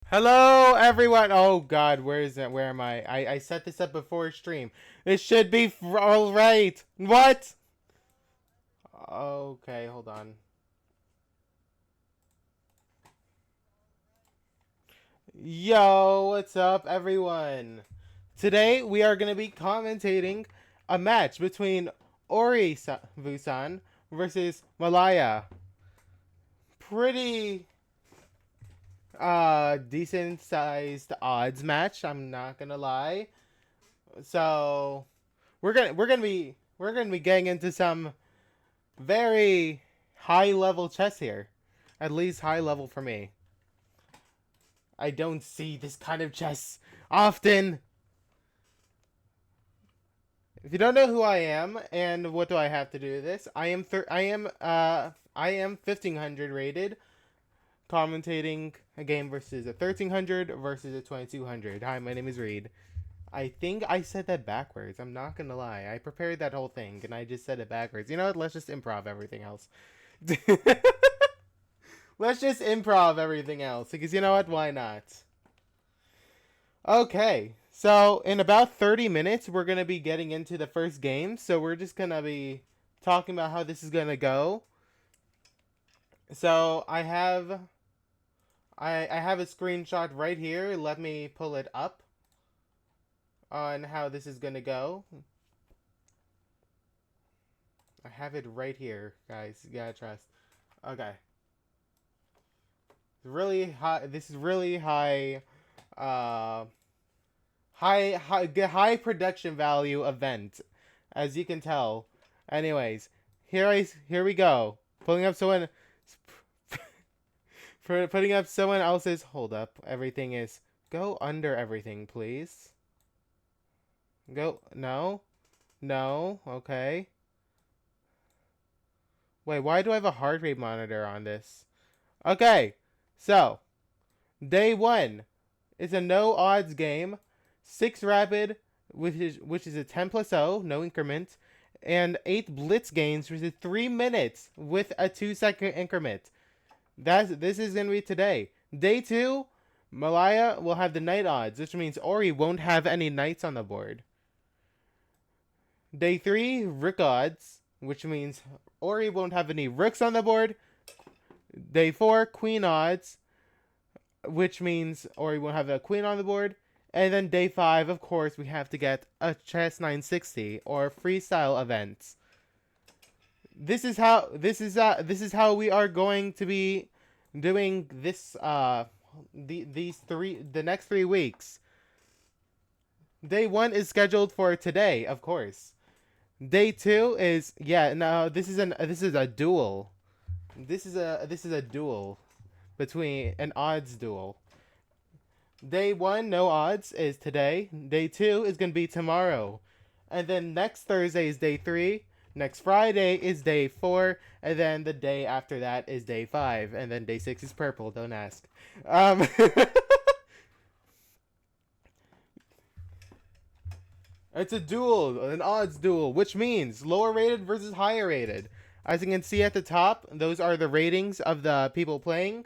Hello, everyone. Oh God, where is it? Where am I? I set this up before stream. It should be all right. What? Okay, hold on. Yo, what's up, everyone? Today we are gonna be commentating a match between Ori Busan versus Malaya. Pretty decent sized odds match. I'm not gonna lie. So we're gonna be getting into some very high level chess here. At least high level for me. I don't see this kind of chess often. If you don't know who I am and what do I have to do with this, I am 1500 rated, commentating a game versus a 1300 versus a 2200. Hi, my name is Reed. I think I said that backwards. I'm not gonna lie. I prepared that whole thing and I just said it backwards. You know what? Let's just improv everything else. Let's just improv everything else because you know what? Why not? Okay, so in about 30 minutes, we're gonna be getting into the first game. So we're just gonna be talking about how this is gonna go. So I have a screenshot right here. Let me pull it up on how this is gonna go. I have it right here, guys. You gotta trust. Okay. Really high. This is really high. Uh, high production value event, as you can tell. Anyways, here we go. Pulling up someone. For putting up someone else's. Hold up. Everything is. Go under everything, please. Go. No. No. Okay. Wait. Why do I have a heart rate monitor on this? Okay. So day one. It's a no odds game. 6 rapid, which is a 10 plus 0, no increment, and 8 blitz games, which is 3 minutes with a 2-second increment. This is gonna be today. Day 2, Malaya will have the night odds, which means Ori won't have any knights on the board. Day 3, rook odds, which means Ori won't have any rooks on the board. Day 4, queen odds, which means Ori won't have a queen on the board. And then day 5, of course, we have to get a chess 960 or freestyle events. This is how we are going to be doing this the next 3 weeks. Day 1 is scheduled for today, of course. Day 2 is no, this is a duel. This is a duel between an odds duel. Day 1, no odds, is today. Day 2 is going to be tomorrow. And then next Thursday is day 3. Next Friday is day 4. And then the day after that is day 5. And then day 6 is purple. Don't ask. It's a duel, an odds duel, which means lower rated versus higher rated. As you can see at the top, those are the ratings of the people playing,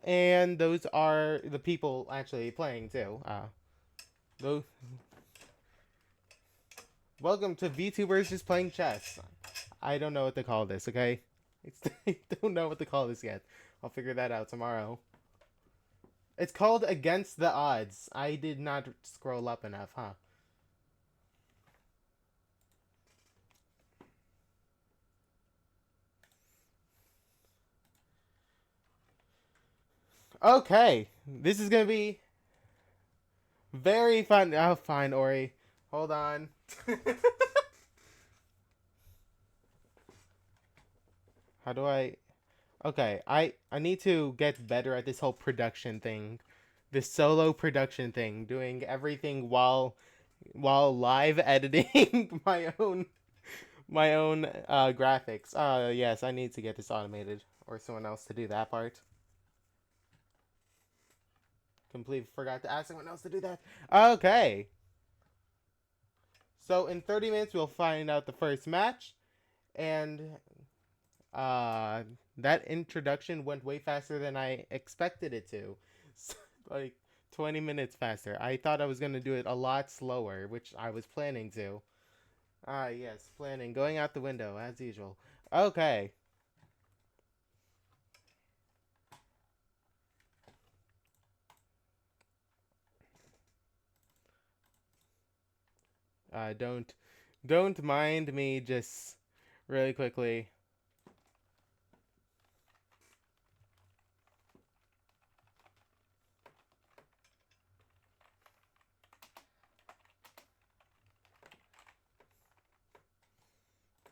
and those are the people actually playing too. Those. Welcome to VTubers just playing chess. I don't know what to call this. Okay, I don't know what to call this yet. I'll figure that out tomorrow. It's called Against the Odds. I did not scroll up enough, huh? Okay, this is gonna be very fun. Oh, fine, Ori. Hold on. How do I? Okay, I need to get better at this whole production thing, this solo production thing, doing everything while live editing my own graphics. Yes, I need to get this automated or someone else to do that part. Completely forgot to ask someone else to do that. Okay. So in 30 minutes we'll find out the first match, and uh that introduction went way faster than I expected it to. like 20 minutes faster. I thought I was gonna do it a lot slower, which I was planning to. Ah, yes, planning. Going out the window, as usual. Okay. Don't mind me just really quickly.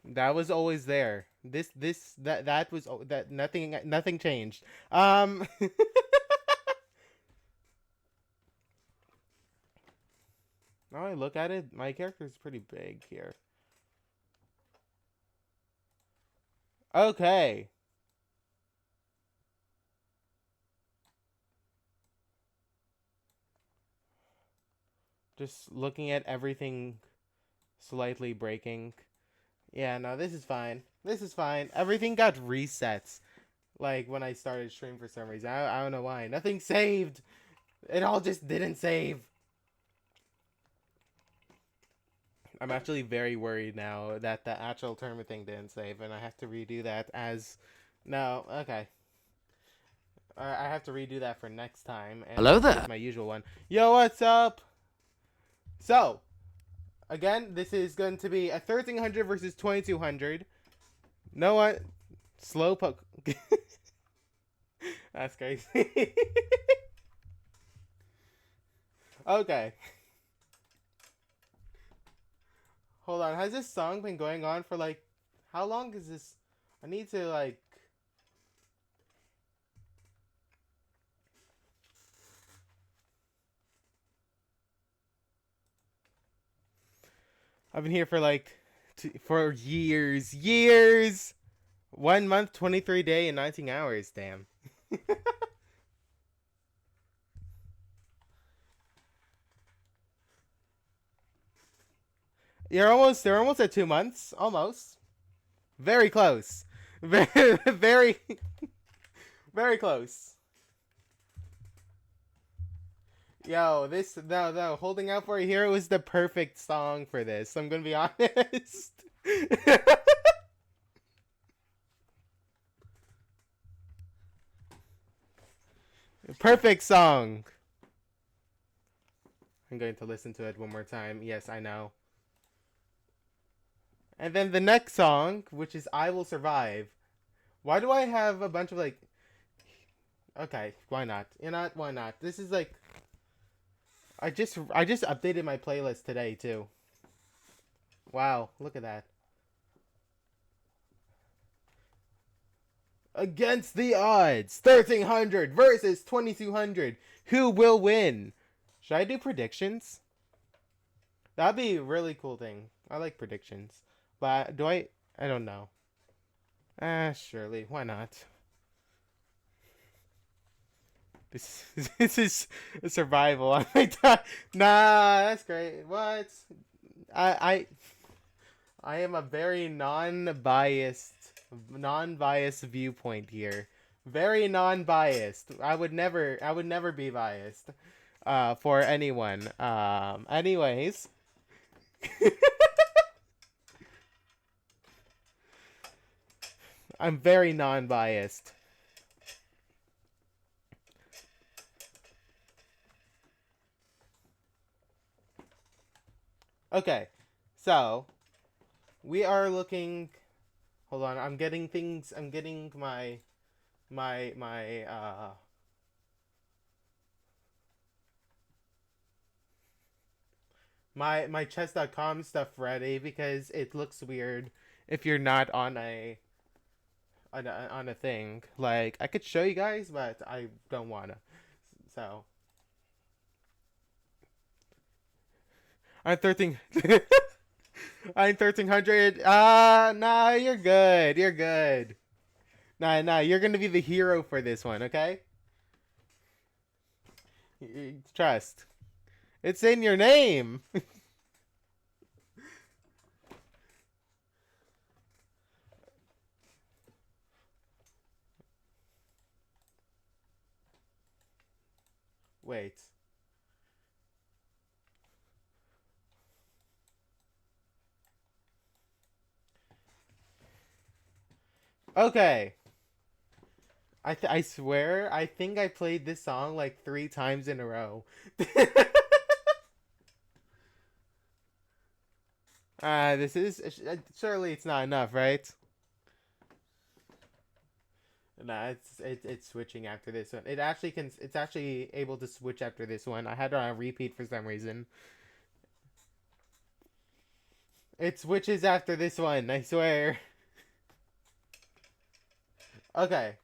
That was always there. That was that nothing changed. Now I look at it, my character is pretty big here. Okay. Just looking at everything slightly breaking. Yeah, no, this is fine. This is fine. Everything got resets. Like when I started stream for some reason. I don't know why. Nothing saved. It all just didn't save. I'm actually very worried now that the actual tournament thing didn't save, and I have to redo that as. No, okay. I have to redo that for next time. And Hello there. My usual one. Yo, what's up? So, again, this is going to be a 1300 versus 2200. No what? Slow poke. That's crazy. Okay. Hold on. Has this song been going on for like. How long is this? I need to like. I've been here for like. For years. Years! 1 month, 23 day, and 19 hours. Damn. They're almost at 2 months. Almost. Very close. Very, very, very close. Yo, this no, holding out for a hero was the perfect song for this. I'm gonna be honest. Perfect song. I'm going to listen to it one more time. Yes, I know. And then the next song, which is "I Will Survive." Why do I have a bunch of like? Okay, why not? You know what? Why not? This is like. I just updated my playlist today too. Wow, look at that. Against the odds, 1300 versus 2200. Who will win? Should I do predictions? That'd be a really cool thing. I like predictions. But do I? I don't know. Surely. Why not? This, this is a survival. I might die. Nah, that's great. What? I, I am a very non-biased viewpoint here. Very non-biased. I would never be biased for anyone. Anyways. I'm very non-biased. Okay. So, we are looking. Hold on, I'm getting things. I'm getting my my chess.com stuff ready because it looks weird if you're not on a thing. Like I could show you guys, but I don't wanna. So I'm 13. I'm 1300. Nah, you're good. You're good. Nah, you're gonna be the hero for this one, okay? Trust. It's in your name. Wait. Okay. I swear, I think I played this song like 3 times in a row. This is surely it's not enough, right? Nah, it's switching after this one. It actually can. It's actually able to switch after this one. I had it on repeat for some reason. It switches after this one. I swear. Okay.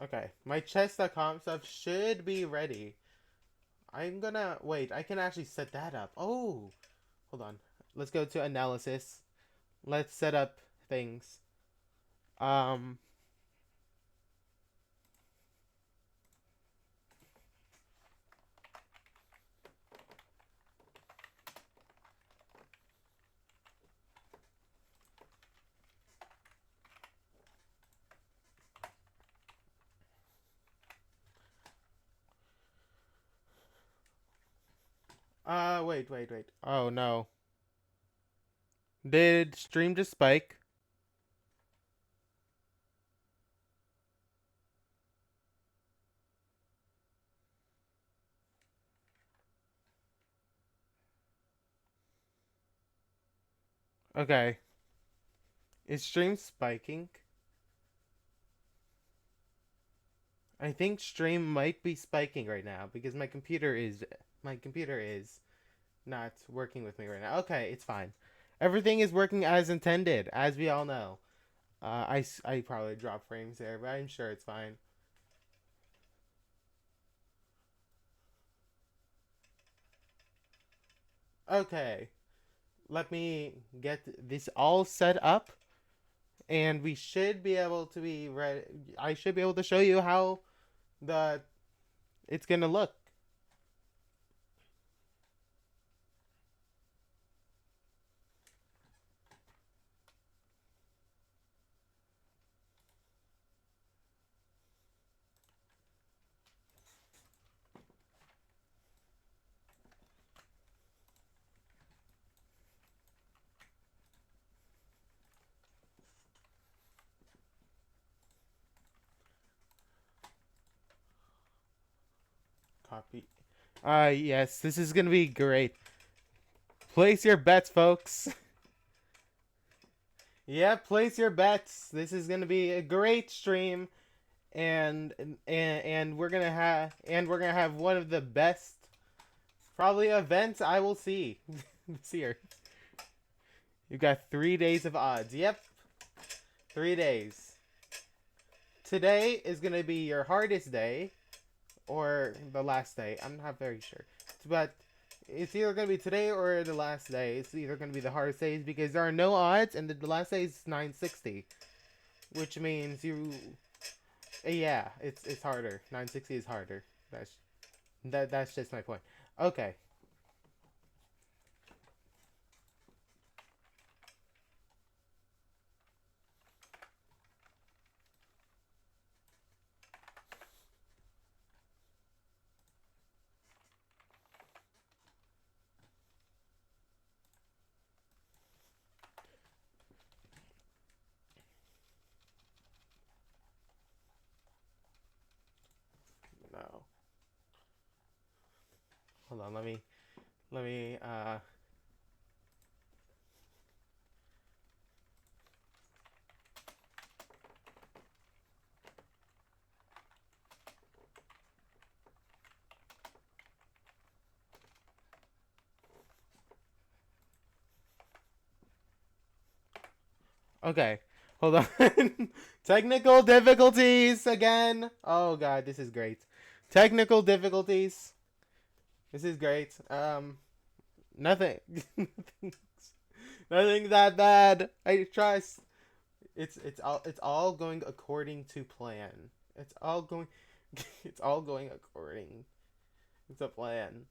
Okay. My chess.com stuff should be ready. I'm gonna wait. I can actually set that up. Oh, hold on. Let's go to analysis. Let's set up things. Um. Wait. Oh no. Did stream just spike? Okay. Is stream spiking? I think stream might be spiking right now because my computer is not working with me right now. Okay, it's fine. Everything is working as intended, as we all know. I probably dropped frames there, but I'm sure it's fine. Okay, let me get this all set up, and we should be able to be ready. I should be able to show you how the it's gonna look. Copy. Yes, this is gonna be great. Place your bets, folks. Yeah, place your bets. This is gonna be a great stream, and we're gonna have one of the best probably events I will see this year. You've got 3 days of odds. Yep, 3 days. Today is gonna be your hardest day, or the last day. I'm not very sure, but it's either gonna be today or the last day. It's either gonna be the hardest days because there are no odds, and the last day is 960, which means yeah, it's harder. 960 is harder. That's just my point. Okay. No. Hold on. Let me. Okay. Hold on. Technical difficulties again. Oh god, this is great. Technical difficulties. This is great. Nothing. Nothing that bad. I trust. It's all going according to plan. It's all going it's all going according to plan.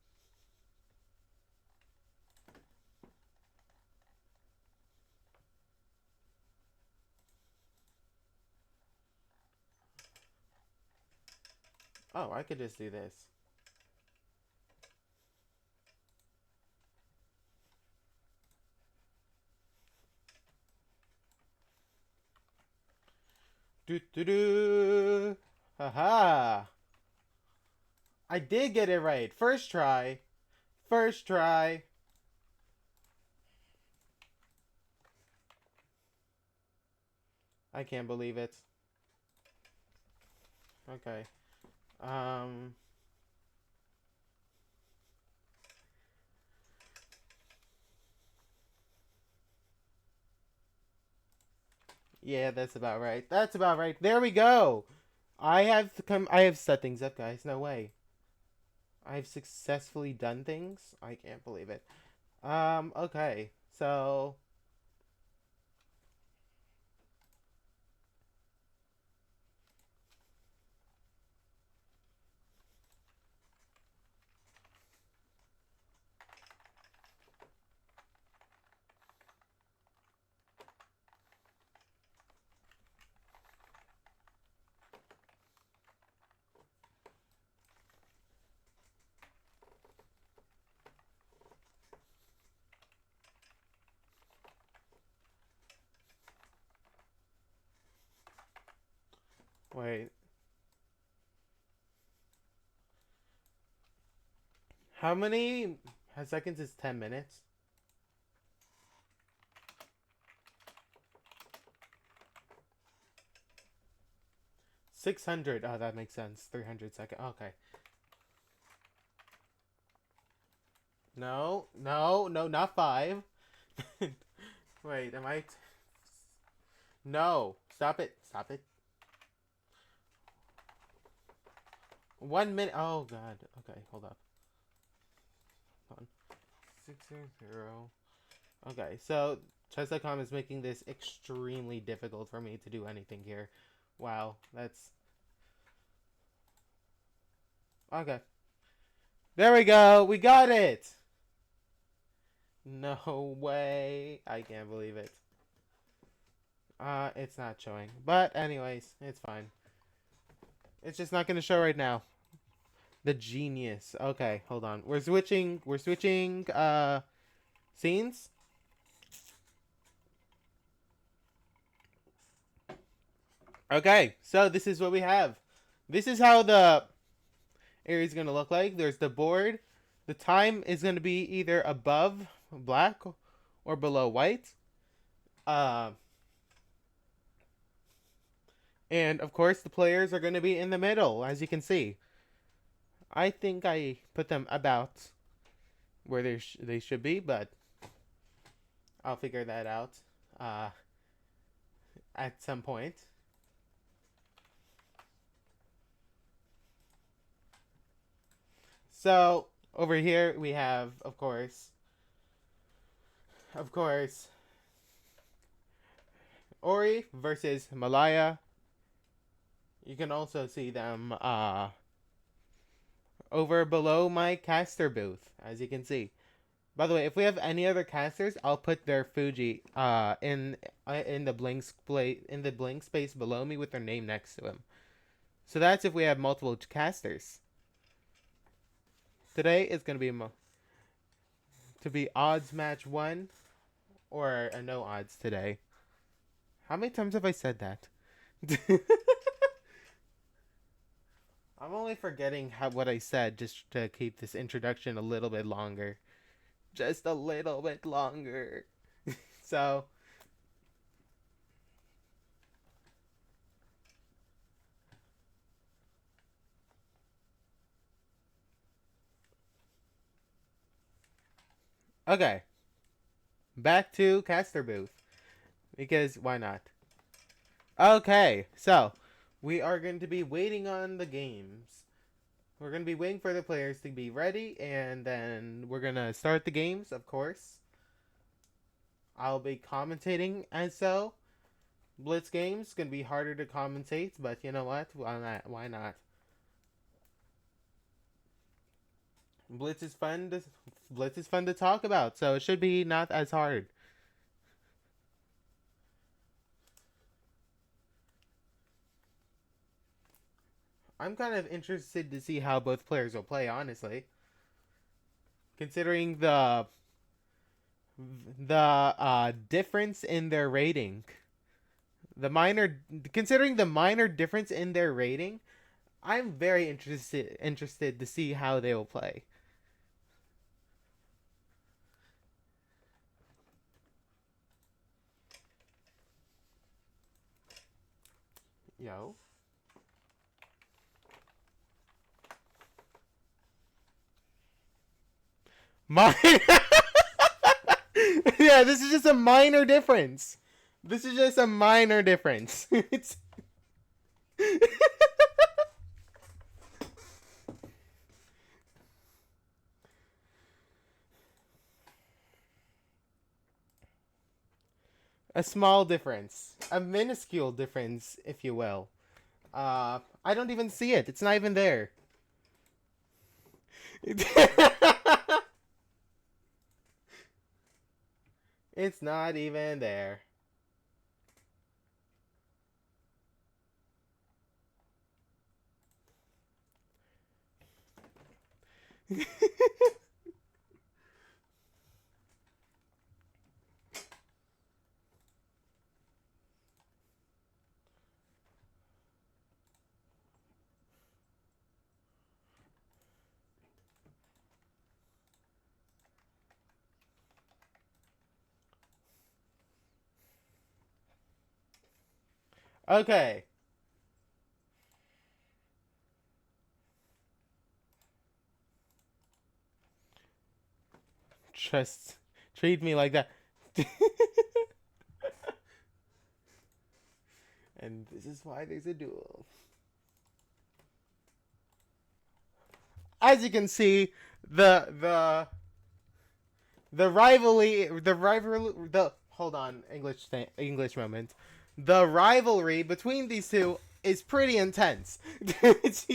Oh, I could just do this. Do do do. Haha. I did get it right. First try. First try. I can't believe it. Okay. Um. Yeah, that's about right. That's about right. There we go. I have come. I have set things up, guys. No way. I've successfully done things. I can't believe it. Okay. So. Wait. How many seconds is 10 minutes? 600. Oh, that makes sense. 300 seconds. Okay. No, no, no, not 5. Wait, am I? No, stop it, stop it. 1 minute. Oh God. Okay, hold up. Hold on. 600. Okay, so chess.com is making this extremely difficult for me to do anything here. Wow, that's okay. There we go. We got it. No way. I can't believe it. It's not showing. But anyways, it's fine. It's just not gonna show right now. The genius. Okay, hold on. We're switching scenes. Okay, so this is what we have. This is how the area is gonna look like. There's the board. The time is gonna be either above black or below white. Uh, and of course the players are gonna be in the middle, as you can see. I think I put them about where they should be, but I'll figure that out uh, at some point. So over here we have, of course, Ori versus Malaya. You can also see them over below my caster booth, as you can see. By the way, if we have any other casters, I'll put their Fuji in the blank space below me with their name next to him. So that's if we have multiple casters. Today is gonna be odds match 1 or a no odds today. How many times have I said that? I'm only forgetting what I said just to keep this introduction a little bit longer. Just a little bit longer. So, okay. Back to caster booth. Because why not? Okay, so we are going to be waiting on the games. We're going to be waiting for the players to be ready, and then we're going to start the games, of course. I'll be commentating, and so Blitz games going to be harder to commentate, but you know what? Why not? Why not? Blitz is fun to talk about, so it should be not as hard. I'm kind of interested to see how both players will play, honestly. Considering the difference in their rating. The minor Considering the minor difference in their rating, I'm very interested to see how they will play. Yo. My Yeah, this is just a minor difference. This is just a minor difference. It's a small difference, a minuscule difference, if you will. I don't even see it. It's not even there. It's not even there. Okay. Just treat me like that. And this is why there's a duel. As you can see, the hold on, English moment. The rivalry between these two is pretty intense. It's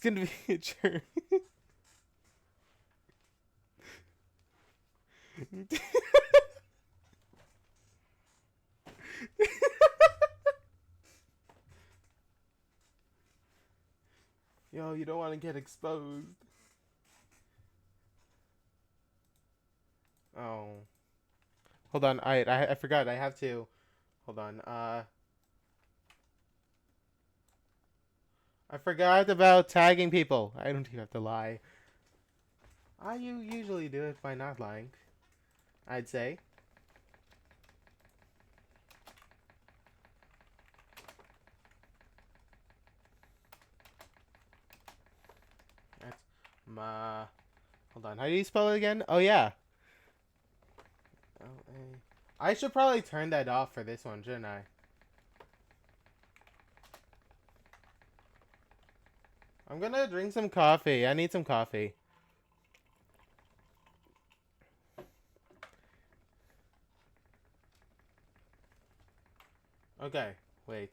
gonna be a journey. Yo, you don't want to get exposed. Oh. Hold on, I forgot. I have to. Hold on. I forgot about tagging people. I don't even have to lie. You usually do it by not lying. I'd say. That's ma. Hold on. How do you spell it again? Oh yeah. L-A. I should probably turn that off for this one, shouldn't I? I'm gonna drink some coffee. I need some coffee. Okay, wait.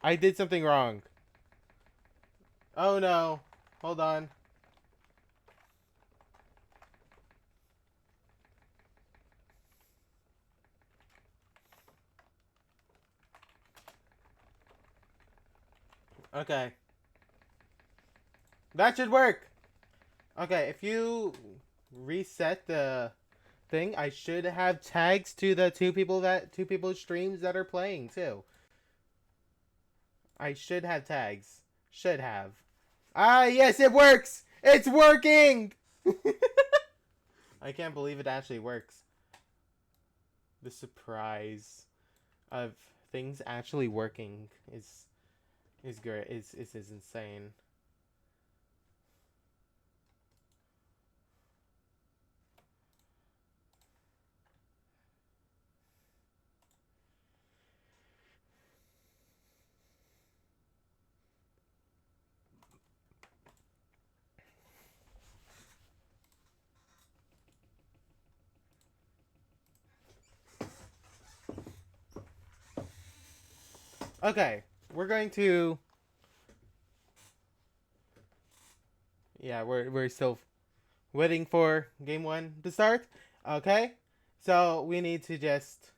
I did something wrong. Oh no. Hold on. Okay. That should work. Okay, if you reset the thing, I should have tags to the two people's streams that are playing too. I should have tags. Should have. Ah, yes, it works. It's working. I can't believe it actually works. The surprise of things actually working is great. Is insane. Okay, we're going to. Yeah, we're still waiting for game one to start. Okay, So we need to just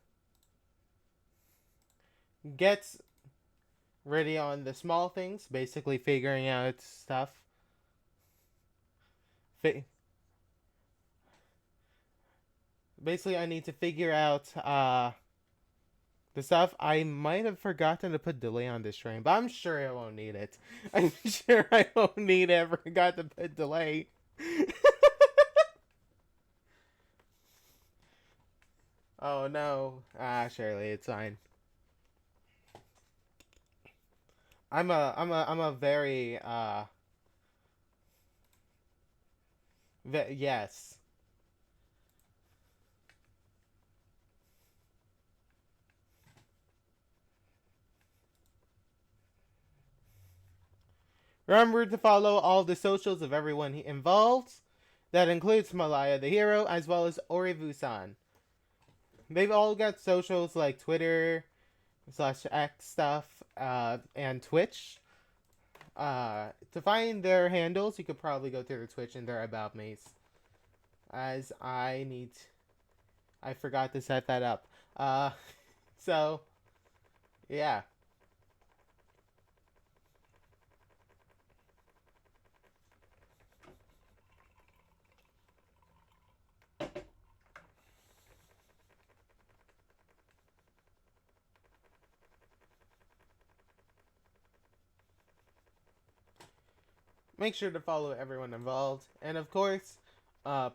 get ready on the small things, basically figuring out stuff. Fi- Basically, I need to figure out the stuff. I might have forgotten to put delay on this train, but I'm sure I won't need it. I'm sure I won't need it. I forgot to put delay. Oh no. Surely it's fine. I'm a very yes. Remember to follow all the socials of everyone involved. That includes Malaya the hero as well as Orivu-san. They've all got socials like Twitter slash X stuff and Twitch. To find their handles, you could probably go to their Twitch and their about me's. As I forgot to set that up. So yeah. Make sure to follow everyone involved, and of course,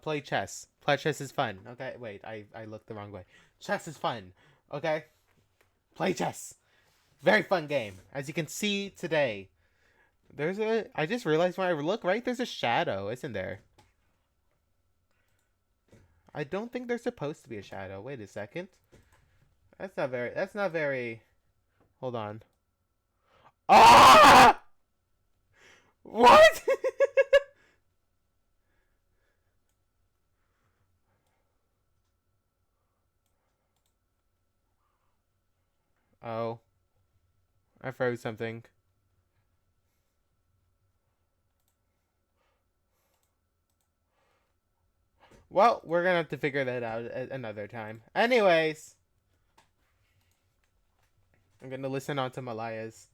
play chess. Play chess is fun. Okay, wait, I looked the wrong way. Chess is fun. Okay, play chess. Very fun game. As you can see today, I just realized when I look right, there's a shadow, isn't there? I don't think there's supposed to be a shadow. Wait a second. That's not very, hold on. Ah! What? Oh, I froze something. Well, we're gonna have to figure that out at another time. Anyways, I'm gonna listen on to Malaya's.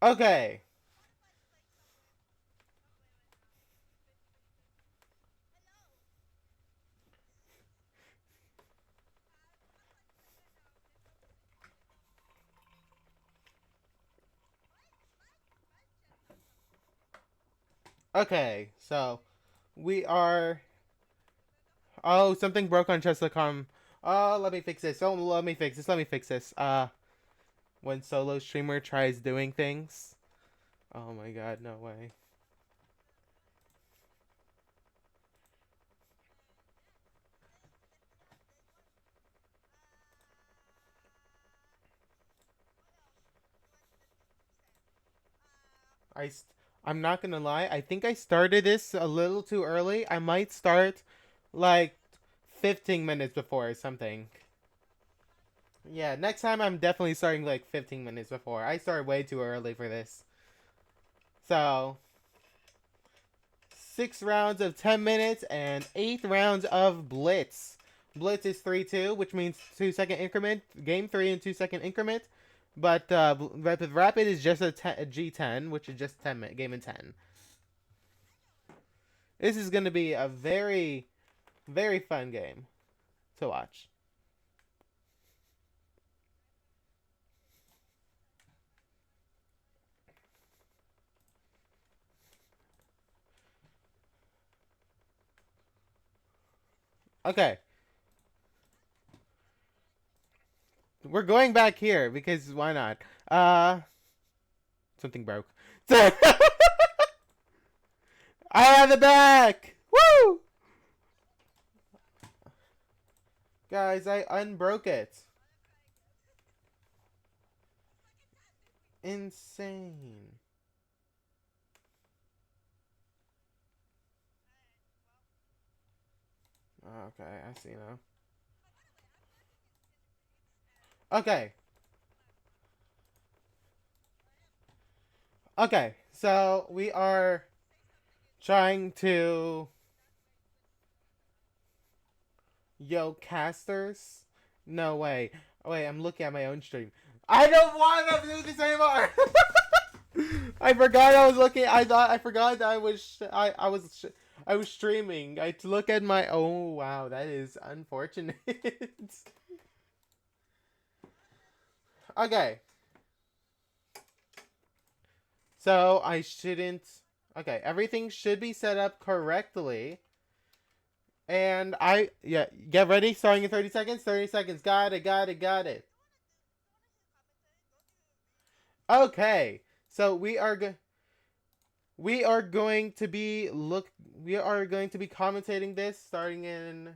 Okay. Okay, so we are. Oh, something broke on chess.com. Oh, let me fix this. Oh, let me fix this. Let me fix this. When solo streamer tries doing things. Oh my god, no way. I st- I'm not gonna lie. I think I started this a little too early. I might start like 15 minutes before or something. Yeah, next time I'm definitely starting like 15 minutes before. I started way too early for this. So, 6 rounds of 10 minutes and 8 rounds of blitz. Blitz is 3-2, which means 2 second increment. Game 3 in 2 second increment. But rapid is just a G10, which is just 10 game in 10. This is going to be a very, very fun game to watch. Okay, we're going back here because why not? Something broke. I have it back! Woo! Guys, I unbroke it. Insane. Okay, I see now. Okay, Okay, so we are trying to yo casters. No way. Oh, wait, I'm looking at my own stream. I don't want to do this anymore. I forgot I was looking. I forgot that I was streaming. I to look at my. Oh wow, that is unfortunate. Okay, so I shouldn't. Okay, everything should be set up correctly. And yeah, get ready. Starting in 30 seconds. 30 seconds. Got it. Got it. Got it. Okay, so we are going to be we are going to be commentating this starting in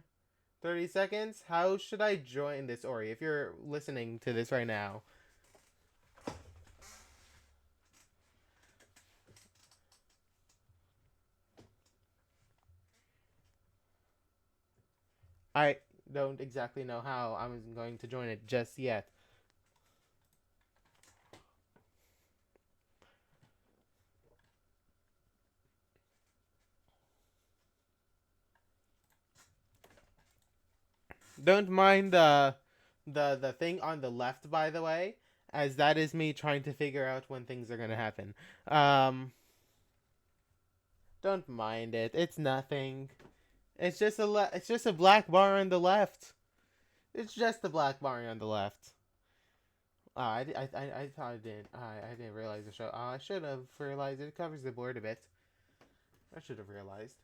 30 seconds. How should I join this, Ori? If you're listening to this right now. I don't exactly know how I'm going to join it just yet. Don't mind the thing on the left, by the way, as that is me trying to figure out when things are gonna happen. Um, don't mind it. It's nothing. It's just a black bar on the left. It's just a black bar on the left. I thought I did. I didn't realize the show. I should have realized it covers the board a bit. I should have realized.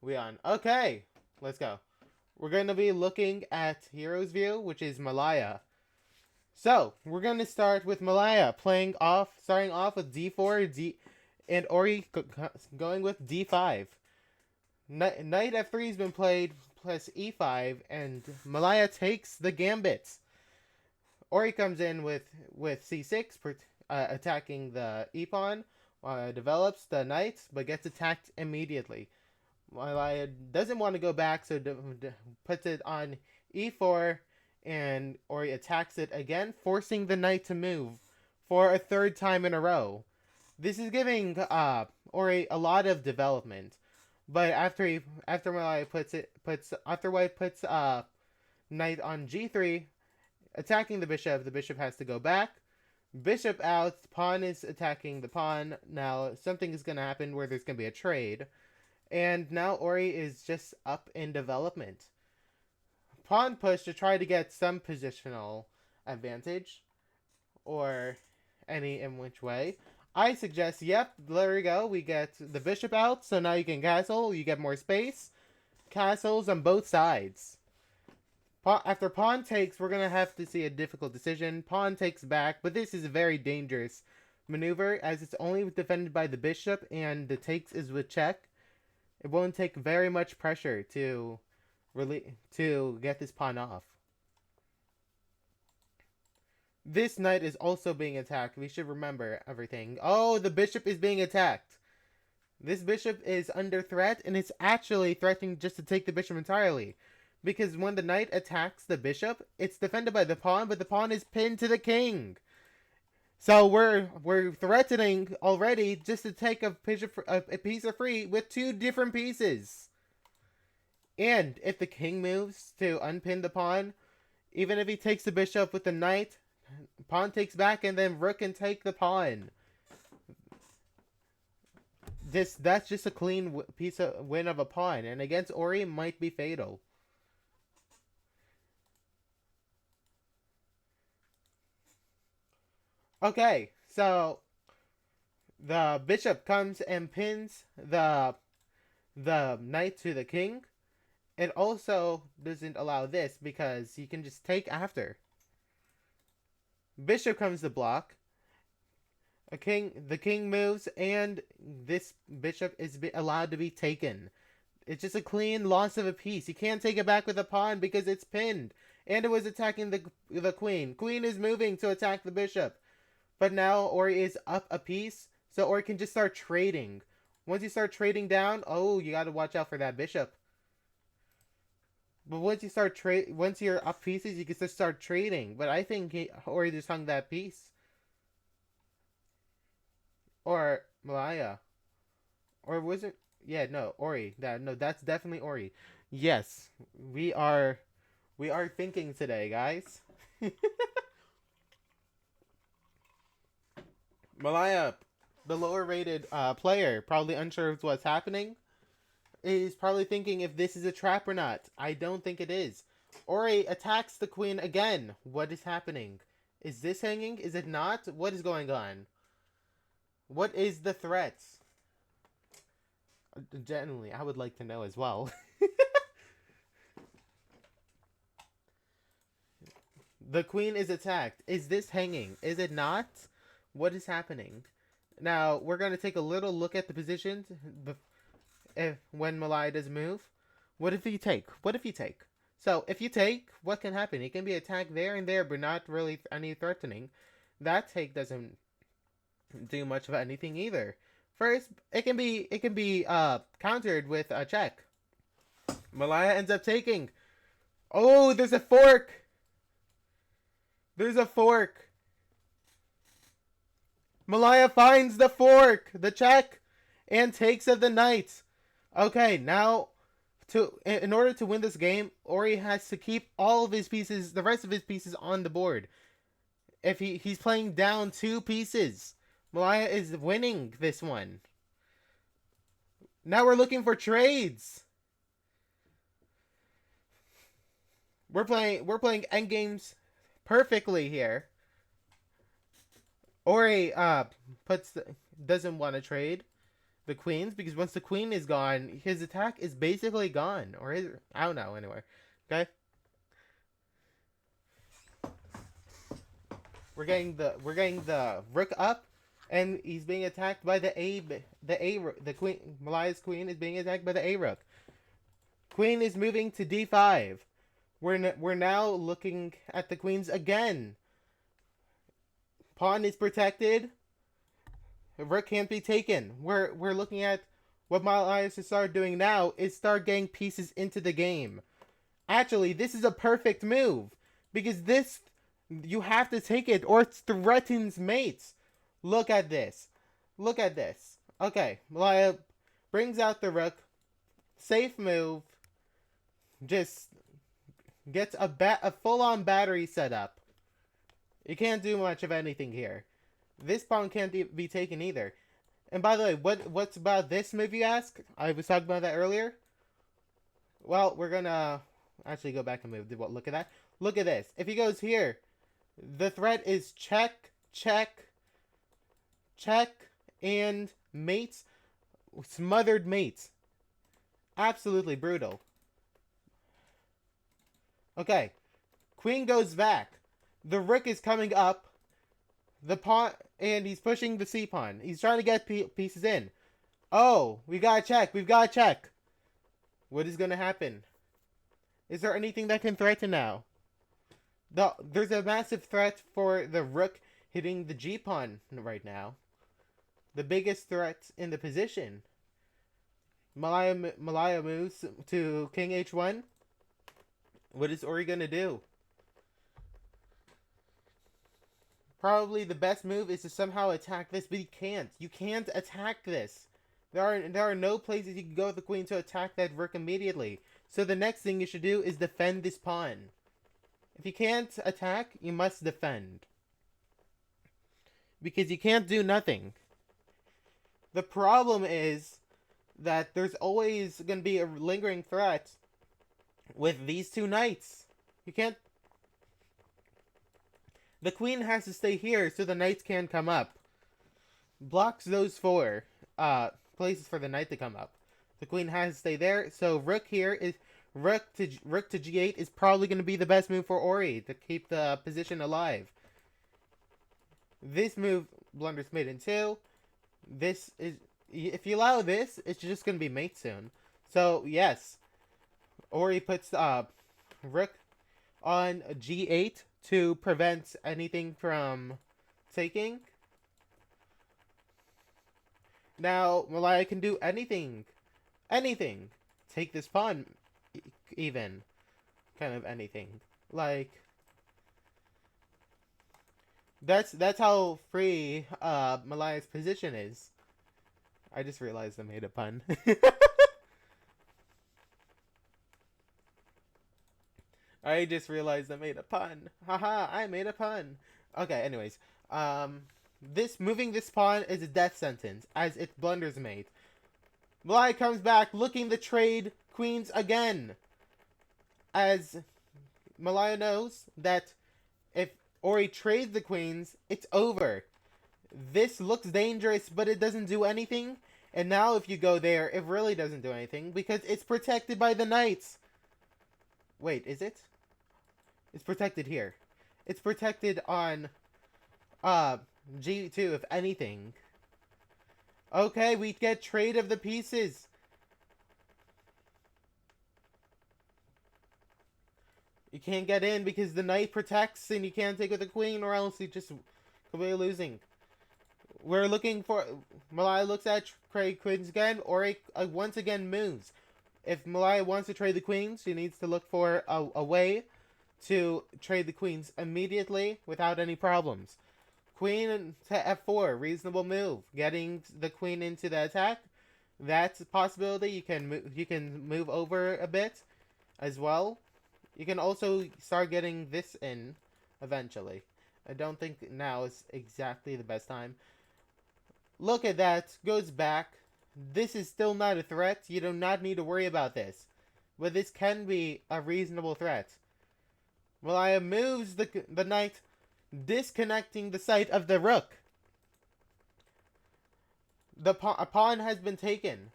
We on. Okay, let's go. We're going to be looking at Hero's View, which is Malaya. So, we're going to start with Malaya starting off with D4, and Ori going with D5. Knight F3 has been played plus E5, and Malaya takes the gambit. Ori comes in with C6, attacking the E pawn, develops the knight, but gets attacked immediately. Malaya doesn't want to go back, so puts it on E4, and Ori attacks it again, forcing the knight to move for a third time in a row. This is giving Ori a lot of development, but after Malaya puts knight on G3, attacking the bishop has to go back. Bishop out, pawn is attacking the pawn. Now something is gonna happen where there's gonna be a trade. And now Ori is just up in development. Pawn push to try to get some positional advantage. Or any in which way. I suggest, yep, there we go. We get the bishop out, so now you can castle. You get more space. Castles on both sides. After pawn takes, we're going to have to see a difficult decision. Pawn takes back, but this is a very dangerous maneuver as it's only defended by the bishop and the takes is with check. It won't take very much pressure to get this pawn off. This knight is also being attacked. We should remember everything. Oh, the bishop is being attacked. This bishop is under threat, and it's actually threatening just to take the bishop entirely. Because when the knight attacks the bishop, it's defended by the pawn, but the pawn is pinned to the king. So we're threatening already just to take a piece of free with two different pieces. And if the king moves to unpin the pawn, even if he takes the bishop with the knight, pawn takes back, and then rook can take the pawn. That's just a clean win of a pawn, and against Ori might be fatal. Okay, so the bishop comes and pins the knight to the king. It also doesn't allow this because you can just take after. Bishop comes to block. The king moves, and this bishop is allowed to be taken. It's just a clean loss of a piece. You can't take it back with a pawn because it's pinned, and it was attacking the queen. Queen is moving to attack the bishop. But now Ori is up a piece, so Ori can just start trading. Once you start trading down, oh, you got to watch out for that bishop. But once you're up pieces, you can just start trading. But I think Ori just hung that piece. Or Malaya. Or was it? Yeah, no, Ori. No, that's definitely Ori. Yes, we are we are thinking today, guys. Malaya, the lower rated player, probably unsure of what's happening, is probably thinking if this is a trap or not. I don't think it is. Ori attacks the queen again. What is happening? Is this hanging? Is it not? What is going on? What is the threat? Genuinely, I would like to know as well. The queen is attacked. Is this hanging? Is it not? What is happening? Now, we're going to take a little look at the positions when Malaya does move. What if you take? What if you take? So, if you take, what can happen? It can be attacked there and there, but not really any threatening. That take doesn't do much of anything either. First, it can be countered with a check. Malaya ends up taking. Oh, there's a fork. There's a fork. Malaya finds the fork, the check, and takes of the knight. Okay, now in order to win this game, Ori has to keep all of his pieces, the rest of his pieces on the board. If he's playing down 2 pieces, Malaya is winning this one. Now we're looking for trades. We're playing endgames perfectly here. Ori doesn't want to trade the queens because once the queen is gone, his attack is basically gone. Or I don't know anyway. Okay. We're getting the rook up, and he's being attacked by the queen. Malaya's queen is being attacked by the A rook. Queen is moving to d5. We're now looking at the queens again. Pawn is protected. Rook can't be taken. We're looking at what Malaya should start doing now is start getting pieces into the game. Actually, this is a perfect move because this you have to take it or it threatens mates. Look at this. Look at this. Okay, Malaya brings out the rook. Safe move. Just gets a full-on battery set up. You can't do much of anything here. This pawn can't be taken either. And by the way, what's about this move, you ask? I was talking about that earlier. Well, we're gonna actually go back and move. Look at that. Look at this. If he goes here, the threat is check, check, check, and mates. Smothered mates. Absolutely brutal. Okay. Queen goes back. The rook is coming up. The pawn, and he's pushing the c pawn. He's trying to get pieces in. Oh, we gotta check. We've gotta check. What is gonna happen? Is there anything that can threaten now? There's a massive threat for the rook hitting the g pawn right now. The biggest threat in the position. Malaya moves to king h1. What is Ori gonna do? Probably the best move is to somehow attack this, but you can't. You can't attack this. There are no places you can go with the queen to attack that rook immediately. So the next thing you should do is defend this pawn. If you can't attack, you must defend. Because you can't do nothing. The problem is that there's always going to be a lingering threat with these 2 knights. You can't... The queen has to stay here so the knights can come up. Blocks those 4 places for the knight to come up. The queen has to stay there, so rook here is... Rook to g8 is probably going to be the best move for Ori to keep the position alive. This move blunders mate in 2. This is... If you allow this, it's just going to be mate soon. So, yes. Ori puts rook on g8 to prevent anything from taking. Now, Malaya can do anything. Anything. Take this pawn, even. Kind of anything. Like... That's how free Malaya's position is. I just realized I made a pun. I just realized I made a pun. Haha, I made a pun. Okay, anyways. Um this moving this pawn is a death sentence, as it blunders mate. Malaya comes back looking to trade queens again. As Malaya knows that if Ori trades the queens, it's over. This looks dangerous, but it doesn't do anything. And now if you go there, it really doesn't do anything because it's protected by the knights. Wait, is it? It's protected here. It's protected on G2 if anything. Okay, we get trade of the pieces. You can't get in because the knight protects and you can't take with the queen or else you just could be losing. We're looking for... Malaya looks at trade queens again, or once again moves. If Malaya wants to trade the queens, she needs to look for a way to trade the queens immediately without any problems. Queen to f4, reasonable move. Getting the queen into the attack, that's a possibility. You can move over a bit as well. You can also start getting this in eventually. I don't think now is exactly the best time. Look at that. Goes back. This is still not a threat. You do not need to worry about this. But this can be a reasonable threat. Malaya moves the knight, disconnecting the sight of the rook. A pawn has been taken.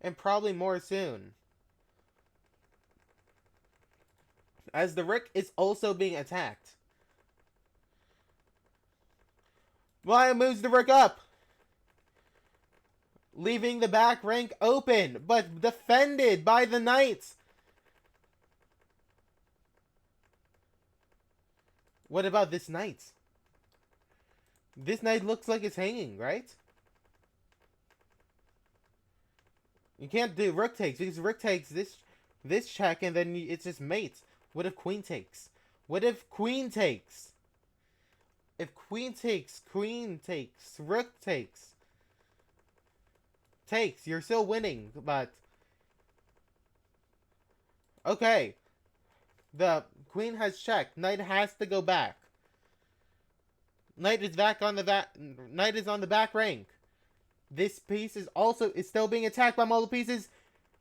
And probably more soon. As the rook is also being attacked. Malaya moves the rook up. Leaving the back rank open, but defended by the knights. What about this knight? This knight looks like it's hanging, right? You can't do rook takes because rook takes this check and then it's just mate. What if queen takes? What if queen takes? If queen takes, rook takes. You're still winning, but... Okay. The queen has checked. Knight has to go back. Knight is back on the Knight is on the back rank. This piece is still being attacked by multiple pieces.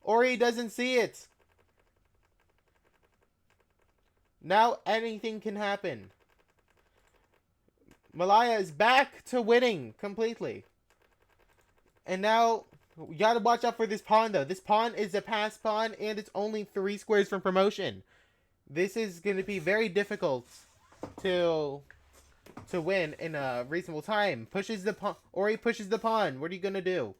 Ori doesn't see it. Now anything can happen. Malaya is back to winning completely. And now, you gotta watch out for this pawn though. This pawn is a pass pawn and it's only 3 squares from promotion. This is gonna be very difficult to win in a reasonable time. Pushes the pawn. Ori pushes the pawn. What are you gonna do?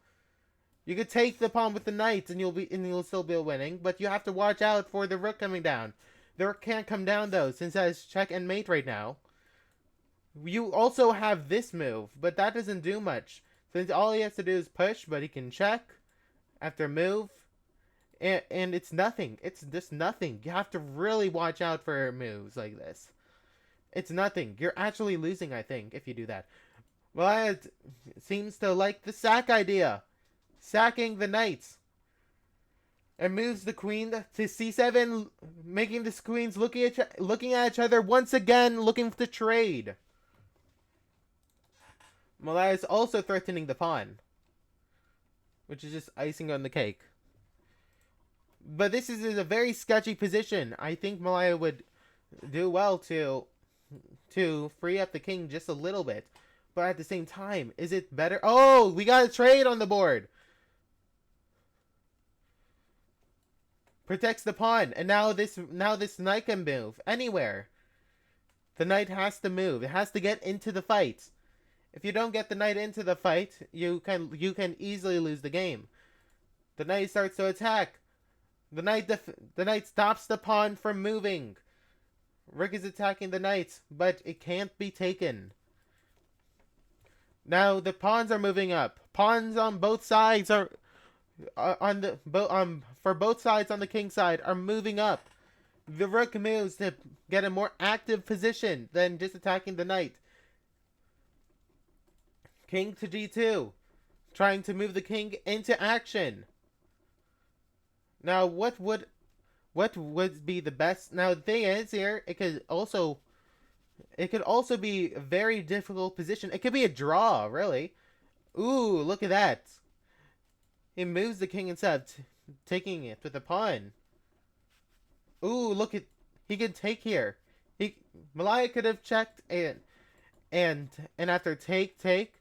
You could take the pawn with the knight and you'll still be winning, but you have to watch out for the rook coming down. The rook can't come down though, since it has check and mate right now. You also have this move, but that doesn't do much. Since all he has to do is push, but he can check after move. And it's nothing. It's just nothing. You have to really watch out for moves like this. It's nothing. You're actually losing, I think, if you do that. Well, it seems to like the sack idea. Sacking the knights. And moves the queen to c7, making the queens looking at each other once again, looking to trade. Malaya is also threatening the pawn, which is just icing on the cake. But this is a very sketchy position. I think Malaya would do well to free up the king just a little bit. But at the same time, is it better? Oh, we got a trade on the board. Protects the pawn, and now this knight can move anywhere. The knight has to move. It has to get into the fight. If you don't get the knight into the fight, you can easily lose the game. The knight starts to attack. The knight stops the pawn from moving. Rook is attacking the knight, but it can't be taken. Now the pawns are moving up. Pawns on both sides are for both sides on the king side are moving up. The rook moves to get a more active position than just attacking the knight. King to g2. Trying to move the king into action. Now, what would be the best? Now, the thing is here, it could also be a very difficult position. It could be a draw, really. Ooh, look at that. He moves the king instead of taking it with a pawn. Ooh, look at, he could take here. Malaya could have checked and after take,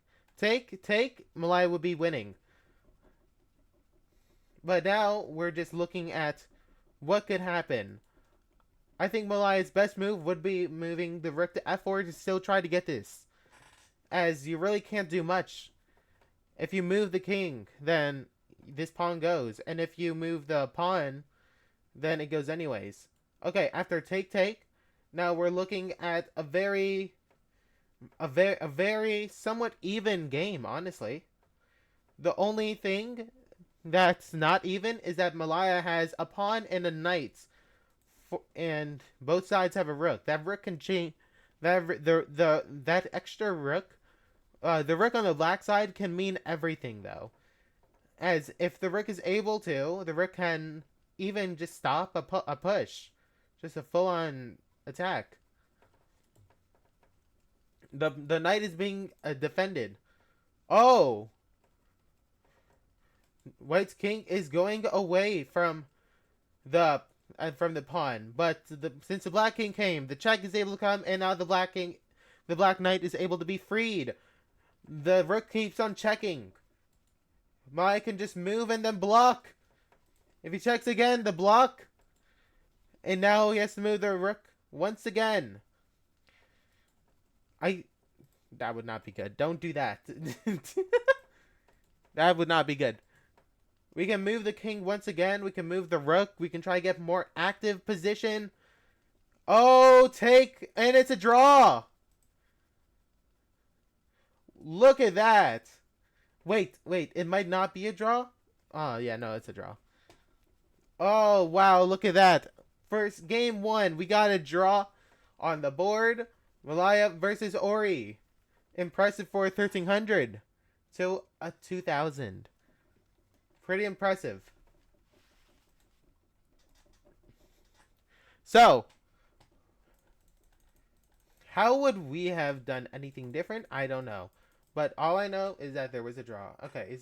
Malaya would be winning. But now we're just looking at what could happen. I think Malaya's best move would be moving the rook to f4 to still try to get this, as you really can't do much. If you move the king, then this pawn goes, and if you move the pawn, then it goes anyways. Okay, after take, now we're looking at a very somewhat even game, honestly. The only thing that's not even is that Malaya has a pawn and a knight, and both sides have a rook. That rook can change. That extra rook, the rook on the black side can mean everything though. As if the rook is able to, the rook can even just stop a push, just a full-on attack. The knight is being defended. Oh, White's king is going away from the pawn, but since the black king came, the check is able to come, and now the black knight is able to be freed. The rook keeps on checking. Maya can just move and then block. If he checks again, the block, and now he has to move the rook once again. That would not be good. Don't do that. That would not be good. We can move the king once again. We can move the rook. We can try to get more active position. Oh, take, and it's a draw. Look at that. Wait, it might not be a draw? Oh, yeah, no, it's a draw. Oh, wow, look at that. First, game 1, we got a draw on the board. Malaya versus Ori. Impressive for 1300 to a 2000. Pretty impressive. So, how would we have done anything different? I don't know. But all I know is that there was a draw. Okay,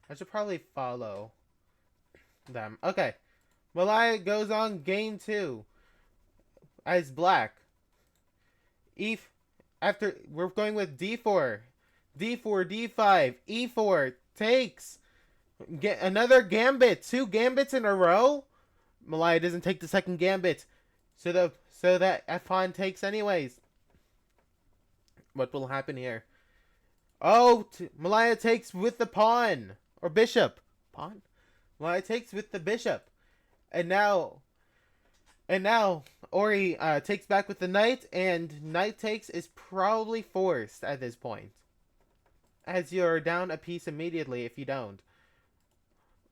I should probably follow them. Okay. Malaya goes on game 2 as black. After we're going with d4, d5, e4 takes. Get another gambit. 2 gambits in a row. Malaya doesn't take the second gambit, so that f pawn takes anyways. What will happen here? Oh, Malaya takes with the pawn or bishop. Pawn. Malaya takes with the bishop, and now Ori takes back with the knight, and knight takes is probably forced at this point, as you're down a piece immediately if you don't.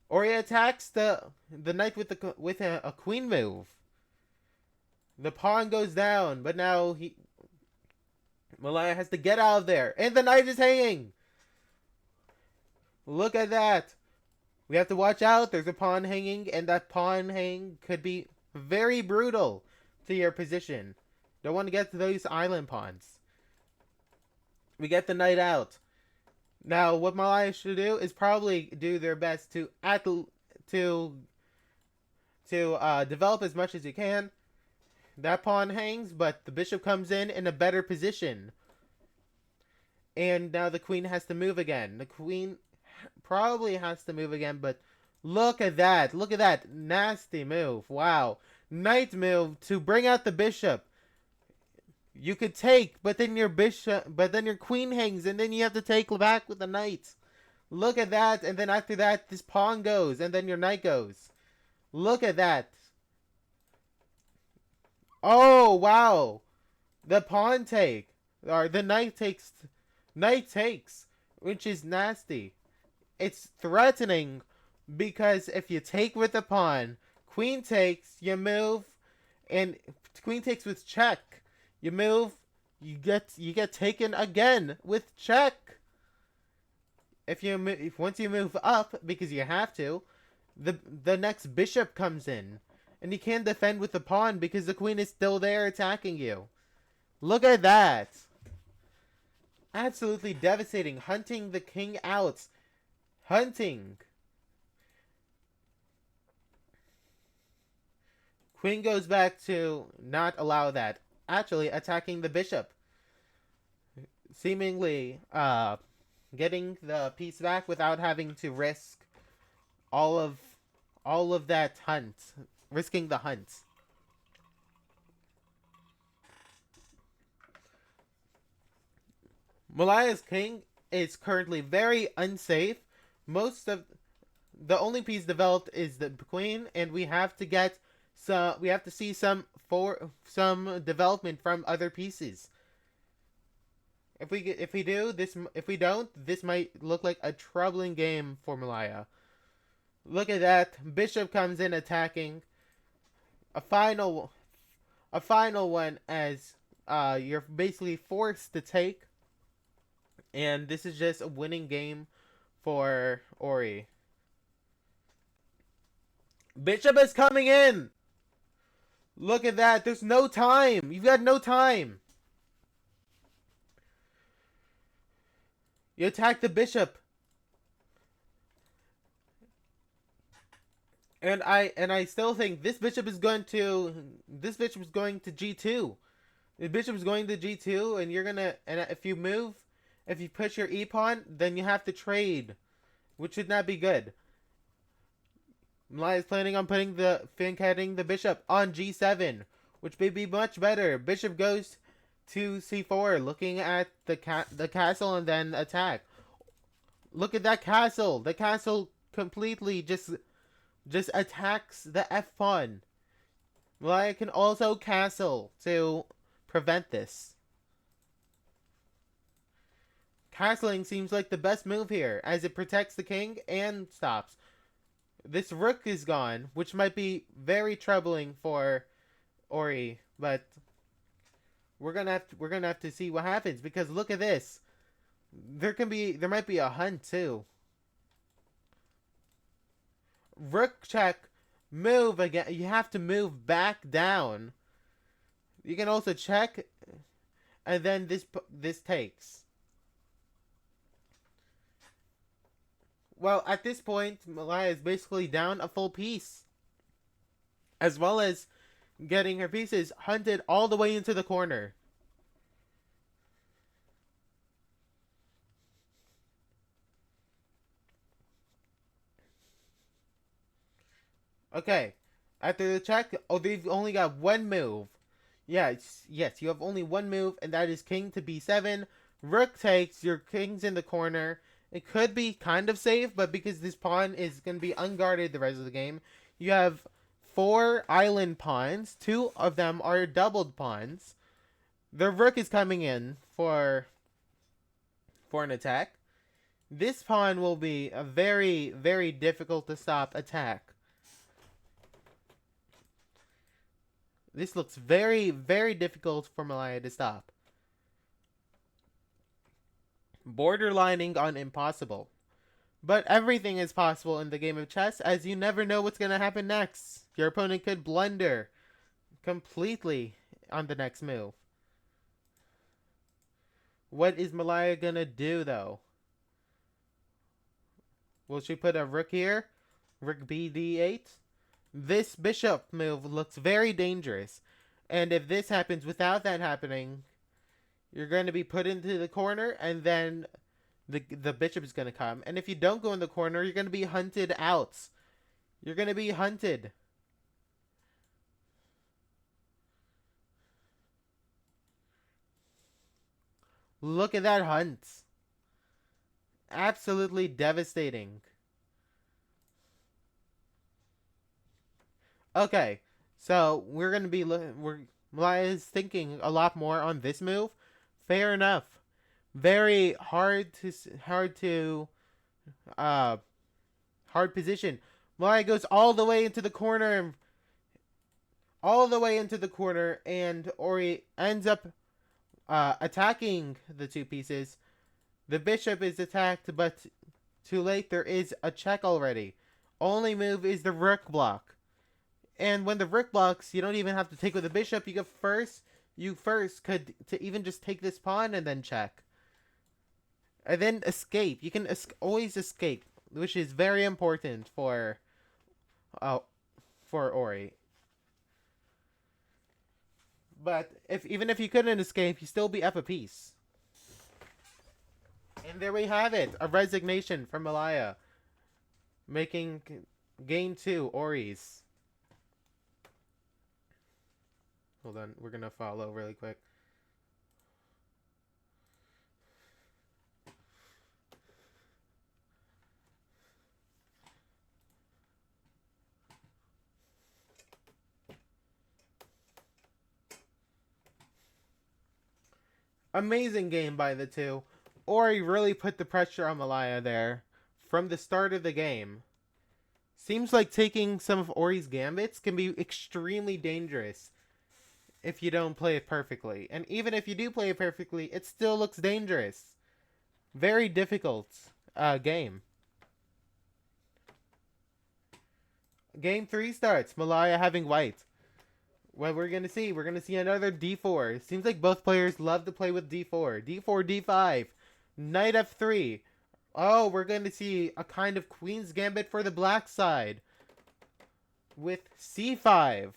Ori attacks the knight with a queen move. The pawn goes down, but now Malaya has to get out of there, and the knight is hanging. Look at that. We have to watch out. There's a pawn hanging, and that pawn hang could be very brutal to your position. Don't want to get to those island pawns. We get the knight out. Now, what Malaya should do is probably do their best to develop as much as you can. That pawn hangs, but the bishop comes in a better position. And now the queen has to move again. The queen probably has to move again, but look at that. Look at that nasty move. Wow. Knight move to bring out the bishop. You could take, but then your queen hangs, and then you have to take back with the knight. Look at that, and then after that, this pawn goes, and then your knight goes. Look at that. Oh, wow. The pawn take, or the knight takes, which is nasty. It's threatening, because if you take with the pawn, queen takes, you move, and queen takes with check. You move, you get taken again with check. once you move up, because you have to, the next bishop comes in, and you can't defend with the pawn because the queen is still there attacking you. Look at that! Absolutely devastating. Hunting the king out. Hunting. Queen goes back to not allow that. Actually attacking the bishop. Seemingly getting the piece back without having to risk all of that hunt. Risking the hunt. Malaya's king is currently very unsafe. Most of the only piece developed is the queen, and we have to get we have to see some development from other pieces. If we don't, this might look like a troubling game for Malaya. Look at that. Bishop comes in attacking. A final one as you're basically forced to take. And this is just a winning game for Ori. Bishop is coming in! Look at that. There's no time. You've got no time. You attack the bishop. And I still think this bishop is going to G2. The bishop is going to G2, and you're gonna, and if you push your e pawn, then you have to trade, which should not be good. Malaya is planning on putting the bishop on G7, which may be much better. Bishop goes to C4, looking at the castle and then attack. Look at that castle. The castle completely just attacks the F pawn. Malaya can also castle to prevent this. Castling seems like the best move here, as it protects the king and stops. This rook is gone, which might be troubling for Ori, but we're gonna have to see what happens, because look at this. There might be a hunt too. Rook check, move again. You have to move back down. You can also check, and then this takes. Well, at this point, Malaya is basically down a full piece, as well as getting her pieces hunted all the way into the corner. Okay, after the check, they've only got one move. Yes, you have only one move, and that is king to b7. Rook takes, your king's in the corner. It could be kind of safe, but because this pawn is going to be unguarded the rest of the game, you have 4 island pawns. 2 of them are doubled pawns. The rook is coming in for an attack. This pawn will be a very, very difficult to stop attack. This looks very, very difficult for Malaya to stop. Borderlining on impossible. But everything is possible in the game of chess, as you never know what's going to happen next. Your opponent could blunder completely on the next move. What is Malaya going to do, though? Will she put a rook here? Rook bd8? This bishop move looks very dangerous. And if this happens without that happening, you're going to be put into the corner, and then the bishop is going to come. And if you don't go in the corner, you're going to be hunted out. You're going to be hunted. Look at that hunt. Absolutely devastating. Okay, so we're going to be... Malaya's thinking a lot more on this move. Fair enough. Very hard position. Malaya goes all the way into the corner. And Ori ends up attacking the 2 pieces. The bishop is attacked, but Too late, there is a check already. Only move is the rook block. And when the rook blocks, you don't even have to take with the bishop. You first could to even just take this pawn and then check. And then escape. You can always escape, which is very important uh, for Ori. But even if you couldn't escape, you still be up a piece. And there we have it, a resignation from Malaya, making game 2 Ori's. Hold on, we're gonna follow really quick. Amazing game by the two. Ori really put the pressure on Malaya there from the start of the game. Seems like taking some of Ori's gambits can be extremely dangerous if you don't play it perfectly. And even if you do play it perfectly, it still looks dangerous. Very difficult game. Game 3 starts. Malaya having white. What we're going to see another d4. Seems like both players love to play with d4. d4, d5. Knight f3. Oh, we're going to see a kind of queen's gambit for the black side. With c5.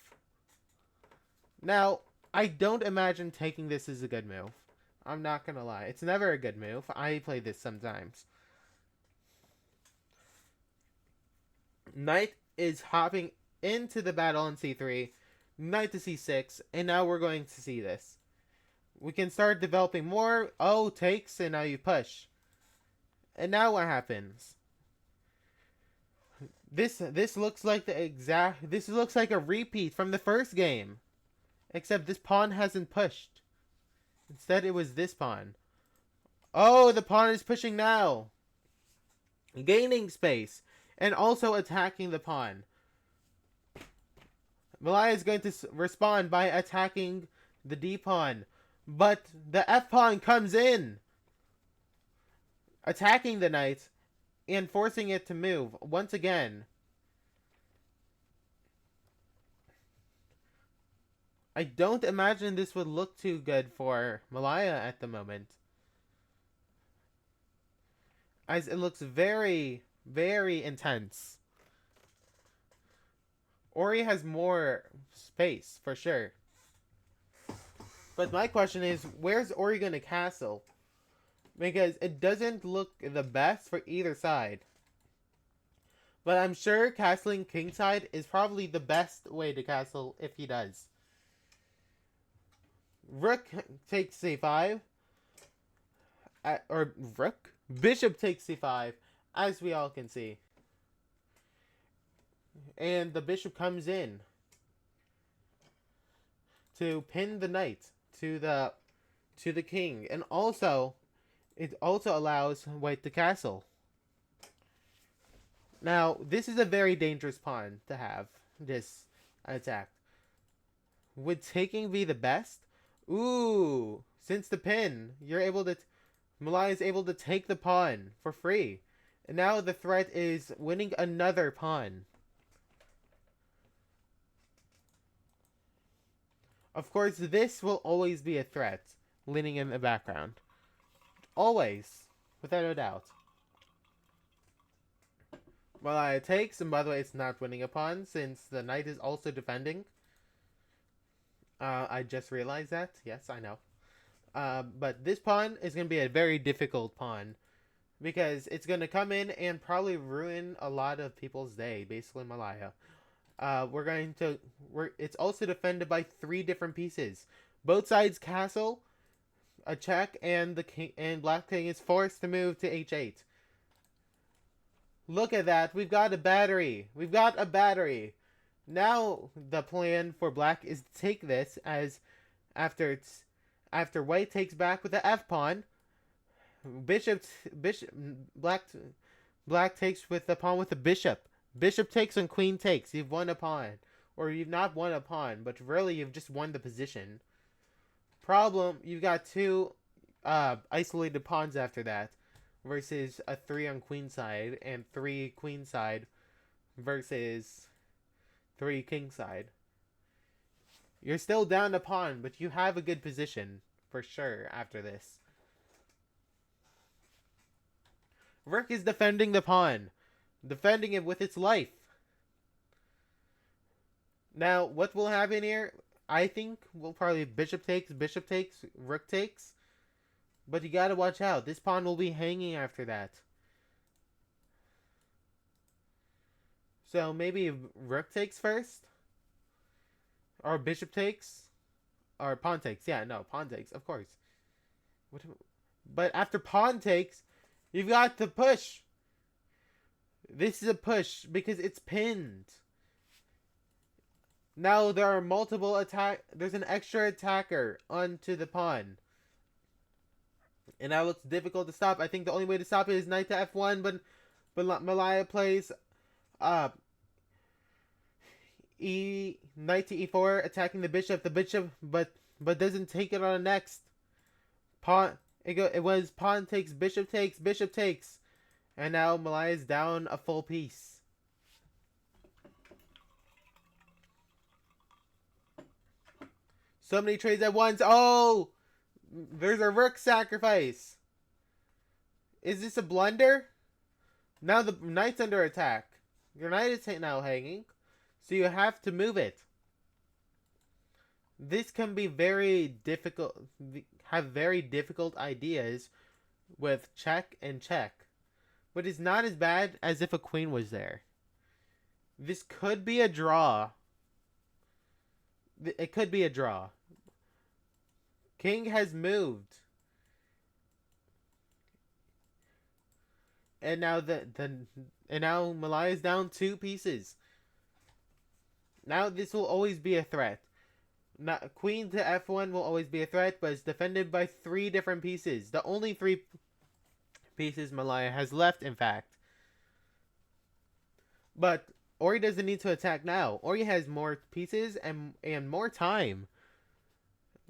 Now, I don't imagine taking this as a good move. I'm not going to lie. It's never a good move. I play this sometimes. Knight is hopping into the battle on c3. Knight to c6. And now we're going to see this. We can start developing more. Oh, takes, and now you push. And now what happens? This looks like this looks like a repeat from the first game. Except this pawn hasn't pushed. Instead, it was this pawn. Oh, the pawn is pushing now. Gaining space. And also attacking the pawn. Malaya is going to respond by attacking the d-pawn. But the f-pawn comes in. Attacking the knight. And forcing it to move once again. I don't imagine this would look too good for Malaya at the moment. As it looks very, very intense. Ori has more space, for sure. But my question is, where's Ori going to castle? Because it doesn't look the best for either side. But I'm sure castling kingside is probably the best way to castle if he does. Rook takes c5. Or rook? Bishop takes c5, as we all can see. And the bishop comes in to pin the knight to the king. And also, it also allows white to castle. Now, this is a very dangerous pawn to have, this attack. Would taking be the best? Ooh, since the pin, Malaya is able to take the pawn for free. And now the threat is winning another pawn. Of course, this will always be a threat, leaning in the background. Always, without a doubt. Malaya takes, and by the way, it's not winning a pawn, since the knight is also defending. I just realized that. Yes, I know. But this pawn is going to be a very difficult pawn. Because it's going to come in and probably ruin a lot of people's day, basically Malaya. It's also defended by 3 different pieces. Both sides castle, a check, and black king is forced to move to h8. Look at that. We've got a battery. Now the plan for black is to take this as after white takes back with the f pawn. Black takes with the pawn with the bishop. Bishop takes and queen takes. You've won a pawn. Or you've not won a pawn, but really you've just won the position. Problem, you've got 2 isolated pawns after that. versus a 3 on queen side and 3 queen side versus 3 king side. You're still down a pawn, but you have a good position for sure after this. Rook is defending the pawn, defending it with its life. Now, what will happen here? I think will probably bishop takes, rook takes. But you gotta watch out. This pawn will be hanging after that. So maybe rook takes first? Or bishop takes? Or pawn takes. Yeah, no, pawn takes, of course. But after pawn takes, you've got to push. This is a push because it's pinned. Now there are multiple attack. There's an extra attacker onto the pawn. And now it's difficult to stop. I think the only way to stop it is knight to f1, but Malaya plays knight to e4, attacking the bishop. The bishop, but doesn't take it on the next pawn. It was pawn takes, bishop takes, and now Malaya's down a full piece. So many trades at once. Oh, there's a rook sacrifice. Is this a blunder? Now the knight's under attack. Your knight is now hanging, so you have to move it. This can be very difficult. Have very difficult ideas with check and check, but it's not as bad as if a queen was there. This could be a draw. It could be a draw. King has moved. And now now Malaya is down 2 pieces. Now this will always be a threat. Now, queen to f1 will always be a threat, but it's defended by 3 different pieces. The only 3 pieces Malaya has left, in fact. But Ori doesn't need to attack now. Ori has more pieces and more time.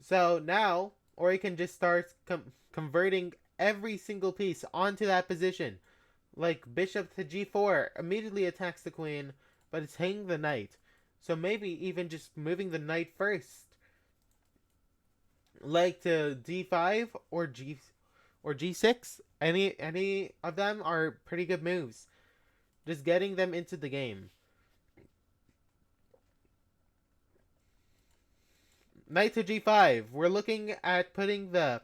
So now, Ori can just start converting every single piece onto that position. Like bishop to g4 immediately attacks the queen, but it's hanging the knight. So maybe even just moving the knight first. Like to d5 or g6. Any of them are pretty good moves. Just getting them into the game. Knight to g5. We're looking at putting the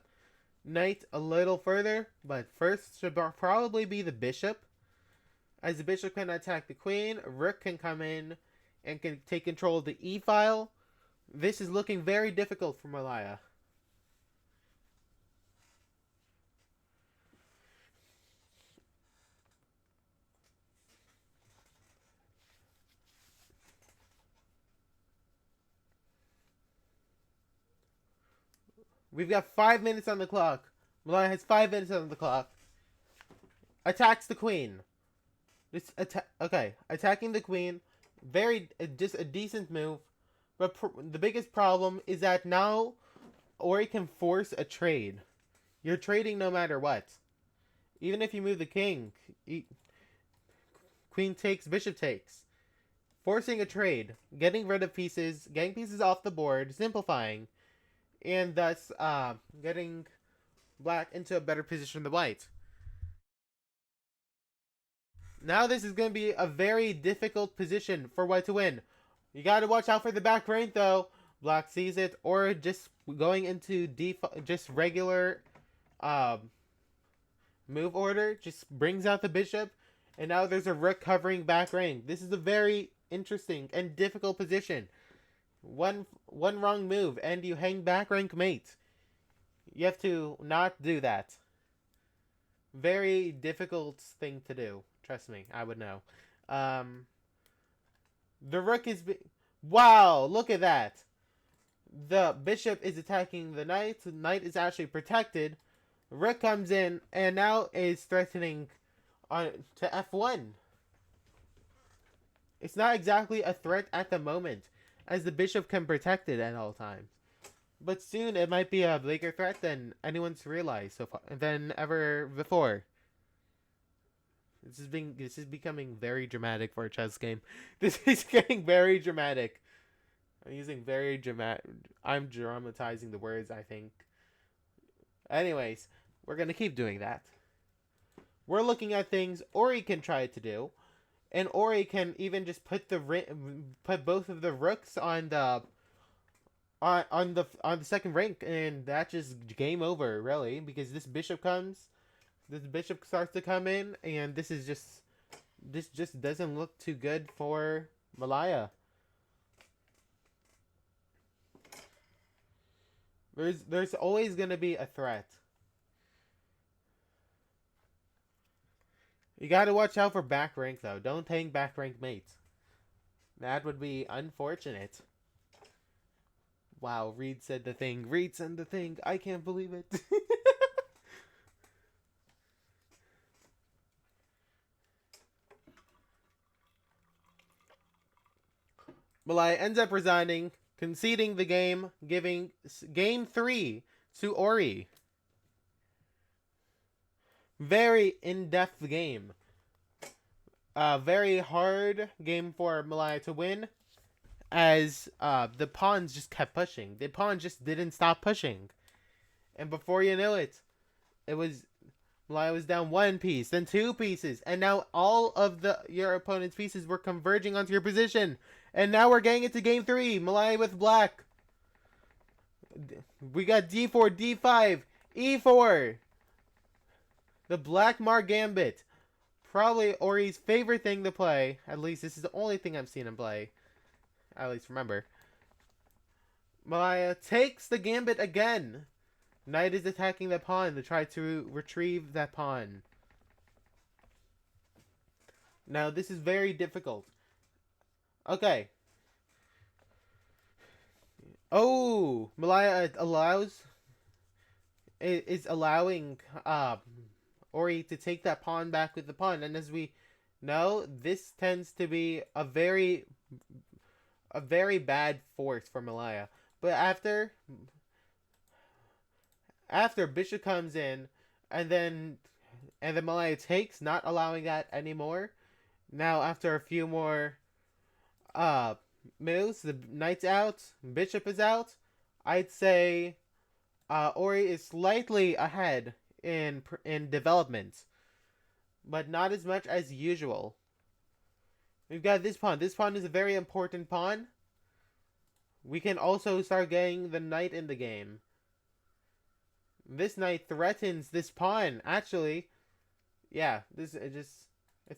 knight a little further, but first should probably be the bishop. As the bishop can attack the queen, rook can come in and can take control of the e-file. This is looking very difficult for Malaya. We've got 5 minutes on the clock. Malaya has 5 minutes on the clock. Attacks the queen. Okay, attacking the queen. Just a decent move. But the biggest problem is that now Ori can force a trade. You're trading no matter what. Even if you move the king. Queen takes, bishop takes. Forcing a trade. Getting rid of pieces. Getting pieces off the board. Simplifying. And thus getting black into a better position than white. Now this is going to be a very difficult position for white to win. You got to watch out for the back rank though. Black sees it, or just going into just regular move order, just brings out the bishop, and now there's a rook covering back rank. This is a very interesting and difficult position. One wrong move and you hang back rank mate. You have to not do that. Very difficult thing to do. Trust me, I would know. The rook is... Wow, look at that. The bishop is attacking the knight. The knight is actually protected. Rook comes in and now is threatening to f1. It's not exactly a threat at the moment, as the bishop can protect it at all times. But soon it might be a bigger threat than anyone's realized so far, than ever before. This is becoming very dramatic for a chess game. This is getting very dramatic. I'm using very dramatic. I'm dramatizing the words, I think. Anyways, we're gonna keep doing that. We're looking at things Ori can try to do, and Ori can even just put both of the rooks on the second rank, and that's just game over, really, because this bishop starts to come in, and this just doesn't look too good for Malaya. There's always gonna be a threat. You gotta watch out for back rank though. Don't take back rank mates. That would be unfortunate. Wow, Reed said the thing. Reed said the thing. I can't believe it. Malaya ends up resigning, conceding the game, giving game 3 to Ori. Very in-depth game. Very hard game for Malaya to win, as the pawns just kept pushing. The pawn just didn't stop pushing. And before you know it, Malaya was down 1 piece, then 2 pieces, and now all of your opponent's pieces were converging onto your position. And now we're getting into game 3. Malaya with black. We got d4, d5, e4. The Black Mar Gambit. Probably Ori's favorite thing to play. At least this is the only thing I've seen him play. At least remember. Malaya takes the gambit again. Knight is attacking the pawn to try to retrieve that pawn. Now this is very difficult. Okay. Oh, Malaya is allowing Ori to take that pawn back with the pawn, and as we know, this tends to be a very bad force for Malaya. But after bishop comes in, and then Malaya takes, not allowing that anymore. Now after a few more moves, the knight's out, bishop is out. I'd say Ori is slightly ahead in development, but not as much as usual. We've got this pawn. This pawn is a very important pawn. We can also start getting the knight in the game. This knight threatens this pawn. Actually, yeah, it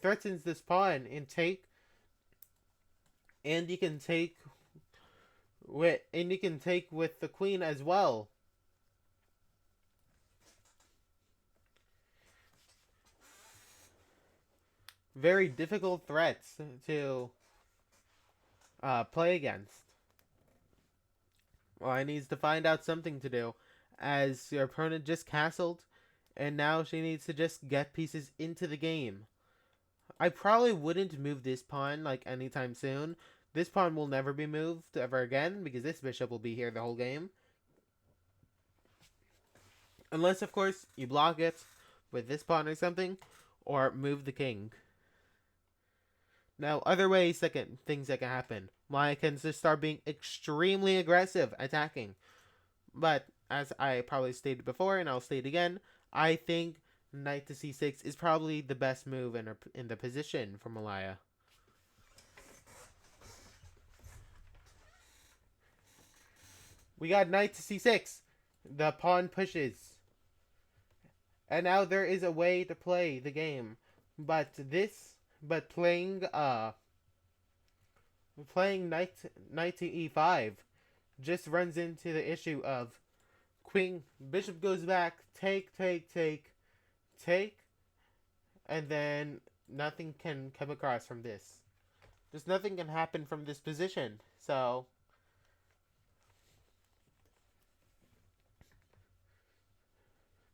threatens this pawn and take. And you can take with the queen as well. Very difficult threats to play against. Well, I needs to find out something to do, as your opponent just castled, and now she needs to just get pieces into the game. I probably wouldn't move this pawn like anytime soon. This pawn will never be moved ever again, because this bishop will be here the whole game. Unless, of course, you block it with this pawn or something, or move the king. Now, other things that can happen. Malaya can just start being extremely aggressive, attacking. But, as I probably stated before, and I'll state again, I think knight to c6 is probably the best move in the position for Malaya. We got knight to c6. The pawn pushes. And now there is a way to play the game. But playing knight to e5 just runs into the issue of bishop goes back, take, and then nothing can come across from this. Just nothing can happen from this position. So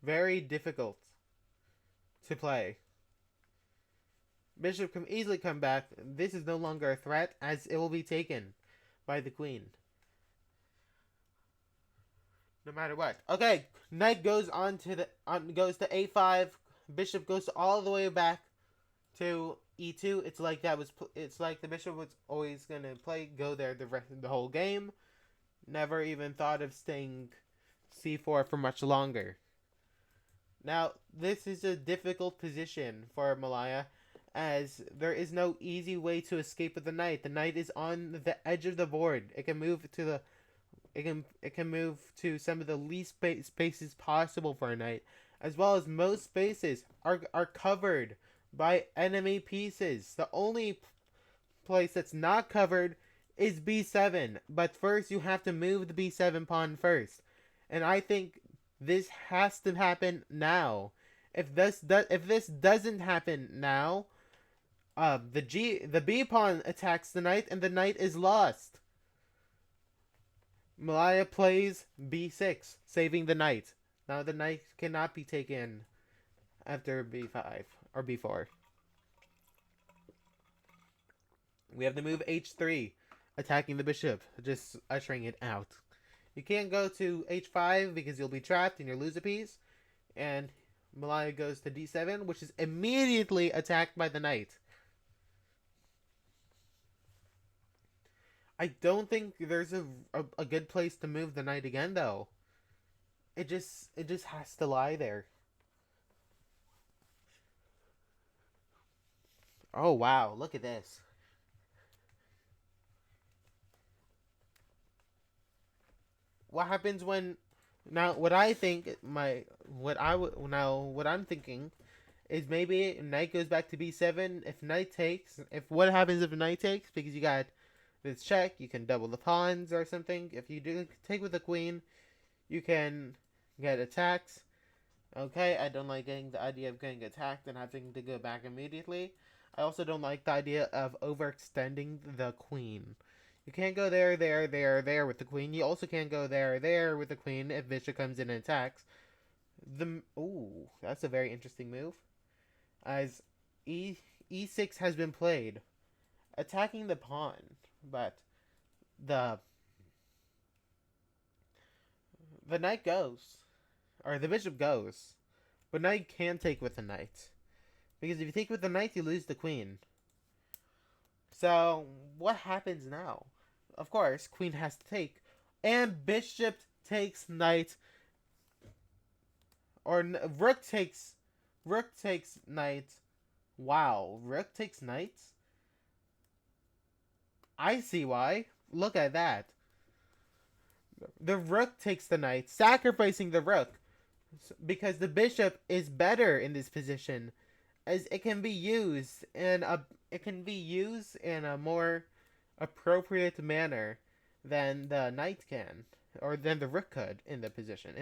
very difficult to play. Bishop can easily come back. This is no longer a threat, as it will be taken by the queen. No matter what. Okay, knight goes goes to a5. Bishop goes all the way back to e2. It's like the bishop was always gonna go there the whole game. Never even thought of staying c4 for much longer. Now, this is a difficult position for Malaya, as there is no easy way to escape with the knight. The knight is on the edge of the board. It can move to the it can move to some of the least spaces possible for a knight, as well as most spaces are covered by enemy pieces. The only place that's not covered is b7, but first you have to move the b7 pawn first, and I think this has to happen now. If this doesn't happen now, the b pawn attacks the knight, and the knight is lost. Malaya plays b6, saving the knight. Now the knight cannot be taken after b5 or b4. We have to move h3, attacking the bishop, just ushering it out. You can't go to h5 because you'll be trapped and you'll lose a piece. And Malaya goes to d7, which is immediately attacked by the knight. I don't think there's a good place to move the knight again, though. It just has to lie there. Oh wow, look at this. What happens when now what I think my what I would now what I'm thinking is maybe knight goes back to b7. If what happens if knight takes, because you got this check, you can double the pawns or something. If you do take with the queen, you can get attacked. Okay, I don't like the idea of getting attacked and having to go back immediately. I also don't like the idea of overextending the queen. You can't go there with the queen. You also can't go there with the queen if bishop comes in and attacks. Ooh, that's a very interesting move. As e6 has been played, attacking the pawn, but the knight goes, or the bishop goes, but knight can take with the knight, because if you take with the knight, you lose the queen. So what happens now? Of course, queen has to take, and bishop takes knight, or rook takes knight. Wow, rook takes knight? I see why. Look at that. The rook takes the knight, sacrificing the rook, because the bishop is better in this position, as it can be used in a more appropriate manner than the knight can, or than the rook could in the position.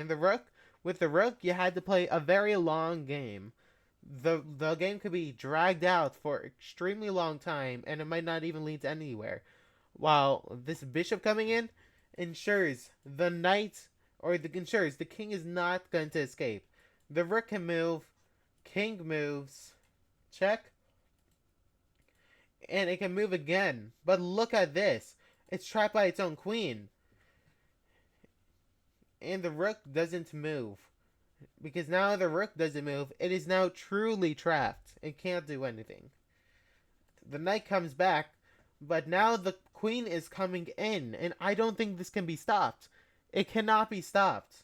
With the rook, you had to play a very long game. The game could be dragged out for extremely long time, and it might not even lead to anywhere. While this bishop coming in ensures the king is not going to escape. The rook can move, king moves, check, and it can move again. But look at this. It's trapped by its own queen. And the rook doesn't move. Because now the rook doesn't move, it is now truly trapped. It can't do anything. The knight comes back, but now the queen is coming in, and I don't think this can be stopped. It cannot be stopped.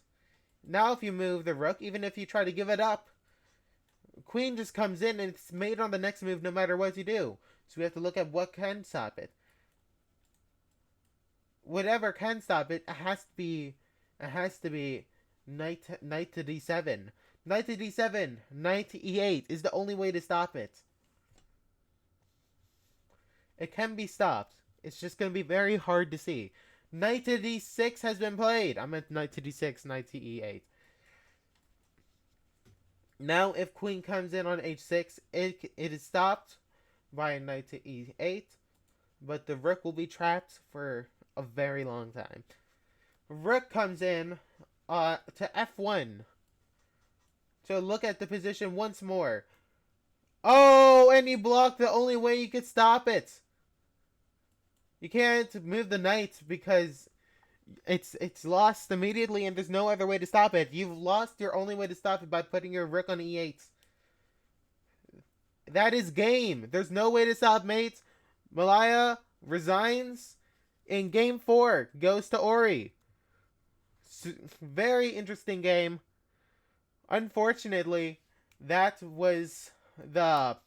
Now if you move the rook, even if you try to give it up, queen just comes in and it's made on the next move no matter what you do. So we have to look at what can stop it. Whatever can stop it, it has to be knight to d7. Knight to d7, knight to e8 is the only way to stop it. It can be stopped. It's just going to be very hard to see. Knight to d6 has been played. I meant knight to d6, knight to e8. Now if queen comes in on h6, it is stopped by knight to e8. But the rook will be trapped for a very long time. Rook comes in to f1. So look at the position once more. Oh, and he blocked the only way you could stop it. You can't move the knight because it's lost immediately and there's no other way to stop it. You've lost your only way to stop it by putting your rook on e8. That is game. There's no way to stop mate. Malaya resigns in game 4. Goes to Ori. Very interesting game. Unfortunately, that was the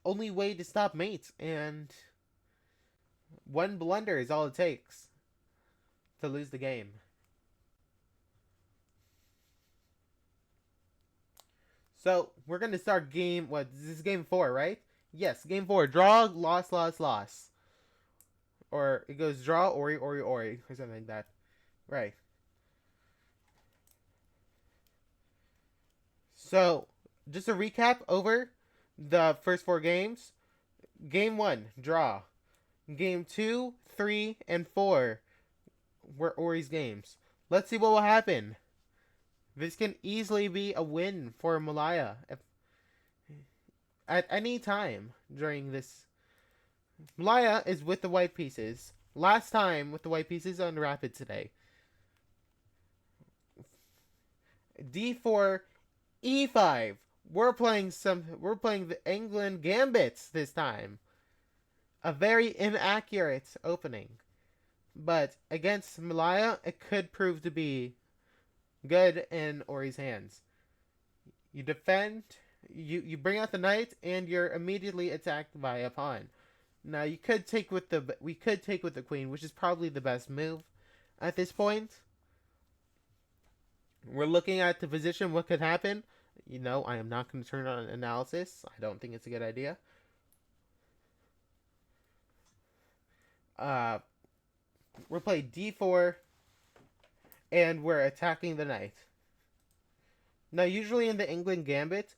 only way to stop mate, and one blunder is all it takes to lose the game. So we're gonna start game. What this is game 4, right? Yes, game 4. Draw, loss, loss, loss, or it goes draw, Ori, Ori, Ori, or something like that. Right. So just a recap over the first 4 games. Game 1, draw. Game 2, 3, and 4 were Ori's games. Let's see what will happen. This can easily be a win for Malaya at any time during this. Malaya is with the white pieces. Last time with the white pieces on Rapid today. D4, E5. We're playing the England Gambits this time. A very inaccurate opening. But against Malaya, it could prove to be good in Ori's hands. You defend, you bring out the knight, and you're immediately attacked by a pawn. Now we could take with the queen, which is probably the best move at this point. We're looking at the position, what could happen. I am not going to turn on analysis. I don't think it's a good idea. We'll play d4, and we're attacking the knight. Now, usually in the England Gambit,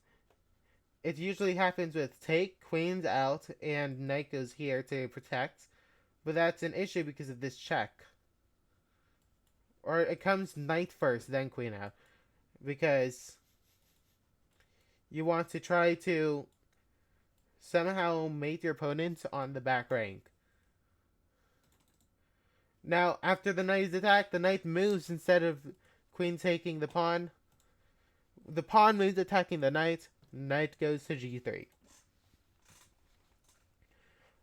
it usually happens with take, queen's out, and knight goes here to protect. But that's an issue because of this check. Or it comes knight first, then queen out. Because you want to try to somehow mate your opponent on the back rank. Now, after the knight is attacked, the knight moves instead of queen taking the pawn. The pawn moves attacking the knight. Knight goes to g3.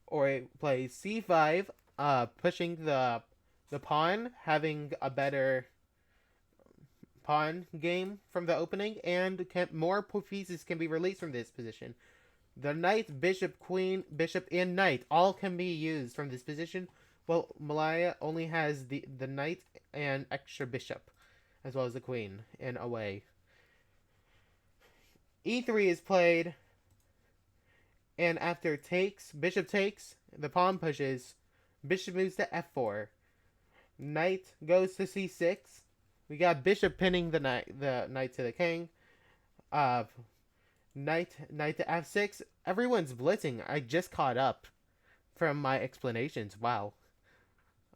Or it plays c5, pushing the pawn, having a better pawn game from the opening, and more pieces can be released from this position. The knight, bishop, queen, bishop, and knight all can be used from this position. Well, Malaya only has the knight and extra bishop, as well as the queen, in a way. E3 is played, and after bishop takes, the pawn pushes, bishop moves to f4, knight goes to c6. We got bishop pinning the knight to the king. Knight to f6. Everyone's blitzing. I just caught up from my explanations. Wow.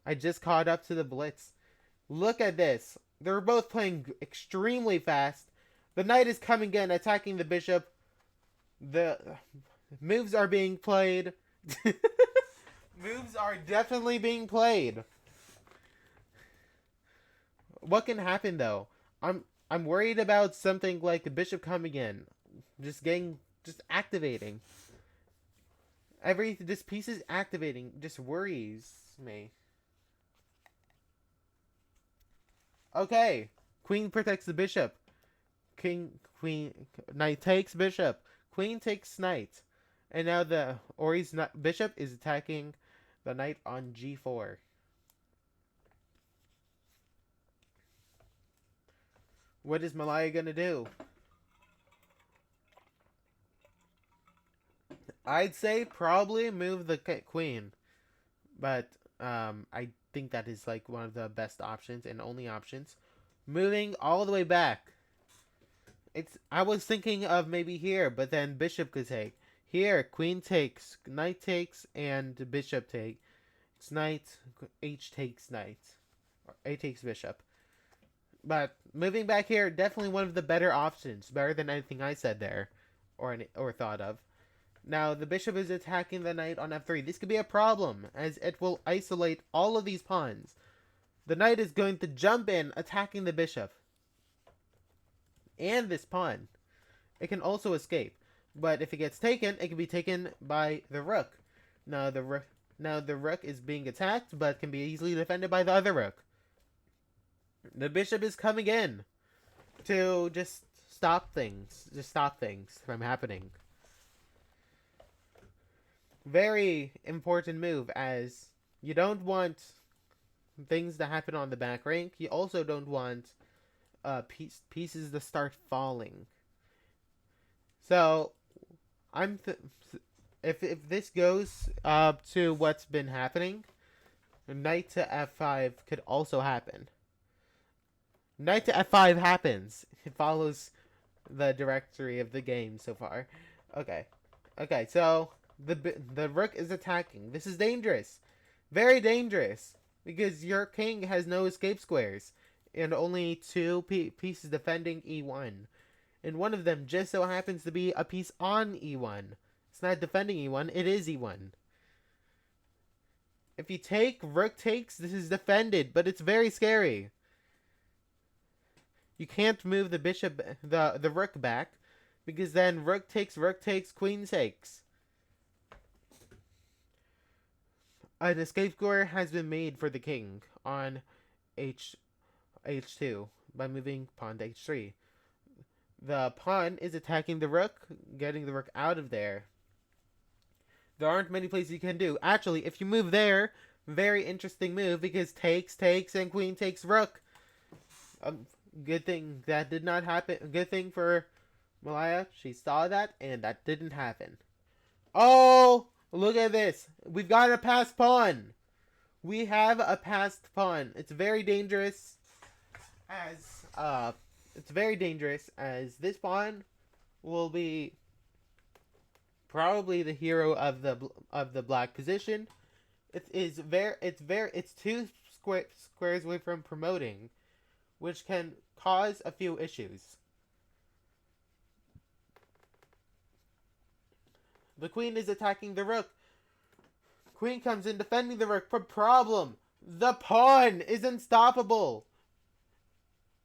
I just caught up to the blitz. Look at this. They're both playing extremely fast. The knight is coming in, attacking the bishop. The moves are being played. Moves are definitely being played. What can happen though? I'm worried about something like the bishop coming in, just activating. This piece is activating just worries me. Okay, queen protects the bishop. Knight takes bishop. Queen takes knight. And now the Ori's bishop is attacking the knight on g4. What is Malaya gonna do? I'd say probably move the queen. But I think that is like one of the best options and only options. Moving all the way back. I was thinking of maybe here, but then bishop could take. Here, queen takes, knight takes, and bishop takes. Knight, h takes knight. Or a takes bishop. But moving back here, definitely one of the better options. Better than anything I said there. Or thought of. Now, the bishop is attacking the knight on f3. This could be a problem, as it will isolate all of these pawns. The knight is going to jump in, attacking the bishop. And this pawn. It can also escape. But if it gets taken, it can be taken by the rook. Now the rook is being attacked, but can be easily defended by the other rook. The bishop is coming in to just stop things from happening. Very important move, as you don't want things to happen on the back rank. You also don't want pieces to start falling. So if this goes to what's been happening, knight to f5 could also happen. Knight to f5 happens. It follows the directory of the game so far. Okay, so the rook is attacking. This is dangerous, very dangerous, because your king has no escape squares and only two pieces defending e1, and one of them just so happens to be a piece on e1. It's not defending e1, it is e1. If you take, rook takes, this is defended, but it's very scary. You can't move the bishop, the rook back, because then rook takes, queen takes. An escape square has been made for the king on h2 by moving pawn to h3. The pawn is attacking the rook, getting the rook out of there. There aren't many places you can do. Actually, if you move there, very interesting move, because takes, and queen takes rook. Good thing that did not happen. Good thing for Malaya. She saw that, and that didn't happen. Oh, look at this. We've got a passed pawn. We have a passed pawn. It's very dangerous, as this pawn will be probably the hero of the black position. It's two squares away from promoting, which can cause a few issues. The queen is attacking the rook. Queen comes in defending the rook. Problem. The pawn is unstoppable.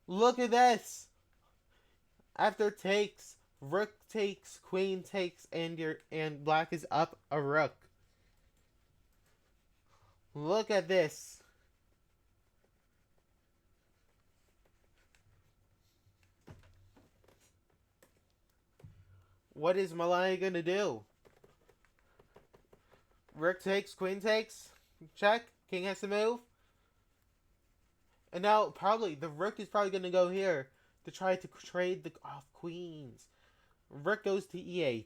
Look at this. After takes, rook takes, queen takes, and black is up a rook. Look at this. What is Malaya gonna do? Rook takes, queen takes, check, king has to move. And now probably the rook is probably gonna go here to try to trade the off queens. Rook goes to e8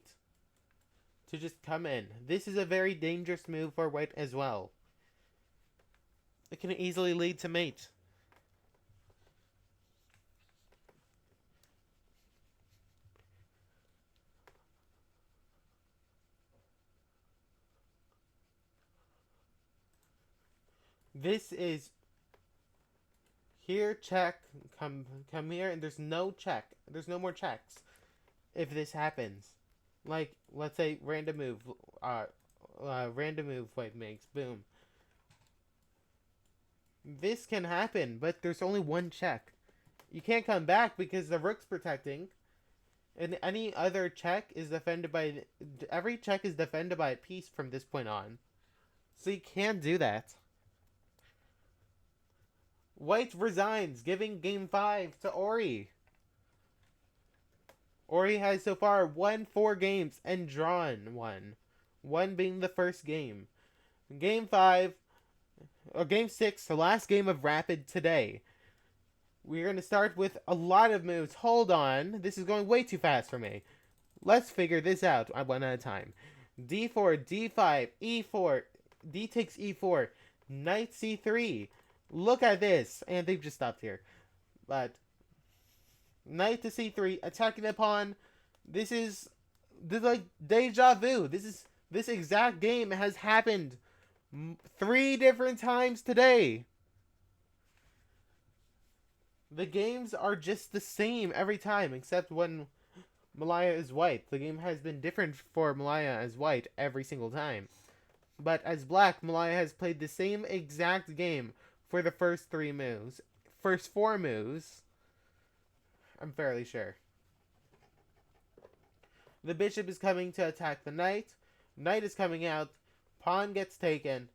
to just come in. This is a very dangerous move for white as well. It can easily lead to mate. This is here, check, come here, and there's no check. There's no more checks if this happens. Like, let's say random move white makes, boom. This can happen, but there's only one check. You can't come back because the rook's protecting, and any other check is defended by, every check is defended by a piece from this point on. So you can't do that. White resigns, giving game 5 to Ori. Ori has so far won 4 games and drawn 1. 1 being the first game. Game 5, or game 6, the last game of Rapid today. We're going to start with a lot of moves. Hold on, this is going way too fast for me. Let's figure this out one at a time. D4, D5, E4, D takes E4, Knight C3. Look at this, and they've just stopped here. But knight to c3, attacking the pawn. This is like deja vu. This exact game has happened 3 different times today. The games are just the same every time, except when Malaya is white. The game has been different for Malaya as white every single time. But as black, Malaya has played the same exact game for the first 3 moves. First 4 moves, I'm fairly sure. The bishop is coming to attack the knight. Knight is coming out. Pawn gets taken.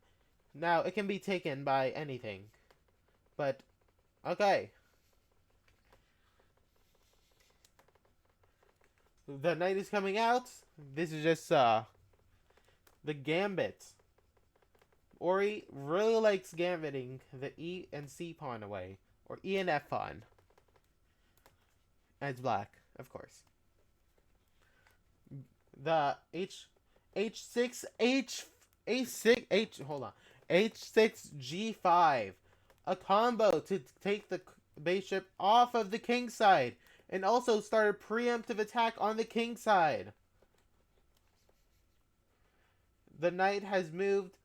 Now, it can be taken by anything. But, okay. The knight is coming out. This is just, the gambit. Ori really likes gambiting the E and C pawn away. Or E and F pawn. As black, of course. The H6, H6, G5. A combo to take the bishop off of the king side. And also start a preemptive attack on the king side. The knight has moved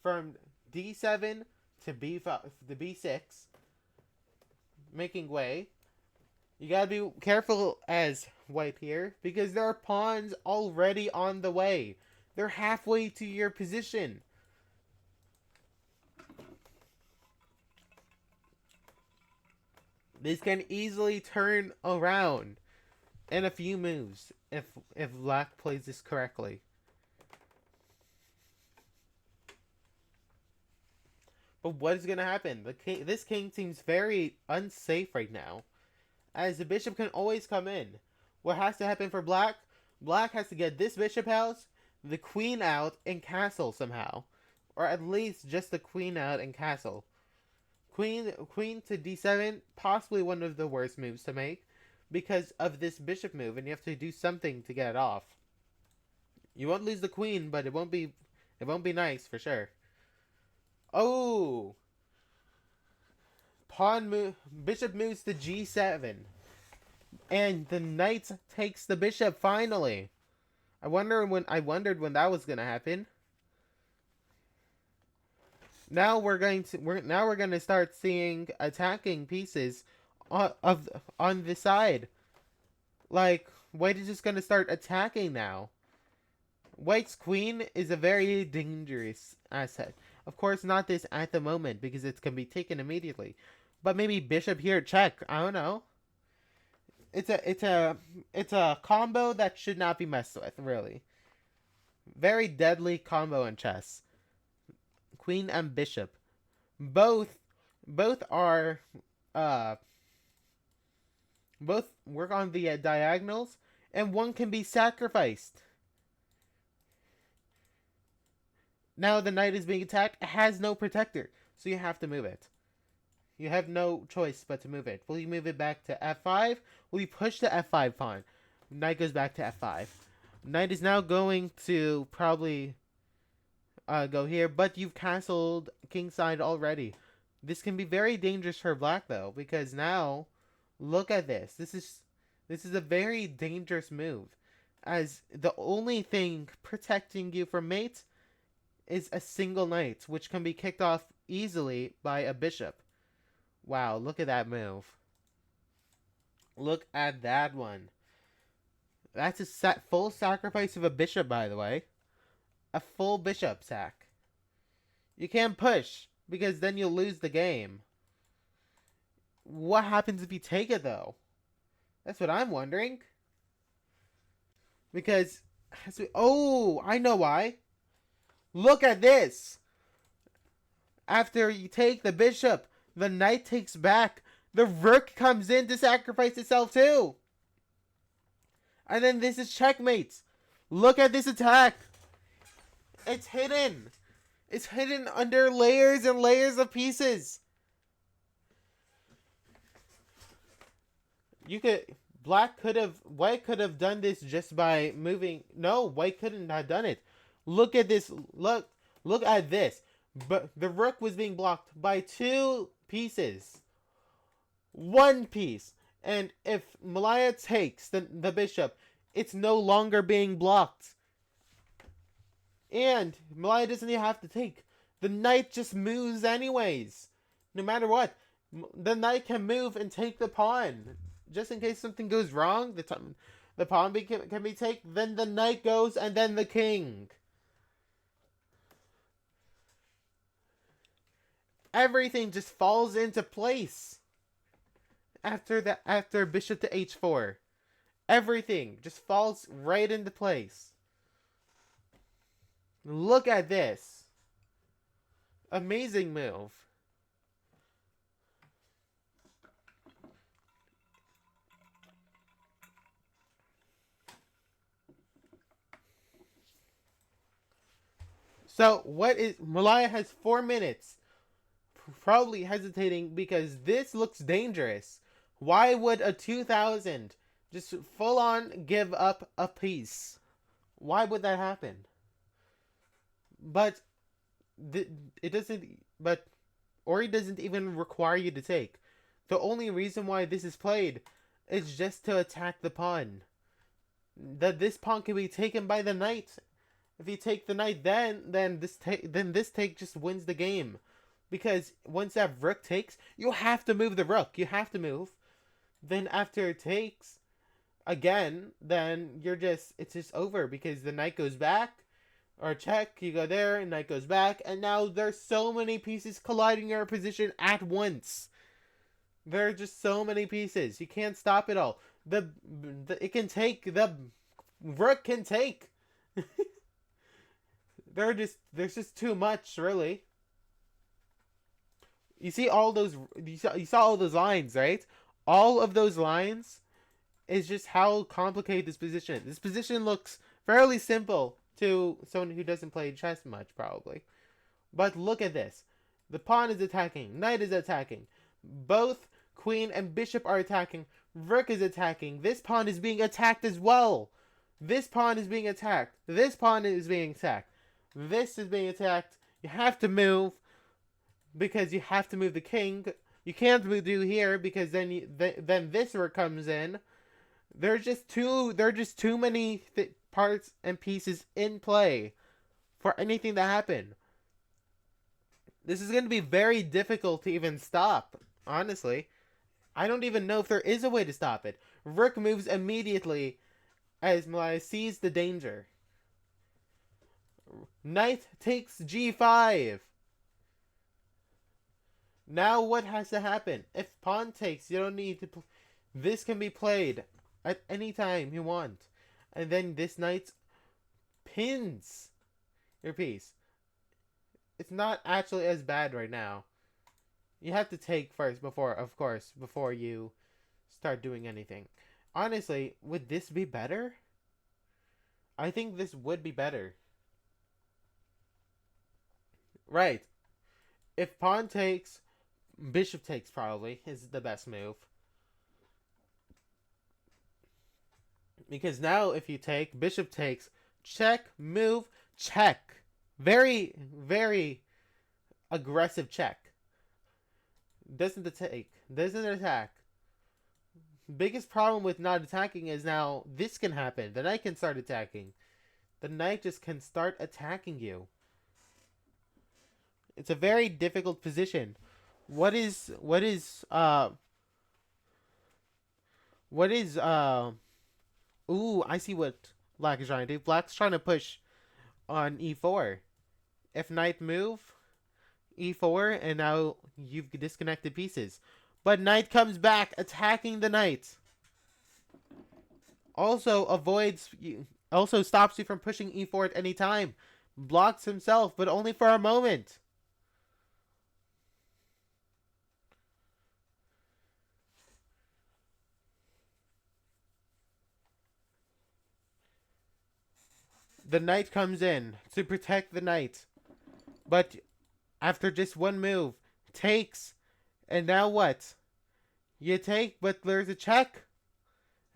from D7 to B5 to B6. Making way. You gotta be careful as white here, because there are pawns already on the way. They're halfway to your position. This can easily turn around in a few moves if black plays this correctly. But what is going to happen? This king seems very unsafe right now, as the bishop can always come in. What has to happen for black? Black has to get this bishop out, the queen out, and castle somehow. Or at least just the queen out and castle. Queen to d7, possibly one of the worst moves to make, because of this bishop move, and you have to do something to get it off. You won't lose the queen, but it won't be nice for sure. Oh! Bishop moves to g7. And the knight takes the bishop finally. I wondered when that was gonna happen. Now we're going to start seeing attacking pieces on the side. Like, white is just gonna start attacking now. White's queen is a very dangerous asset. Of course, not this at the moment, because it can be taken immediately. But maybe bishop here, check. I don't know. It's a combo that should not be messed with, really. Very deadly combo in chess. Queen and bishop. Both are both work on the diagonals, and one can be sacrificed. Now the knight is being attacked. It has no protector, so you have to move it. You have no choice but to move it. Will you move it back to f5? Will you push the f5 pawn? Knight goes back to f5. Knight is now going to probably go here, but you've castled kingside already. This can be very dangerous for black, though, because now, look at this. This is a very dangerous move, as the only thing protecting you from mate is a single knight, which can be kicked off easily by a bishop. Wow, look at that move. Look at that one. That's a full sacrifice of a bishop, by the way. A full bishop sack. You can't push, because then you'll lose the game. What happens if you take it, though? That's what I'm wondering. Because, oh, I know why. Look at this. After you take the bishop, the knight takes back. The rook comes in to sacrifice itself too. And then this is checkmate. Look at this attack. It's hidden. It's hidden under layers and layers of pieces. White could have done this just by moving. No, white couldn't have done it. Look at this. Look at this. But the rook was being blocked by two pieces. One piece. And if Malaya takes the bishop, it's no longer being blocked. And Malaya doesn't even have to take. The knight just moves anyways. No matter what. The knight can move and take the pawn. Just in case something goes wrong, the pawn can be taken. Then the knight goes, and then the king. Everything just falls into place after bishop to h4. Everything just falls right into place. Look at this. Amazing move. So what is Malaya has 4 minutes. Probably hesitating because this looks dangerous. Why would a 2000 just full on give up a piece? Why would that happen? But it doesn't. But Ori doesn't even require you to take. The only reason why this is played is just to attack the pawn. That this pawn can be taken by the knight. If you take the knight, then this take just wins the game, because once that rook takes, you have to move the rook. You have to move. Then after it takes again, then it's just over because the knight goes back, or check. You go there, and knight goes back, and now there's so many pieces colliding your position at once. There are just so many pieces. You can't stop it all. The rook can take. There's just too much, really. You see all those you saw all those lines, right? All of those lines is just how complicated this position. This position looks fairly simple to someone who doesn't play chess much, probably. But look at this. The pawn is attacking, knight is attacking. Both queen and bishop are attacking. Rook is attacking. This pawn is being attacked as well. This pawn is being attacked. This pawn is being attacked. This is being attacked. You have to move because you have to move the king. You can't do here because then then this rook comes in. There's just too many parts and pieces in play for anything to happen. This is going to be very difficult to even stop, honestly. I don't even know if there is a way to stop it. Rook moves immediately as Malaya sees the danger. Knight takes g5. Now what has to happen? If pawn takes, you don't need to... This can be played at any time you want. And then this knight pins your piece. It's not actually as bad right now. You have to take first before you start doing anything. Honestly, would this be better? I think this would be better. Right. If pawn takes, bishop takes probably is the best move. Because now if you take, bishop takes, check, move, check. Very, very aggressive check. Doesn't attack. Biggest problem with not attacking is now this can happen. The knight can start attacking. The knight just can start attacking you. It's a very difficult position. What is ooh, I see what Black is trying to do. Black's trying to push on e4. If knight move, e4, and now you've disconnected pieces. But knight comes back, attacking the knight. Also stops you from pushing e4 at any time. Blocks himself, but only for a moment. The knight comes in to protect the knight. But after just one move, takes. And now what? You take, but there's a check.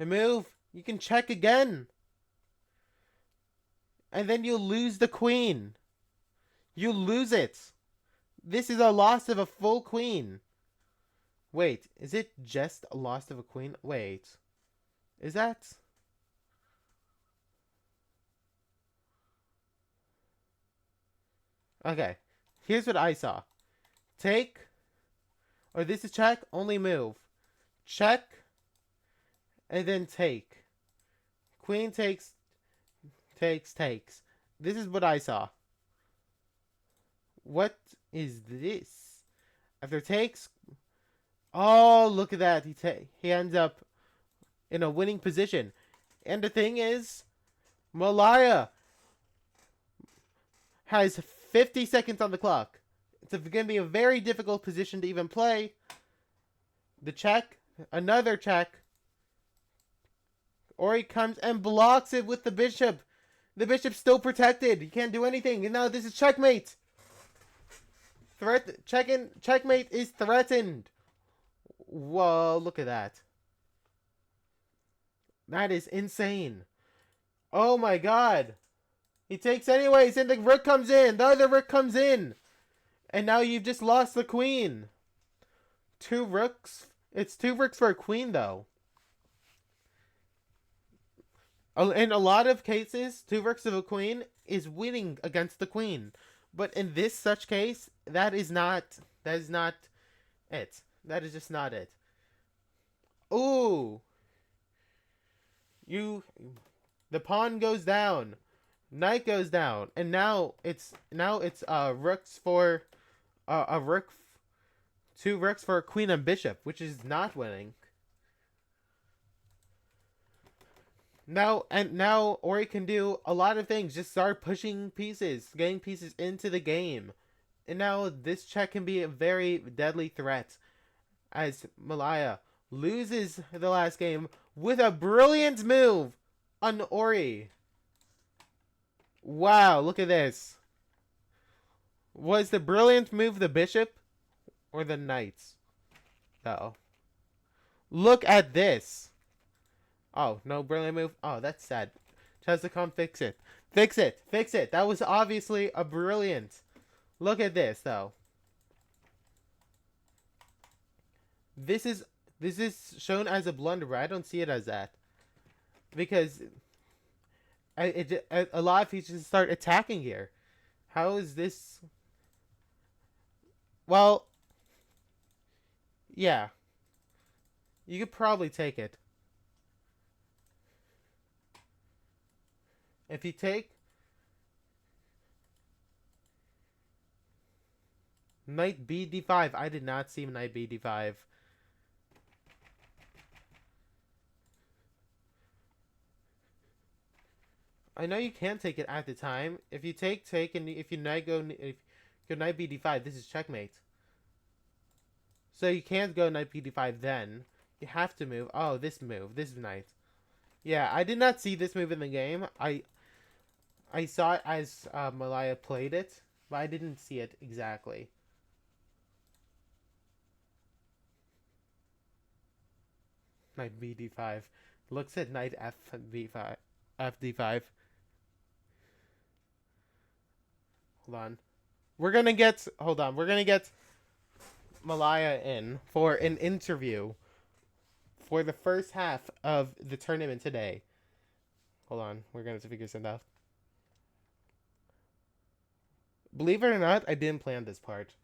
A move. You can check again. And then you lose the queen. You lose it. This is a loss of a full queen. Wait, is it just a loss of a queen? Wait. Is that... Okay, here's what I saw. Take, or this is check, only move. Check, and then take. Queen takes, takes. This is what I saw. What is this? After takes, oh, look at that. He ends up in a winning position. And the thing is, Malaya has 50 seconds on the clock. It's going to be a very difficult position to even play. The check, another check. Ori comes and blocks it with the bishop. The bishop's still protected. He can't do anything. And now this is checkmate. Checkmate is threatened. Whoa, look at that. That is insane. Oh my god. He takes anyways, and the rook comes in. The other rook comes in. And now you've just lost the queen. 2 rooks. It's 2 rooks for a queen, though. In a lot of cases, 2 rooks of a queen is winning against the queen. But in this such case, that is not it. That is just not it. Ooh. The pawn goes down. Knight goes down. And now it's rooks for a rook, 2 rooks for a queen and bishop, which is not winning. Now Ori can do a lot of things. Just start pushing pieces, getting pieces into the game. And now this check can be a very deadly threat as Malaya loses the last game with a brilliant move on Ori. Wow, look at this. Was the brilliant move the bishop or the knights? Uh-oh. Look at this. Oh, no brilliant move. Oh, that's sad. Tries to come fix it. Fix it. Fix it. That was obviously a brilliant. Look at this, though. This is shown as a blunder, but I don't see it as that. Because a lot of pieces start attacking here. How is this? Well, yeah. You could probably take it. If you take knight b d5, I did not see knight b d5. I know you can take it at the time. If you take, and if you knight if your knight b d5, this is checkmate. So you can't go knight b d5 then. You have to move. Oh, this knight. Yeah, I did not see this move in the game. I saw it as Malaya played it, but I didn't see it exactly. Knight b d5. Looks at knight f b5. F d5. Hold on. We're gonna get Malaya in for an interview for the first half of the tournament today. Hold on. We're gonna have to figure something out. Believe it or not, I didn't plan this part.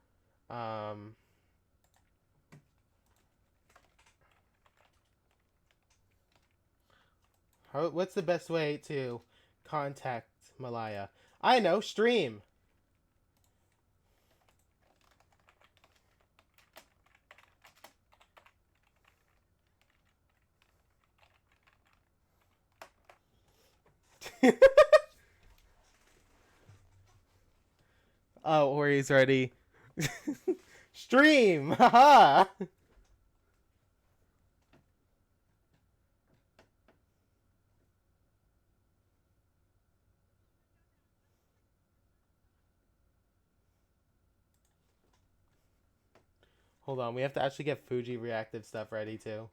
What's the best way to contact Malaya? I know, stream. Oh, Ori's ready. Stream! Haha! Hold on, we have to actually get Fuji reactive stuff ready too.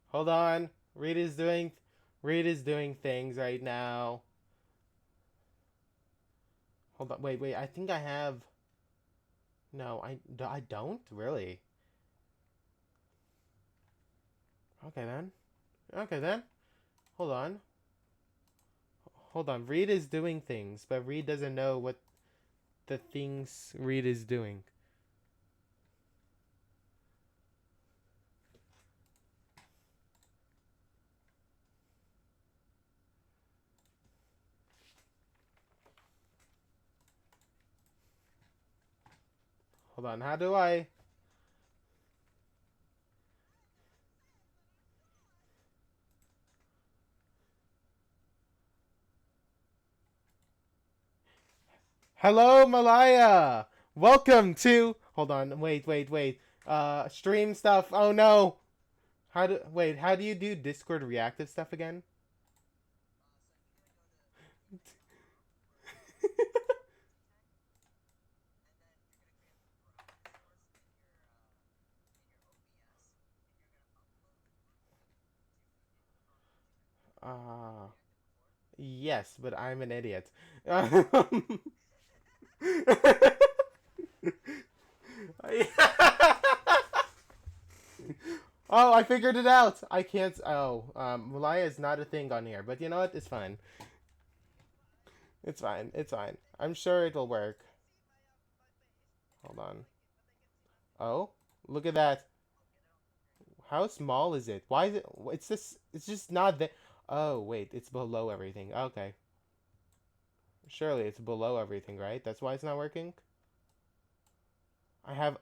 Hold on. Reed is doing things right now. Hold on. Wait. I think I have. No, I don't really. Okay then. Hold on. Reed is doing things, but Reed doesn't know what the things Reed is doing. Hold on. How do I? Hello, Malaya. Welcome to. Hold on. Wait. Stream stuff. Oh no. How do you do Discord reactive stuff again? Ah, yes, but I'm an idiot. Oh, I figured it out. I can't. Oh, Malaya is not a thing on here, but you know what? It's fine. It's fine. It's fine. I'm sure it'll work. Hold on. Oh, look at that. How small is it? Why is it? It's just. It's just not that. Oh wait, it's below everything. Okay. Surely it's below everything, right? That's why it's not working. I've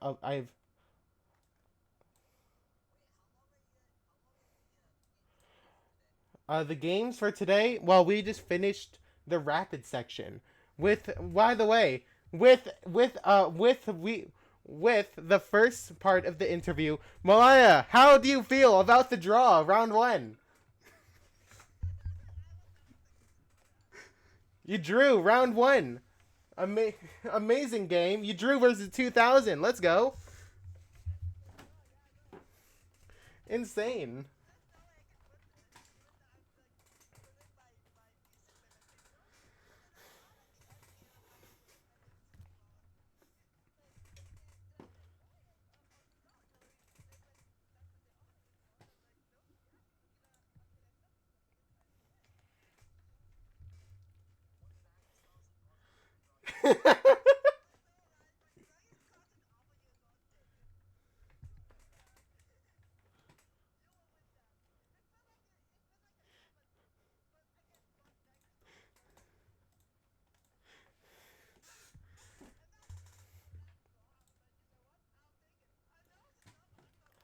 the games for today. Well, we just finished the rapid section with. By the way, with the first part of the interview, Malaya, how do you feel about the draw, round one? You drew round one. Ama- Amazing game. You drew versus 2000. Let's go. Insane.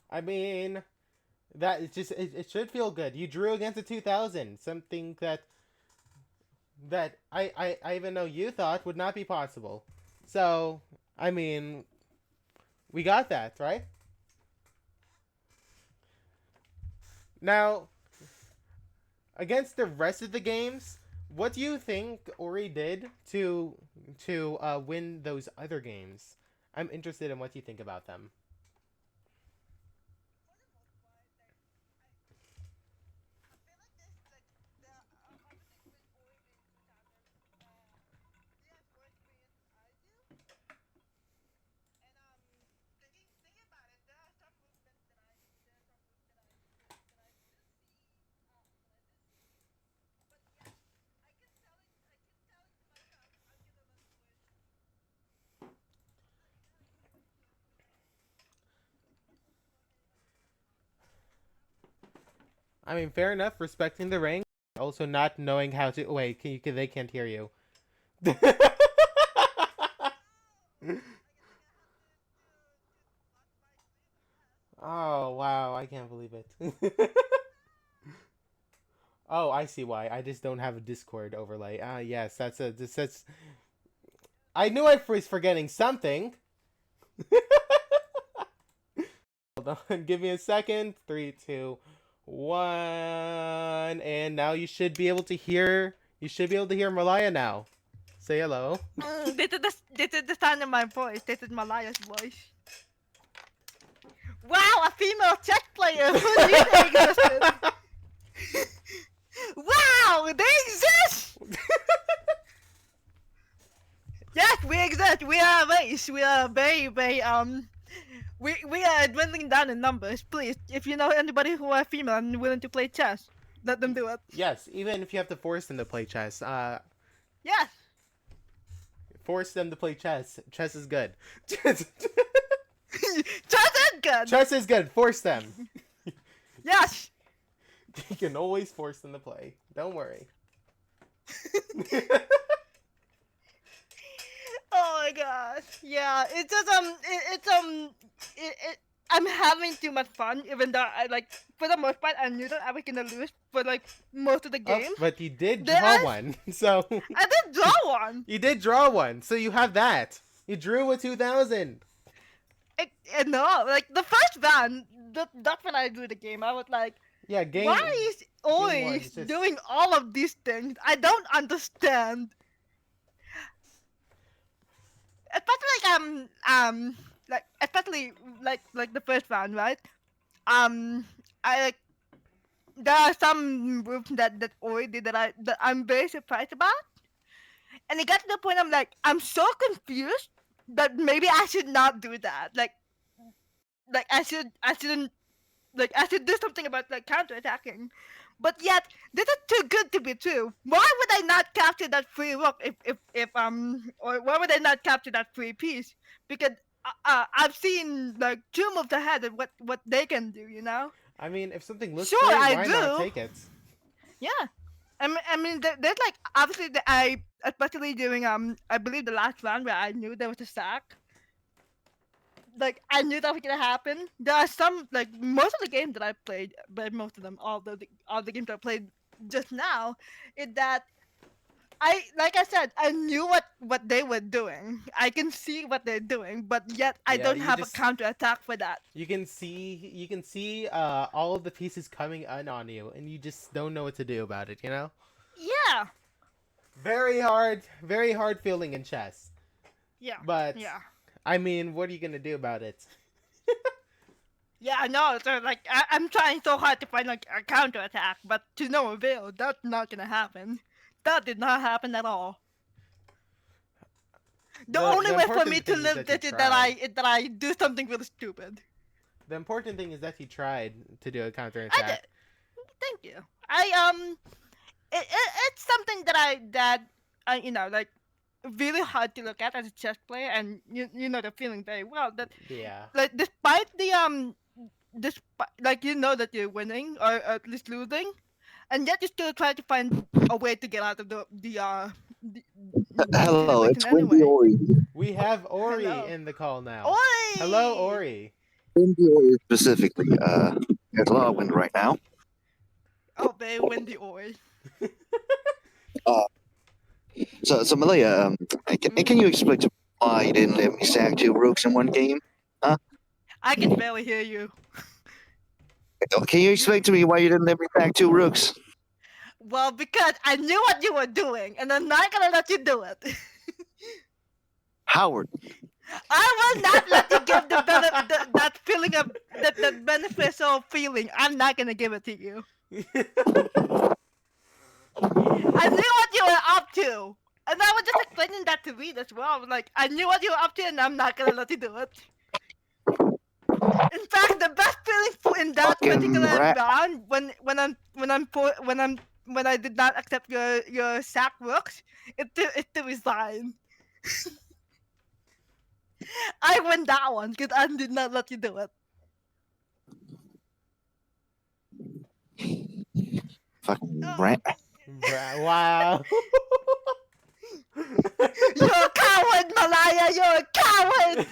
I mean, that it's just it should feel good. You drew against a 2000, something that I even know you thought would not be possible. So, I mean, we got that, right? Now, against the rest of the games, what do you think Ori did to win those other games? I'm interested in what you think about them. I mean, fair enough, respecting the rank, also not knowing how to. Wait, they can't hear you. Oh wow, I can't believe it. Oh, I see why. I just don't have a Discord overlay. Ah, yes, that's. I knew I was forgetting something. Hold on, give me a second. Three, two, one, and now you should be able to hear. You should be able to hear Malaya now. Say hello. This is the sound of my voice. This is Malaya's voice. Wow, a female chess player! Who knew they existed? Wow, they exist! Yes, we exist. We are a race. We are very we are dwindling down in numbers. Please, if you know anybody who are female and willing to play chess, let them do it. Yes, even if you have to force them to play chess. Yes. Force them to play chess. Chess is good. Chess Chess is good. Chess is good. Force them. Yes. You can always force them to play. Don't worry. Oh my gosh. Yeah, it's just I'm having too much fun, even though I like for the most part I knew that I was gonna lose for like most of the Oh, game. but you did There draw are one, so I did draw one. you did draw one, so you have that. You drew a 2000. No, like the first round, that's when I do the game. I was like, Yeah, why is game one. always It's just doing all of these things? I don't understand. Especially like especially like the first round, right? I like there are some moves that Ori did that I'm very surprised about, and it got to the point I'm so confused that maybe I should not do that. Like I shouldn't like I should do something about like counterattacking. But yet this is too good to be true. Why would I not capture that free rook if or why would I not capture that free piece? Because I've seen like two moves ahead of what they can do, you know? I mean, if something looks Sure, free, I why not do. take it? Yeah. I mean, there's like obviously I especially during I believe the last round where I knew there was a sack. Like I knew that was gonna happen. There are some like most of the games that I played, but most of them, all the games I played just now, is that I said I knew what they were doing. I can see what they're doing, but yet I Yeah, don't you have a just counterattack for that. you can see all of the pieces coming in on you, and you just don't know what to do about it. You know, Yeah, very hard feeling in chess. yeah, But yeah. I mean, what are you gonna do about it? Yeah, I know. So like, I'm trying so hard to find like a counterattack, but to no avail. That's not gonna happen. That did not happen at all. The only The way for me important to thing is live that you this is that tried. I do something really stupid. The important thing is that you tried to do a I counterattack. did. Thank you. It's something that I like really hard to look at as a chess player, and you know the feeling very well that Yeah. like despite like you know that you're winning or at least losing, and yet you still try to find a way to get out of the Hello, situation it's Windy anyway. Ori. We have Ori Hello. in the call now. Hello, Oi! Ori. Windy Ori specifically. There's a lot of wind right now. Oh, very windy oi. Uh, so Malia, can you explain to me why you didn't let me sack 2 rooks in one game? I can barely hear you. Can you You explain to me why you didn't let me sack 2 rooks? well, because I knew what you were doing, and I'm not gonna let you do it. Howard, I will not let you give that feeling of that beneficial feeling. I'm not gonna give it to you. I knew what you were up to, and I was just explaining that to Reed as well. Like I knew what you were up to, and I'm not gonna let you do it. In fact, the best feeling in that fucking particular rat. round when I did not accept your sack works, it to resign. I won that one because I did not let you do it. Fucking rat. Wow. You're a coward, Malaya. You're a coward.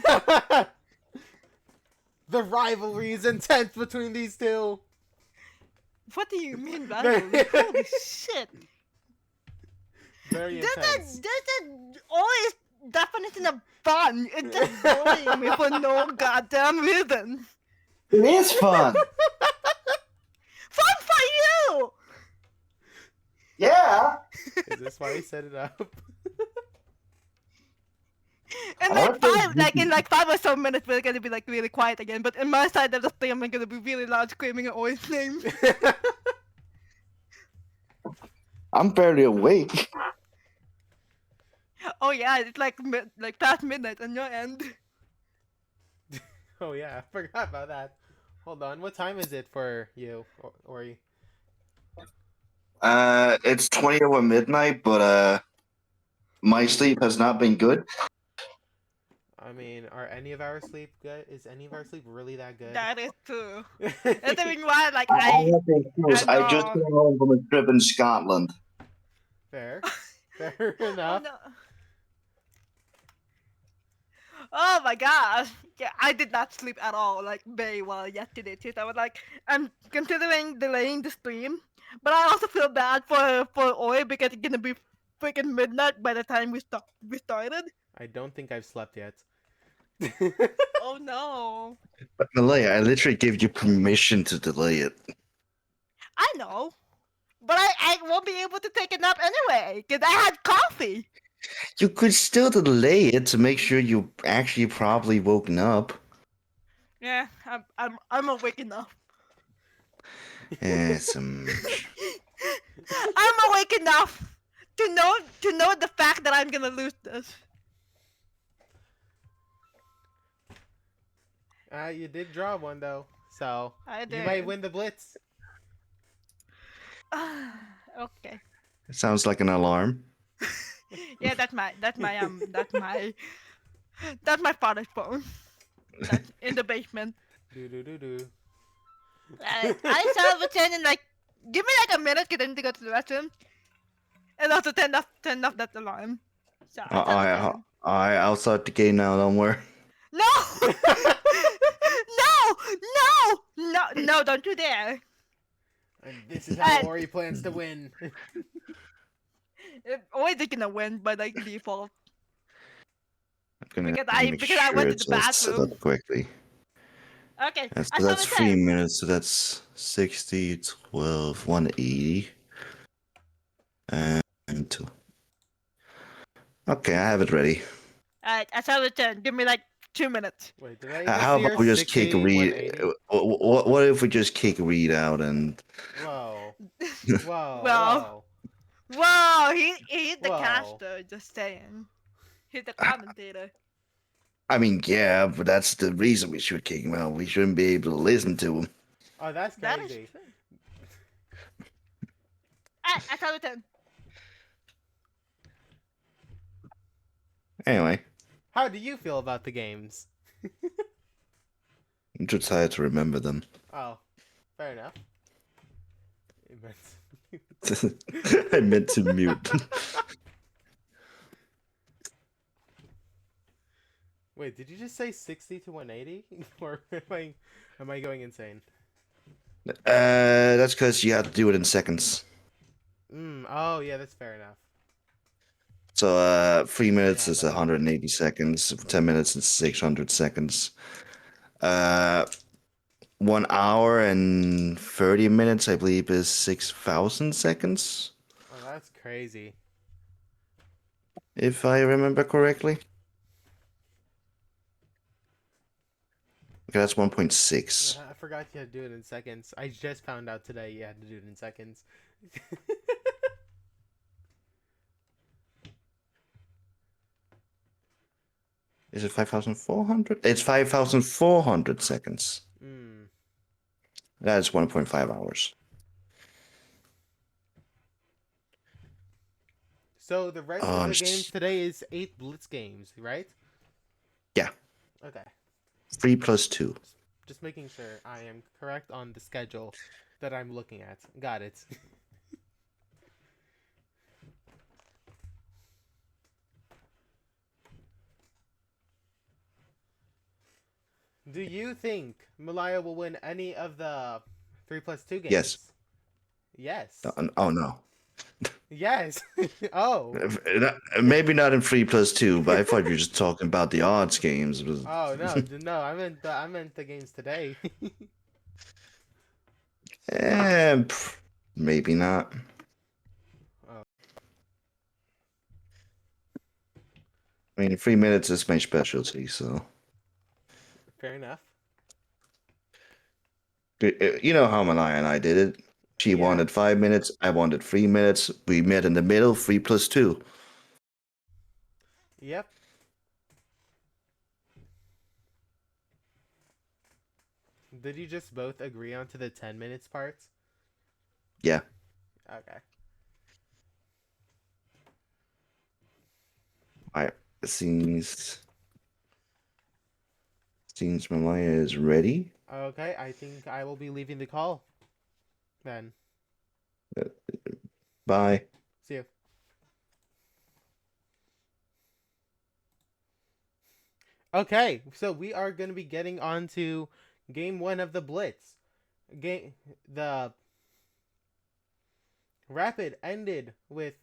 The rivalry is intense between these two. What do you mean rivalry? Holy shit! Very intense. There's always definition of fun. It's just bullying me for no goddamn reason. It is fun. Fun for you! Yeah. Is this why he set it up? And in like 5 or so minutes, we're gonna be like really quiet again. But in my side of the thing, I'm gonna be really loud, screaming at Oi's name. I'm barely awake. Oh yeah, it's like past midnight on your end. Oh yeah, I forgot about that. Hold on, what time is it for you, Ori? It's 20 over midnight, but my sleep has not been good. I mean, are any of our sleep good? Is any of our sleep really that good? That is true. That's the reason why, like I I just know. came home from a trip in Scotland. Fair Oh enough. no. Oh my gosh. Yeah, I did not sleep at all, like very well yesterday too. So I was like, I'm considering delaying the stream, but I also feel bad for Oi because it's gonna be freaking midnight by the time we started. I don't think I've slept yet. Oh no. But Malaya, I literally gave you permission to delay it. I know, but I won't be able to take a nap anyway because I had coffee. You could still delay it to make sure you actually probably woken up. Yeah, I'm awake enough. Some. I'm awake enough to know the fact that I'm gonna lose this. You did draw one though, so I you might did. win the blitz. Okay. Sounds like an alarm. Yeah, that's my father's phone. That's in the basement. Do do do do. I shall return in like give me like a minute because I need to go to the restroom. And also turn off that alarm. So I shall return. I'll start the game now. Don't worry. No! No! Don't you dare! And this is how Ori plans to win. Always gonna win by like default. I'm gonna Because make because I sure went to it's the all set bathroom. up quickly. Okay, So I shall that's 3 return. minutes. So that's 60, 12, 180. And 2. Okay, I have it ready. Alright, I shall return. Give me like 2 minutes. Wait, did I just How hear about we just kick 60, read? 180? What if we just kick read out and? Whoa. Whoa. Well, Whoa. whoa, he's the Whoa. caster, just saying. He's the commentator. I mean, yeah, but that's the reason we should kick him out. We shouldn't be able to listen to him. Oh, that's That is crazy. true. Alright, I shall return. Anyway, How do you feel about the games? I'm too tired to remember them. Oh, fair enough. I meant to mute. Wait, did you just say 60 to 180? Or am I going insane? That's because you have to do it in seconds. Oh, yeah, that's fair enough. So 3 minutes Yeah, is but- 180 seconds. 10 minutes is 600 seconds. 1 hour and 30 minutes, I believe, is 6,000 seconds, Oh, that's crazy. if I remember correctly. Okay, that's 1.6. I forgot you had to do it in seconds. I just found out today you had to do it in seconds. Is it 5,400? It's 5,400 seconds. That is 1.5 hours. So the rest of the games today is 8 blitz games, right? Yeah. Okay. 3 plus 2. Just making sure I am correct on the schedule that I'm looking at. Got it. Do you think Malaya will win any of the 3+2 games? Yes. Yes. Oh, no. Yes. Oh. Maybe not in 3 plus 2, but I thought you were just talking about the odds games. Oh no! I meant the games today. Maybe not. Oh. I mean, 3 minutes is my specialty, so. Fair enough. You know how Malaya and I did it. She Yeah. wanted 5 minutes, I wanted 3 minutes. We met in the middle, 3 plus 2. Yep. Did you just both agree onto the 10 minutes parts? Yeah. Okay. Alright, seems Malaya is ready. Okay, I think I will be leaving the call. Then. Bye. See you. Okay, so we are going to be getting on to game 1 of the blitz. The rapid ended with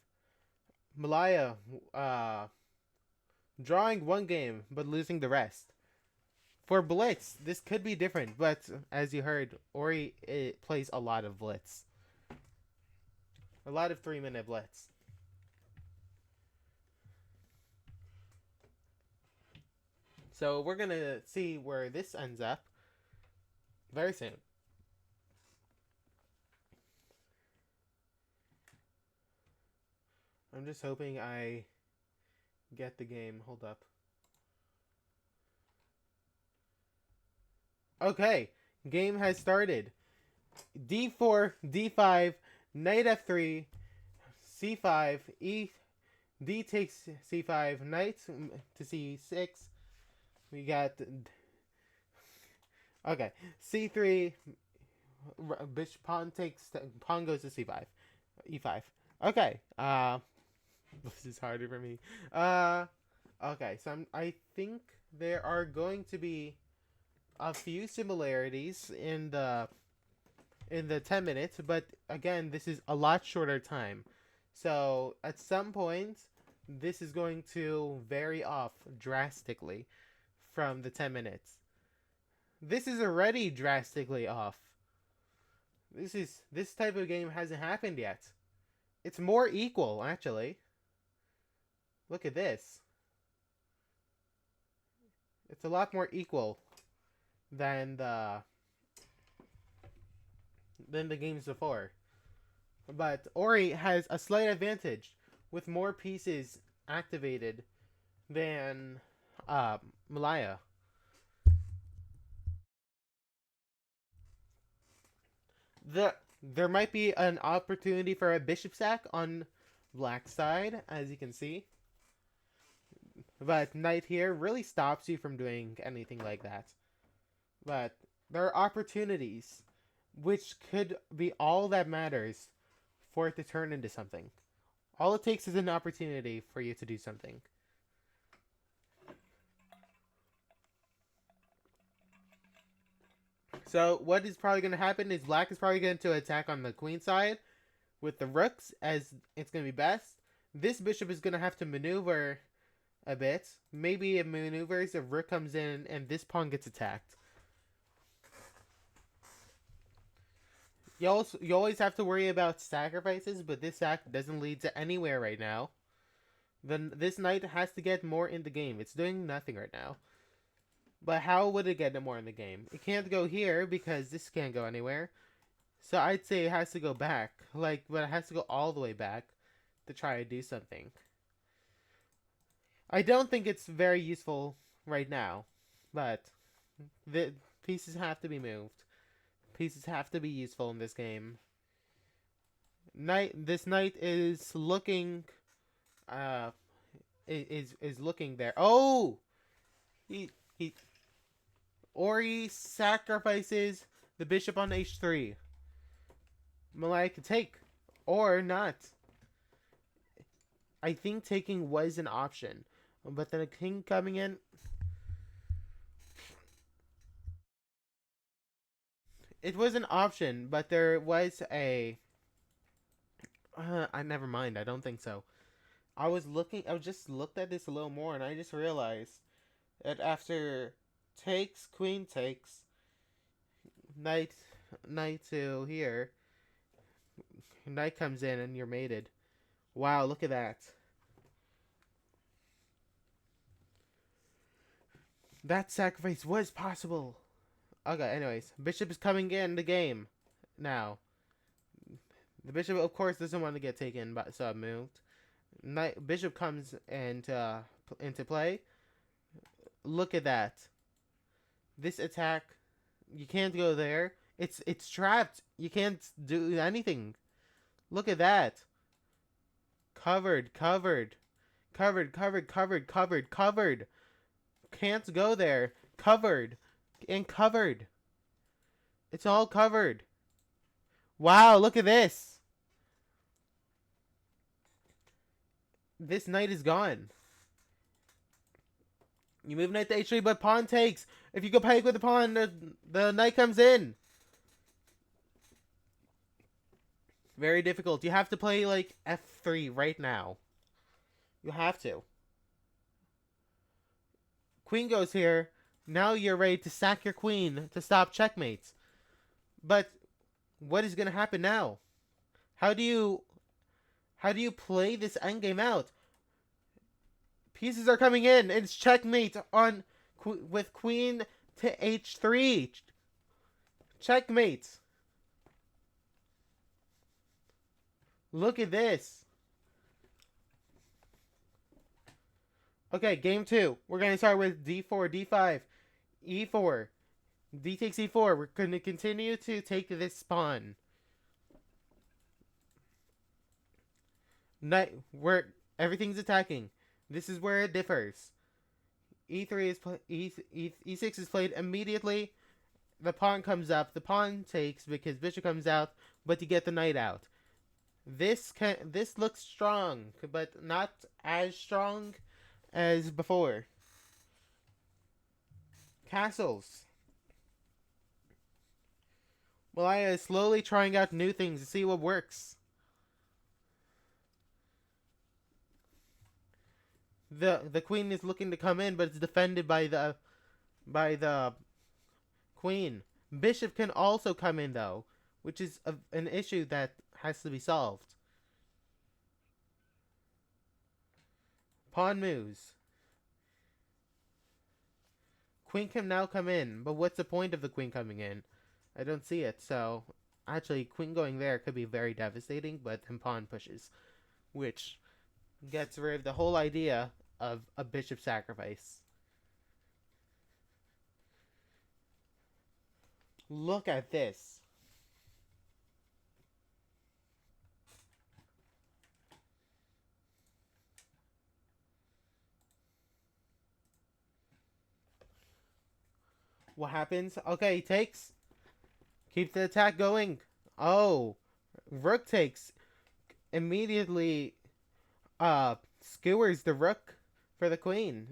Malaya drawing one game but losing the rest. For blitz, this could be different, but as you heard, Ori plays a lot of blitz. A lot of 3-minute blitz. So we're going to see where this ends up very soon. I'm just hoping I get the game. Hold up. Okay, game has started. D4, D5, knight F3, C5, D takes C5, knight to C6. We got okay, C3, bishop pawn goes to C5, E5. Okay, this is harder for me. Okay, so I think there are going to be a few similarities in the 10 minutes, but again, this is a lot shorter time. So at some point, this is going to vary off drastically from the 10 minutes. This is already drastically off. This type of game hasn't happened yet. It's more equal, actually. Look at this. It's a lot more equal than the games before. But Ori has a slight advantage with more pieces activated than Malaya. There might be an opportunity for a bishop sack on black side, as you can see. But knight here really stops you from doing anything like that. But there are opportunities which could be all that matters for it to turn into something. All it takes is an opportunity for you to do something. So what is probably going to happen is black is probably going to attack on the queen side with the rooks, as it's going to be best. This bishop is going to have to maneuver a bit. Maybe it maneuvers if rook comes in and this pawn gets attacked. You always have to worry about sacrifices, but this sack doesn't lead to anywhere right now. Then this knight has to get more in the game. It's doing nothing right now. But how would it get more in the game? It can't go here because this can't go anywhere. So I'd say it has to go back. But it has to go all the way back to try to do something. I don't think it's very useful right now. But the pieces have to be moved. Pieces have to be useful in this game. This knight is looking is looking there. Oh! He Ori sacrifices the bishop on h3. Malaya can take or not. I think taking was an option, but then a king coming in. It was an option, but there was a. I never mind. I don't think so. I just looked at this a little more, and I just realized that after takes, queen takes, knight to here, knight comes in, and you're mated. Wow, look at that. That sacrifice was possible. Okay, anyways, bishop is coming in the game now. The bishop, of course, doesn't want to get taken, but so I moved. Bishop comes into play. Look at that. This attack, you can't go there. It's trapped. You can't do anything. Look at that. Covered. Can't go there. Covered. And covered. It's all covered. Wow, look at this. This knight is gone. You move knight to h3, but pawn takes. If you go pike with the pawn, the knight comes in. Very difficult. You have to play like f3 right now. You have to. Queen goes here. Now you're ready to sack your queen to stop checkmates. But what is going to happen now? How do you play this endgame out? Pieces are coming in. It's checkmate on with queen to h3. Checkmate. Look at this. Okay, game 2. We're going to start with d4, d5, e4. D takes e4. We're going to continue to take this pawn. Knight, where everything's attacking. This is where it differs. E3 is e6 is played immediately. The pawn comes up. The pawn takes because bishop comes out, but you get the knight out. This looks strong, but not as strong as before. Castles. Malaya is slowly trying out new things to see what works. The queen is looking to come in, but it's defended by the queen. Bishop can also come in though, which is an issue that has to be solved. Pawn moves. Queen can now come in, but what's the point of the queen coming in? I don't see it, so actually queen going there could be very devastating, but then pawn pushes, which gets rid of the whole idea of a bishop sacrifice. Look at this. What happens? Okay, he takes. Keep the attack going. Oh, rook takes. Immediately skewers the rook for the queen.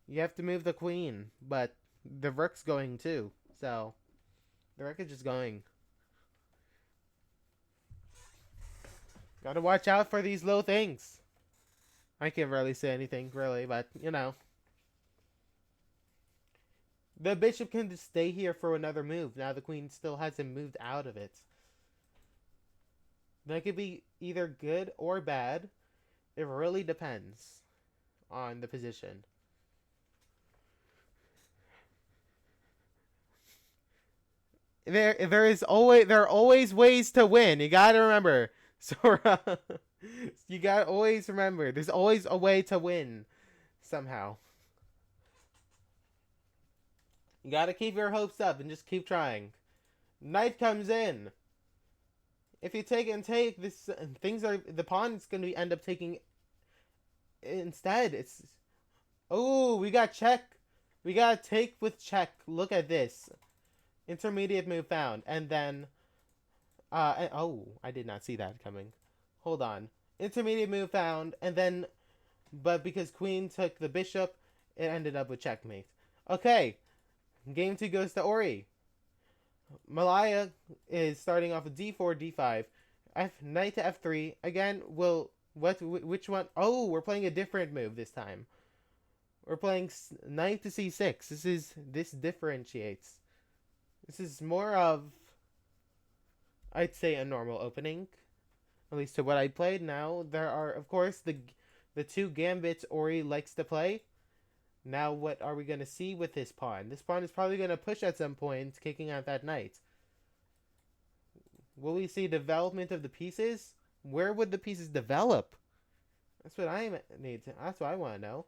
You have to move the queen, but the rook's going too. So the rook is just going. Gotta watch out for these little things. I can't really say anything, really, but you know. The bishop can just stay here for another move. Now the queen still hasn't moved out of it. That could be either good or bad. It really depends on the position. There are always ways to win. You gotta remember. Sora, you gotta always remember. There's always a way to win somehow. You gotta keep your hopes up and just keep trying. Knight comes in. If you take and take this, the pawn's gonna end up taking. Instead, it's. Oh, we got check. We got take with check. Look at this. Intermediate move found, and then. Oh, I did not see that coming. Hold on. Intermediate move found, and then, but because queen took the bishop, it ended up with checkmate. Okay. Game 2 goes to Ori. Malaya is starting off with d4, d5, knight to f3. Again, which one? Oh, we're playing a different move this time. We're playing knight to c6. This differentiates. This is more of, I'd say, a normal opening, at least to what I played. Now there are, of course, the two gambits Ori likes to play. Now what are we going to see with this pawn? This pawn is probably going to push at some point, kicking out that knight. Will we see development of the pieces? Where would the pieces develop? That's what that's what I want to know.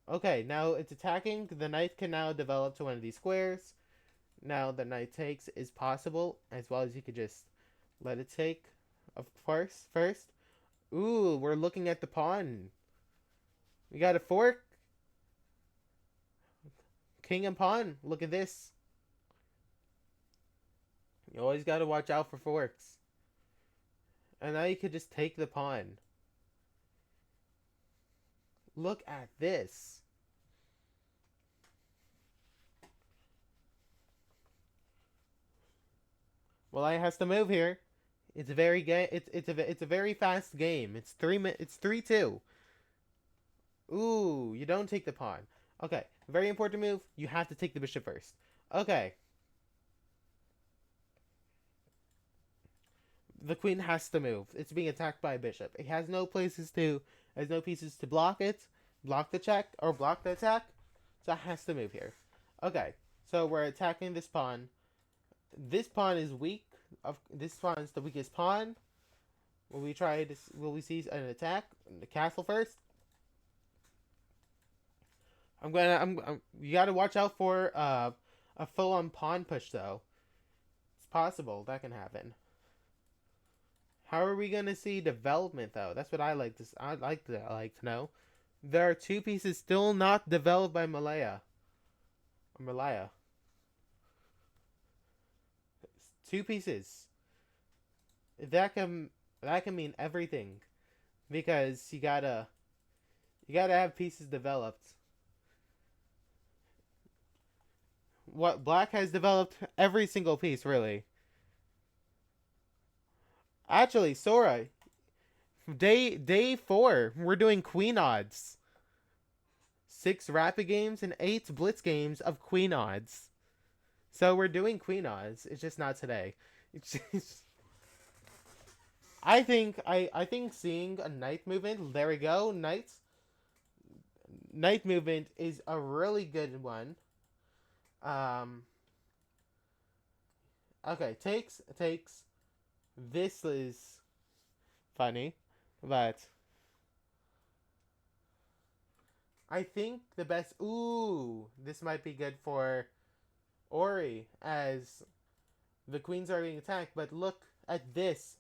Okay, now it's attacking. The knight can now develop to one of these squares. Now the knight takes is possible, as well as you could just let it take, of course, first. Ooh, we're looking at the pawn. We got a fork. King and pawn. Look at this. You always got to watch out for forks. And now you could just take the pawn. Look at this. Malaya has to move here. It's a very it's a very fast game. It's 3-2. Ooh, you don't take the pawn. Okay, very important move. You have to take the bishop first. Okay. The queen has to move. It's being attacked by a bishop. It has no pieces to block it, block the check, or block the attack. So it has to move here. Okay, so we're attacking this pawn. This pawn is weak. This pawn is the weakest pawn. Will we see an attack? The castle first. You gotta watch out for a full-on pawn push though. It's possible that can happen. How are we gonna see development though? That's what I like to know. There are two pieces still not developed by Malaya. Malaya. Two pieces. That can mean everything, because you gotta have pieces developed. What Black has developed every single piece really. Actually, Sora, day 4, we're doing queen odds. 6 rapid games and 8 blitz games of queen odds. So we're doing queen odds. It's just not today. It's just... I think seeing a knight movement. There we go, knight. Knight movement is a really good one. Okay, takes. This is funny, but I think the best. Ooh, this might be good for Ori, as the queens are being attacked. But look at this.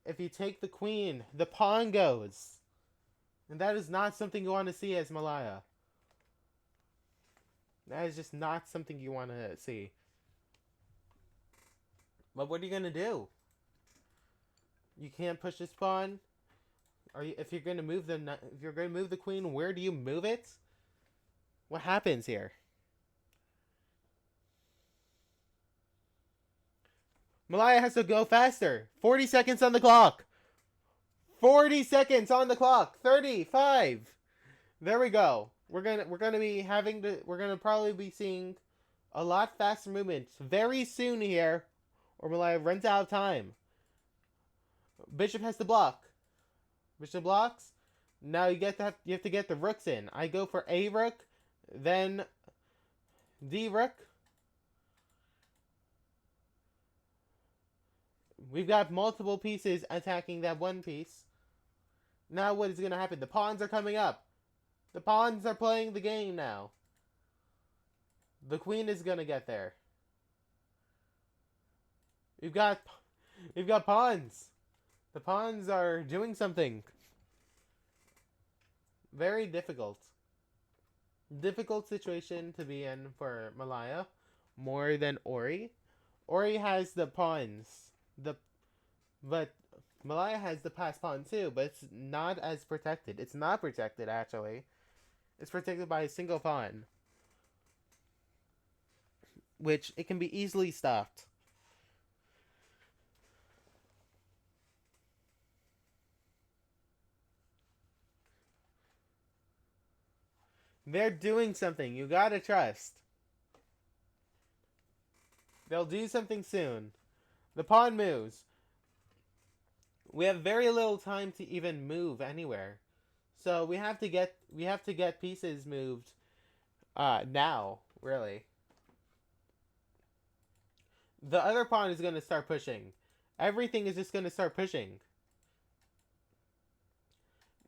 If you take the queen, the pawn goes. And that is not something you want to see as Malaya. That is just not something you want to see. But what are you going to do? You can't push this pawn. If you're going to move the queen, where do you move it? What happens here? Malaya has to go faster. 40 seconds on the clock. 40 seconds on the clock. 35. There we go. We're gonna probably be seeing a lot faster movements very soon here, or Malaya runs out of time. Bishop has to block. Bishop blocks. Now you have to get the rooks in. I go for A rook, then D rook. We've got multiple pieces attacking that one piece. Now what is going to happen? The pawns are coming up. The pawns are playing the game now. The queen is going to get there. We've got pawns. The pawns are doing something. Very difficult. Difficult situation to be in for Malaya. More than Ori. Ori has the pawns. But Malaya has the passed pawn too, but it's not as protected. It's not protected, actually. It's protected by a single pawn, which it can be easily stopped. They're doing something. You gotta trust. They'll do something soon. The pawn moves. We have very little time to even move anywhere. So we have to get pieces moved now, really. The other pawn is going to start pushing. Everything is just going to start pushing.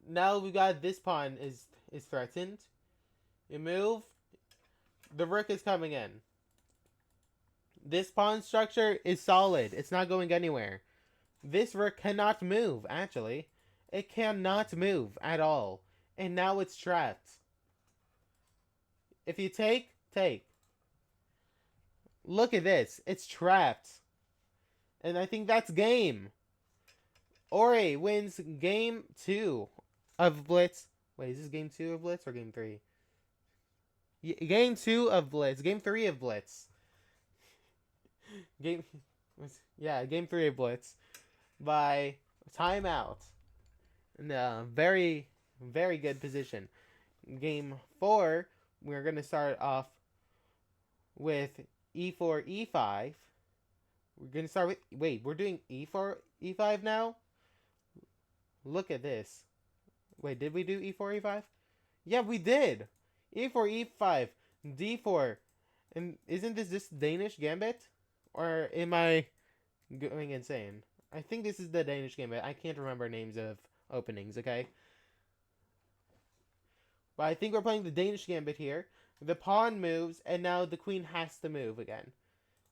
Now we got this pawn is threatened. You move. The rook is coming in. This pawn structure is solid. It's not going anywhere. This rook cannot move, actually. It cannot move at all. And now it's trapped. If you take. Look at this. It's trapped. And I think that's game. Ori wins game 2 of Blitz. Wait, is this game 2 of Blitz or game 3? Game 2 of Blitz. Game 3 of Blitz. Yeah, game 3 of Blitz by timeout. In a very, very good position. Game 4, we're going to start off with e4, e5. We're going to start with... Wait, we're doing e4, e5 now? Look at this. Wait, did we do e4, e5? Yeah, we did! e4, e5, d4. And isn't this just Danish gambit? Or am I going insane? I think this is the Danish gambit. I can't remember names of openings, okay? But I think we're playing the Danish gambit here. The pawn moves, and now the queen has to move again.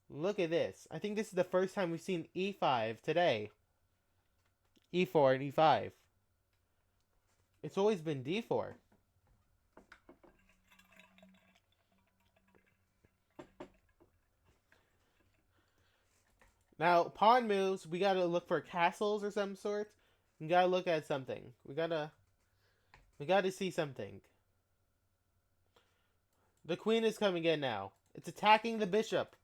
Look at this. I think this is the first time we've seen e5 today. e4 and e5. It's always been d4. Now, pawn moves, we gotta look for castles or some sort. We gotta look at something. We gotta see something. The queen is coming in now. It's attacking the bishop.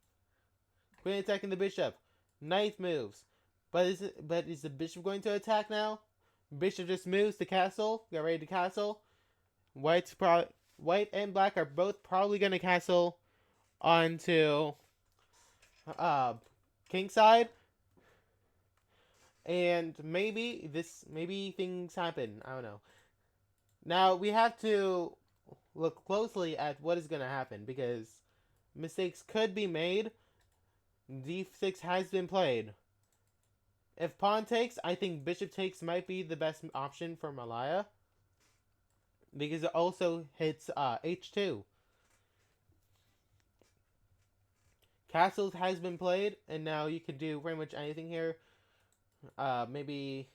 Queen attacking the bishop. Knight moves. But is the bishop going to attack now? Bishop just moves to castle. Get ready to castle. White and black are both probably gonna castle onto king side. And maybe things happen. I don't know. Now we have to look closely at what is gonna happen because mistakes could be made. d6 has been played. If pawn takes, I think bishop takes might be the best option for Malaya. Because it also hits h2. Castles has been played, and now you can do pretty much anything here. Maybe...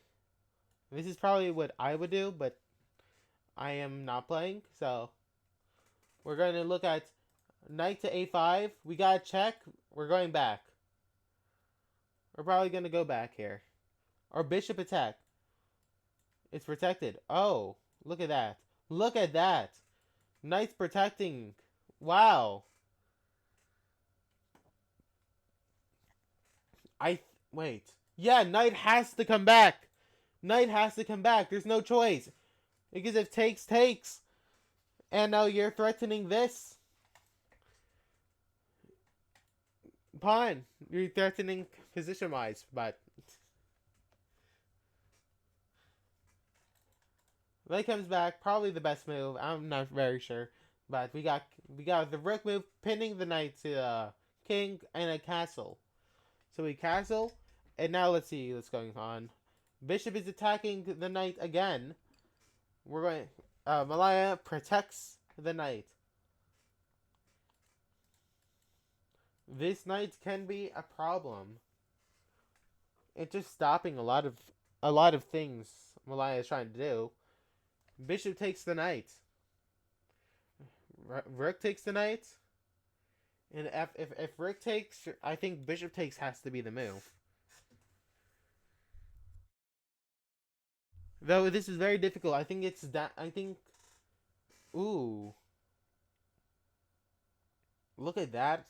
This is probably what I would do, but I am not playing, so... We're going to look at knight to a5. We got a check. We're going back. We're probably going to go back here. Or bishop attack. It's protected. Oh, look at that. Look at that. Knight's protecting. Wow. Wait. Yeah, knight has to come back. Knight has to come back. There's no choice. Because if takes, takes. And now you're threatening this. Pawn. You're threatening position-wise, but... Knight comes back. Probably the best move. I'm not very sure. But we got the rook move, pinning the knight to king and a castle. So we castle. And now let's see what's going on. Bishop is attacking the knight again. We're going... Malaya protects the knight. This knight can be a problem. It's just stopping a lot of things Malaya is trying to do. Bishop takes the knight. Rook takes the knight. And if rook takes, I think bishop takes has to be the move. Though this is very difficult. I think it's that. I think. Ooh. Look at that.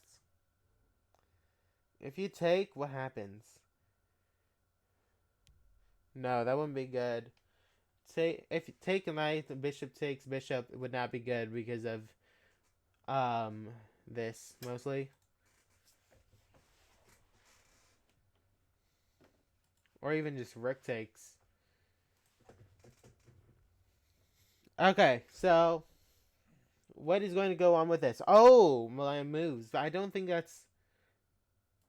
If you take, what happens? No, that wouldn't be good. If you take a knight, bishop takes bishop, it would not be good because of this mostly. Or even just rook takes. Okay, so what is going to go on with this? Oh, Malaya moves, but I don't think that's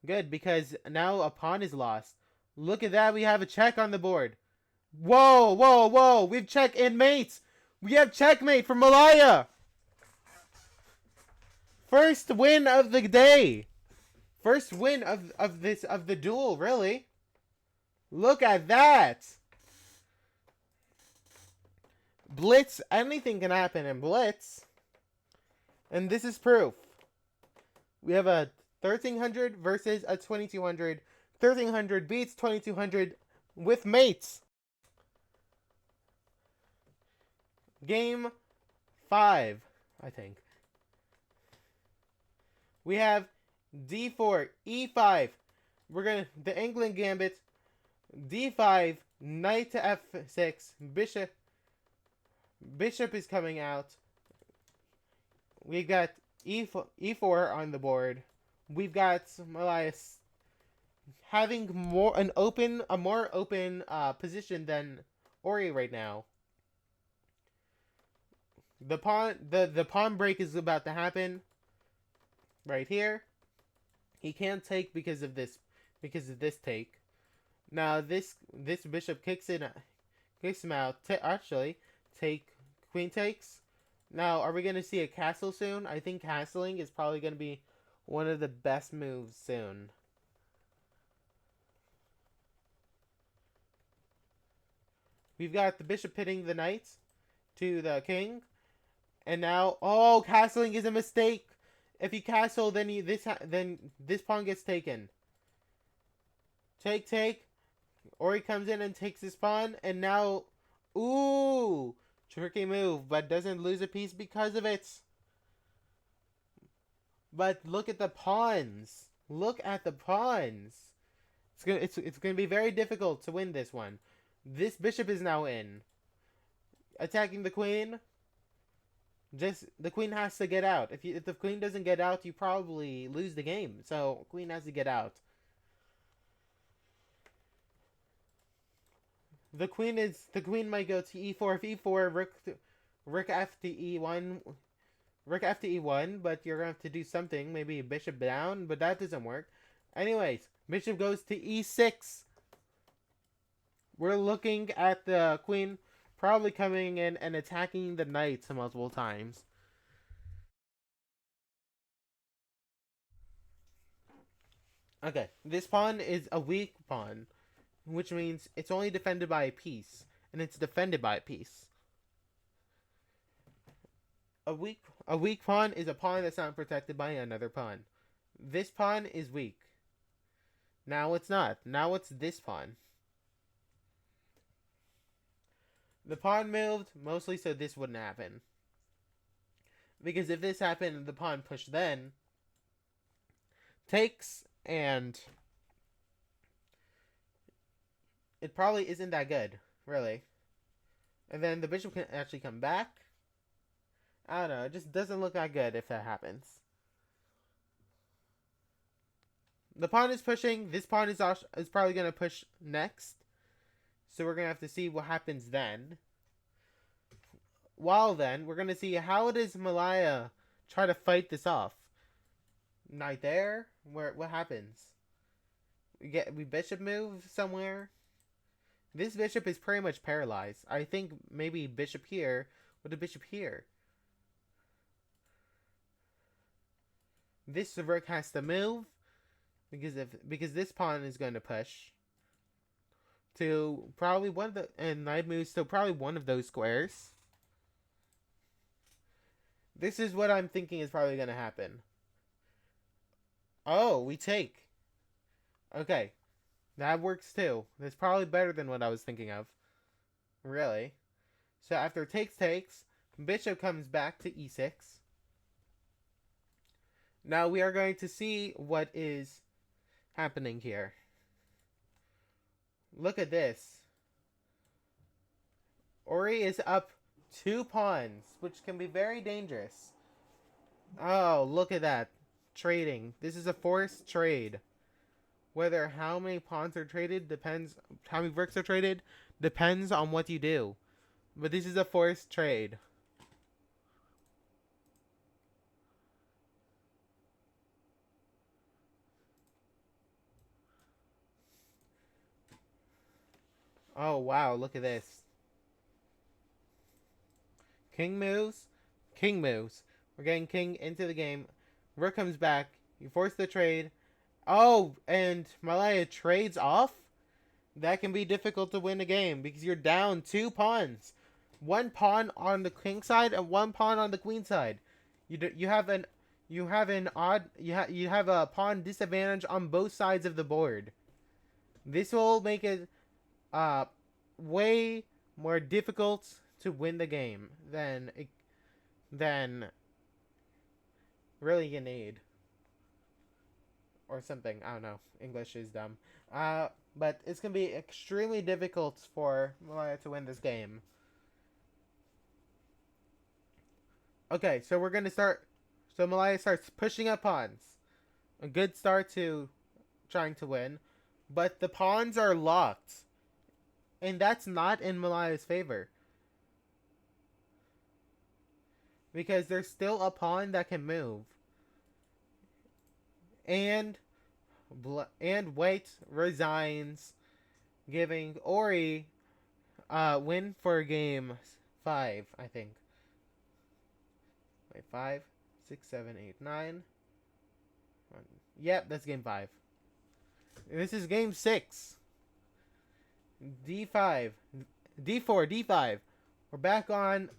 good because now a pawn is lost. Look at that, we have a check on the board. Whoa, whoa, whoa, we've check and mates. We have checkmate for Malaya. First win of the day. First win of the duel, really. Look at that. Blitz, anything can happen in Blitz. And this is proof. We have a 1300 versus a 2200. 1300 beats 2200 with mates. Game 5, I think. We have d4, e5. the England gambit, d5, knight to f6, bishop is coming out. We've got e4 on the board. We've got Elias having a more open position than Ori right now. The pawn break is about to happen right here. He can't take because of this take. Now this bishop kicks him out. Actually, take queen takes. Now, are we going to see a castle soon? I think castling is probably going to be one of the best moves soon. We've got the bishop pitting the knight to the king. And now, oh, castling is a mistake. If you castle, then this pawn gets taken. Take. Ori comes in and takes his pawn, and now, ooh, tricky move, but doesn't lose a piece because of it. But look at the pawns. Look at the pawns. It's gonna be very difficult to win this one. This bishop is now in. Attacking the queen. The queen has to get out. If the queen doesn't get out, you probably lose the game. So queen has to get out. The queen might go to e4. If e4, rook f to e1, but you're gonna have to do something. Maybe bishop down, but that doesn't work. Anyways, bishop goes to e6. We're looking at the queen probably coming in and attacking the knights multiple times. Okay, this pawn is a weak pawn, which means it's only defended by a piece, and it's defended by a piece. A weak pawn is a pawn that's not protected by another pawn. This pawn is weak. Now it's not. Now it's this pawn. The pawn moved mostly so this wouldn't happen. Because if this happened and the pawn pushed then, takes, and it probably isn't that good, really. And then the bishop can actually come back. I don't know, it just doesn't look that good if that happens. The pawn is pushing. This pawn is probably going to push next. So we're going to have to see what happens then. While then, we're going to see how does Malaya try to fight this off. Knight there? What happens? We bishop move somewhere? This bishop is pretty much paralyzed. I think maybe bishop here with a bishop here. This rook has to move because this pawn is going to push to probably one of the, and knight moves to probably one of those squares. This is what I'm thinking is probably going to happen. Oh, we take. Okay. That works too. That's probably better than what I was thinking of. Really. So after takes, bishop comes back to e6. Now we are going to see what is happening here. Look at this. Ori is up 2 pawns, which can be very dangerous. Oh, look at that. Trading. This is a forced trade. Whether how many pawns are traded depends, how many rooks are traded depends on what you do. But this is a forced trade. Oh, wow, look at this. King moves. King moves. We're getting king into the game. Rook comes back. You force the trade. Oh, and Malaya trades off? That can be difficult to win a game because you're down 2 pawns. 1 pawn on the king side and 1 pawn on the queen side. You have a pawn disadvantage on both sides of the board. This will make it way more difficult to win the game than really you need. or something. I don't know. English is dumb. But it's gonna be extremely difficult for Malaya to win this game. Okay, so we're gonna start. So Malaya starts pushing up pawns. A good start to trying to win, but the pawns are locked, and that's not in Malaya's favor because there's still a pawn that can move, and White resigns, giving Ori win for game 5, I think. Wait, 5, 6, 7, 8, 9. Yep, that's game 5. This is game 6. D5, D4, D5. We're back on.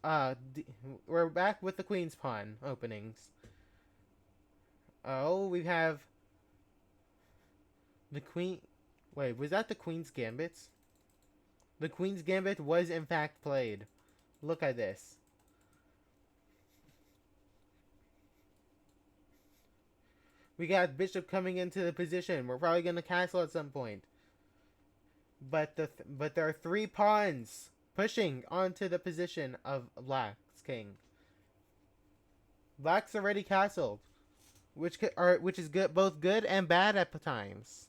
We're back with the Queen's pawn openings. Oh, we have the Queen. Wait, was that the Queen's Gambit? The Queen's Gambit was in fact played. Look at this. We got Bishop coming into the position. We're probably gonna castle at some point. But there are 3 pawns pushing onto the position of Black's king. Black's already castled, which is good, both good and bad at times.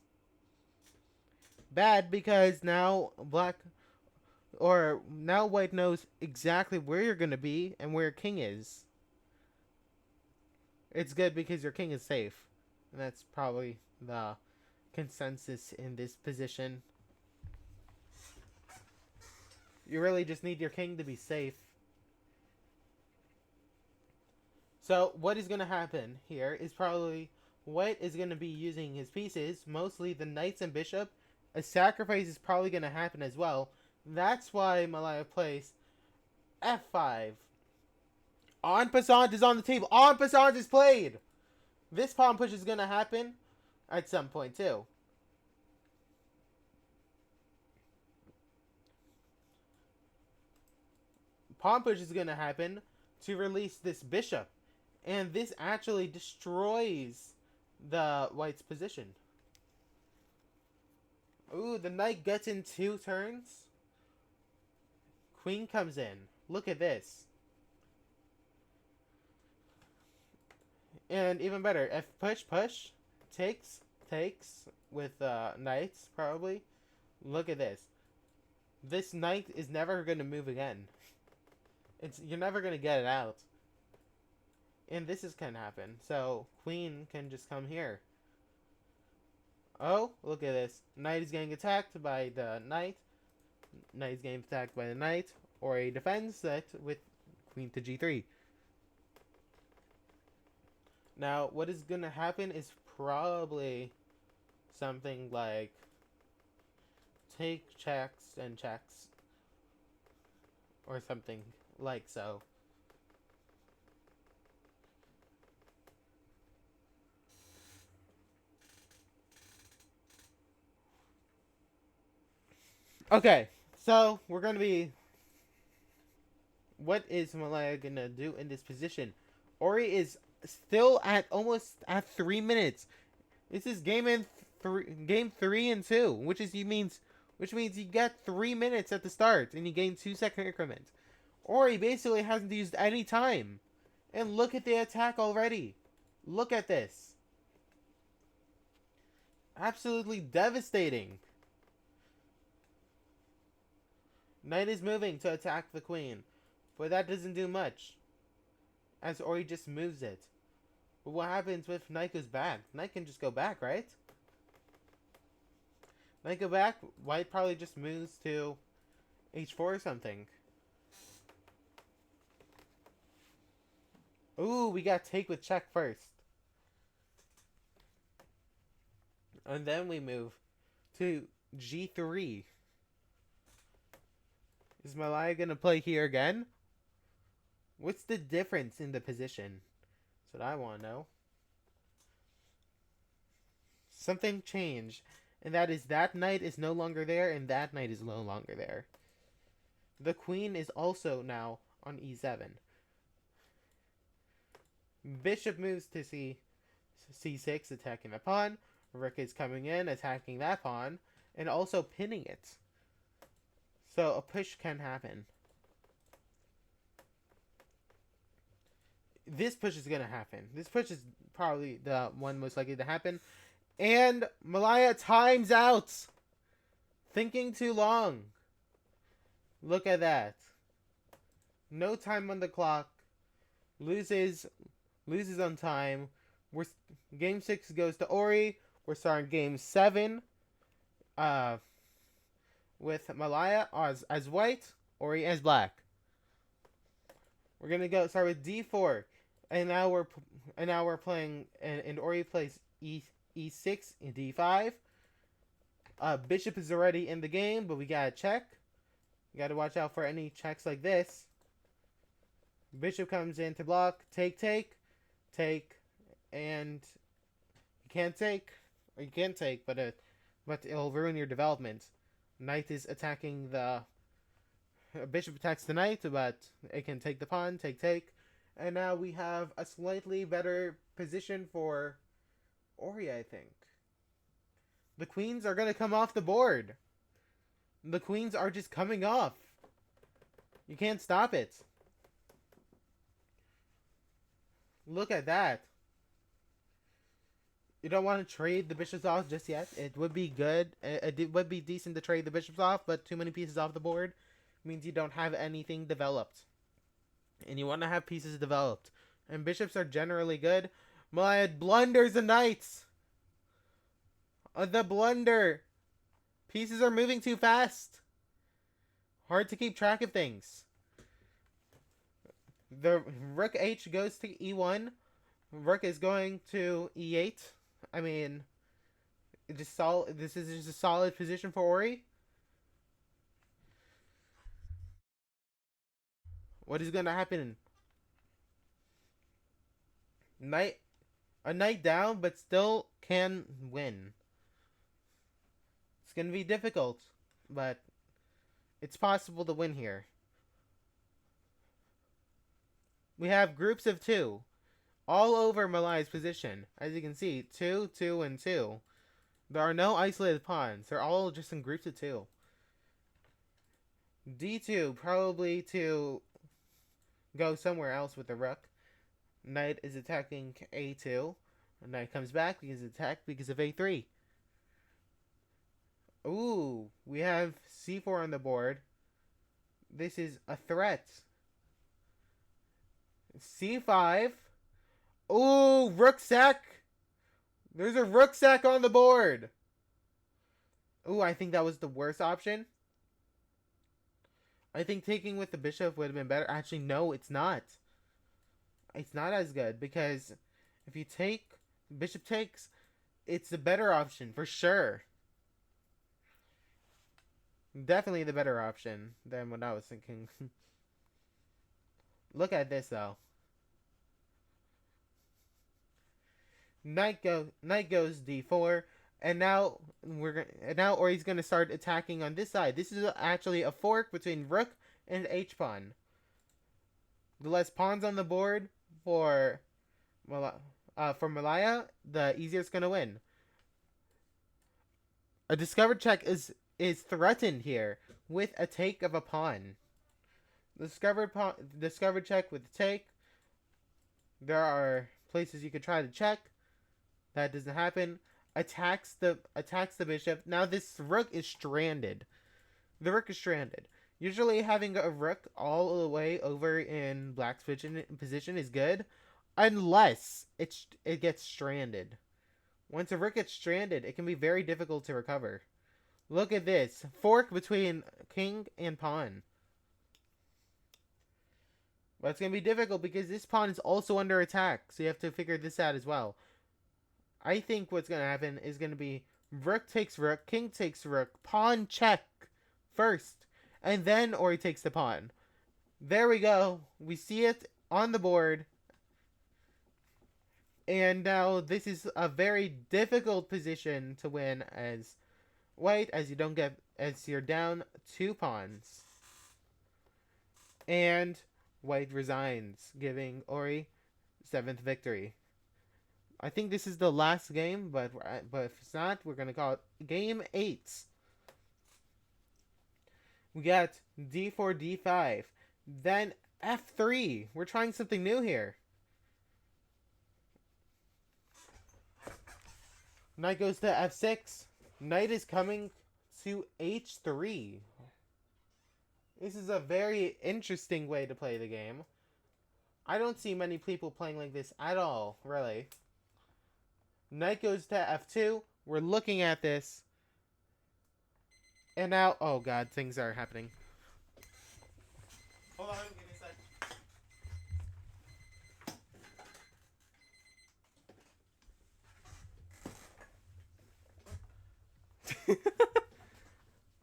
Bad because now now White knows exactly where you're gonna be and where your king is. It's good because your king is safe. And that's probably the consensus in this position. You really just need your king to be safe. So what is going to happen here is probably White is going to be using his pieces, mostly the knights and bishop. A sacrifice is probably going to happen as well. That's why Malaya plays f5. En passant is on the table. En passant is played. This pawn push is going to happen at some point too. Pawn push is going to happen to release this bishop. And this actually destroys the White's position. Ooh, the knight gets in 2 turns. Queen comes in. Look at this. And even better, if push, takes with knights, probably. Look at this. This knight is never going to move again. You're never going to get it out. And this can happen. So, queen can just come here. Oh, look at this. Knight is getting attacked by the knight. Knight is getting attacked by the knight. Or a defense set with queen to g3. Now, what is going to happen is probably something like take checks and checks. Or something like so. Okay, so we're going to be... What is Malaya going to do in this position? Ori is still at almost at 3 minutes. This is game 3 and 2, which means you get 3 minutes at the start and you gain 2-second increments. Ori basically hasn't used any time. And look at the attack already. Look at this. Absolutely devastating. Knight is moving to attack the queen, but that doesn't do much, as Ori just moves it. But what happens if knight goes back? Knight can just go back, right? Knight go back, White probably just moves to h4 or something. Ooh, we got take with check first. And then we move to g3. Is Malaya going to play here again? What's the difference in the position? That's what I want to know. Something changed. And that is that knight is no longer there and that knight is no longer there. The queen is also now on e7. Bishop moves to c6, attacking the pawn. Rook is coming in, attacking that pawn, and also pinning it. So a push can happen. This push is going to happen. This push is probably the one most likely to happen. And Malaya times out. Thinking too long. Look at that. No time on the clock. Loses on time. Game 6 goes to Ori. We're starting game 7. With Malaya as white, Ori as black. We're gonna start with D4, and now we're playing, and Ori plays E6 and D5. Bishop is already in the game, but we gotta check. You gotta watch out for any checks like this. Bishop comes in to block. Take, and you can't take, or you can take, but it'll ruin your development. Knight is attacking the... Bishop attacks the knight, but it can take the pawn. Take. And now we have a slightly better position for Ori, I think. The queens are going to come off the board. The queens are just coming off. You can't stop it. Look at that. You don't want to trade the bishops off just yet. It would be good. It would be decent to trade the bishops off, but too many pieces off the board means you don't have anything developed. And you want to have pieces developed. And bishops are generally good. Malaya blunders the knights. The blunder. Pieces are moving too fast. Hard to keep track of things. The rook h goes to e1. Rook is going to e8. I mean, this is just a solid position for Ori. What is going to happen? A knight down, but still can win. It's going to be difficult, but it's possible to win here. We have groups of 2 all over Malaya's position. As you can see, 2, 2, and 2. There are no isolated pawns. They're all just in groups of 2. D2, probably to go somewhere else with the rook. Knight is attacking A2. Knight comes back because it's attacked because of A3. Ooh, we have C4 on the board. This is a threat. C5. Ooh, rook sack. There's a rook sack on the board. Ooh, I think that was the worst option. I think taking with the bishop would have been better. Actually, no, it's not. It's not as good because if you take, bishop takes, it's the better option for sure. Definitely the better option than what I was thinking. Look at this though. Knight goes d4, and now Ori's gonna start attacking on this side. This is actually a fork between rook and h pawn. The less pawns on the board for Malaya, the easier it's gonna win. A discovered check is threatened here with a take of a pawn. Discovered check with a take. There are places you could try to check. That doesn't happen. Attacks the bishop. Now this rook is stranded. The rook is stranded. Usually having a rook all the way over in black's position is good, unless it gets stranded. Once a rook gets stranded, it can be very difficult to recover. Look at this. Fork between king and pawn. But it's going to be difficult because this pawn is also under attack, so you have to figure this out as well. I think what's going to happen is going to be rook takes rook, king takes rook, pawn check first, and then Ori takes the pawn. There we go. We see it on the board. And now this is a very difficult position to win as white, as you're down 2 pawns. And white resigns, giving Ori 7th victory. I think this is the last game, but if it's not, we're gonna call it game 8. We got d4, d5, then f3. We're trying something new here. Knight goes to f6. Knight is coming to h3. This is a very interesting way to play the game. I don't see many people playing like this at all, really. Knight goes to f2. We're looking at this. And now, oh god, things are happening. Hold on, give me a sec.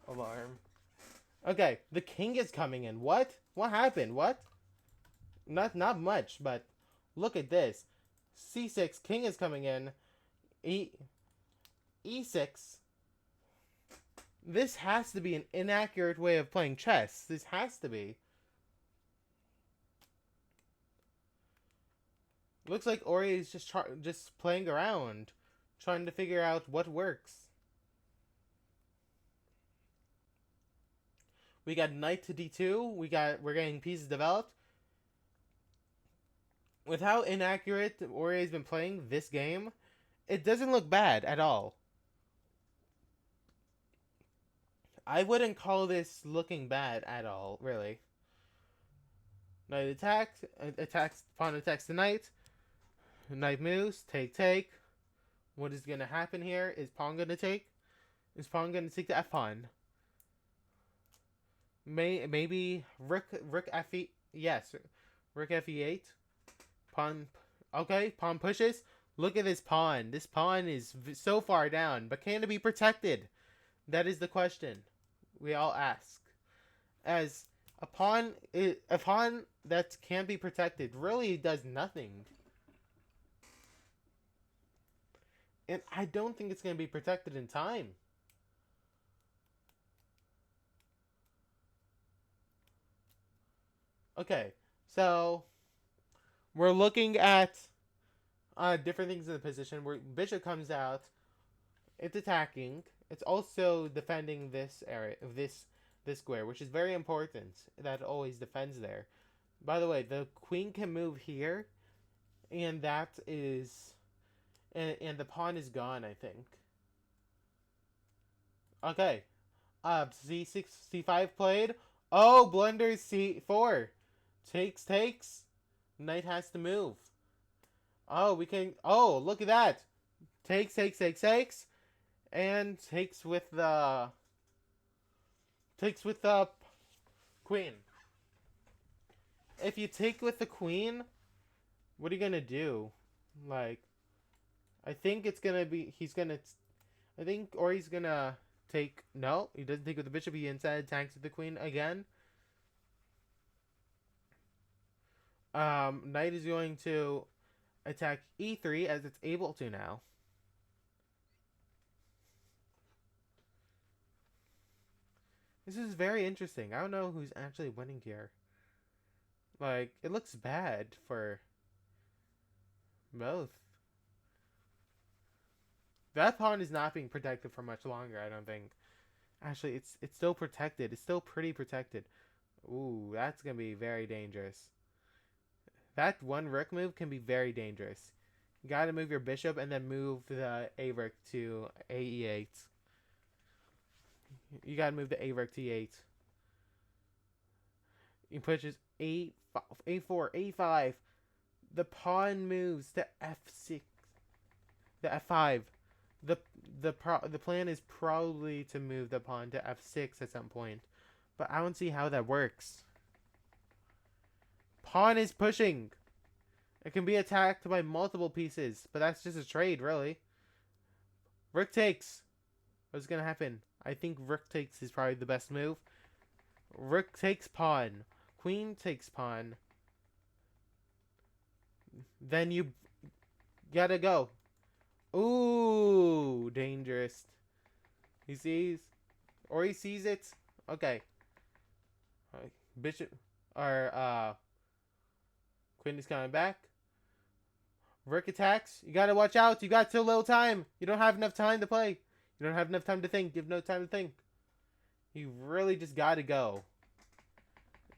Alarm. Okay, the king is coming in. What? What happened? What? Not much, but look at this. C6, king is coming in. E6. This has to be an inaccurate way of playing chess. This has to be. Looks like Ori is just playing around, trying to figure out what works. We got knight to d2. We're getting pieces developed. With how inaccurate Ori has been playing this game, it doesn't look bad at all. I wouldn't call this looking bad at all, really. Knight attacks, pawn attacks the knight. Knight moves, take. What is going to happen here? Is pawn going to take? Is pawn going to take the f pawn? Maybe rook f8. Yes, rook fe8. Pawn. Okay, pawn pushes. Look at this pawn. This pawn is so far down, but can it be protected? That is the question we all ask. As a pawn that can't be protected really does nothing. And I don't think it's going to be protected in time. Okay, so we're looking at different things in the position. Where bishop comes out, it's attacking. It's also defending this area of this square, which is very important. That always defends there. By the way, the queen can move here, and that is, and the pawn is gone, I think. Okay, c6, c5 played. Oh, blunders c4. Takes. Knight has to move. Oh, we can. Oh, look at that. Takes. And takes with the queen. If you take with the queen, what are you gonna do? Like, I think it's gonna be. I think Ori's gonna take. No, he doesn't take with the bishop. He instead attacks with the queen again. Knight is going to attack e3 as it's able to now. This is very interesting. I don't know who's actually winning here. Like, it looks bad for both. That pawn is not being protected for much longer, I don't think. Actually, it's still protected. It's still pretty protected. Ooh, that's going to be very dangerous. That one rook move can be very dangerous. You got to move your bishop and then move the a rook to ae8. You got to move the a rook to e8. He pushes a4, a5. The pawn moves to f6. The f5. The plan is probably to move the pawn to f6 at some point, but I don't see how that works. Pawn is pushing. It can be attacked by multiple pieces, but that's just a trade, really. Rook takes. What's gonna happen? I think rook takes is probably the best move. Rook takes pawn. Queen takes pawn. Then you gotta go. Ooh, dangerous. He sees, or he sees it. Okay. Bishop, or queen is coming back. Rook attacks. You gotta watch out. You got too little time. You don't have enough time to play. You don't have enough time to think. You have no time to think. You really just gotta go.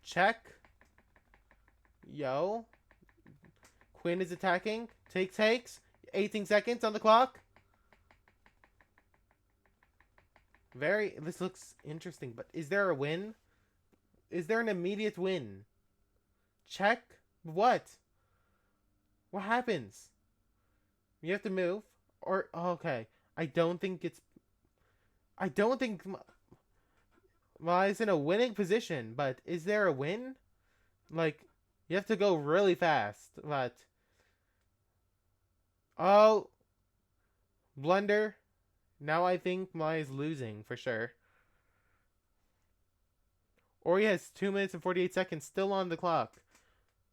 Check. Yo. Queen is attacking. Takes. 18 seconds on the clock. This looks interesting, but is there a win? Is there an immediate win? Check? What? What happens? You have to move? Or, okay. I don't think well, it's in a winning position, but is there a win? Like, you have to go really fast, but... Oh! Blunder. Now I think Malaya's losing, for sure. Ori has 2 minutes and 48 seconds still on the clock.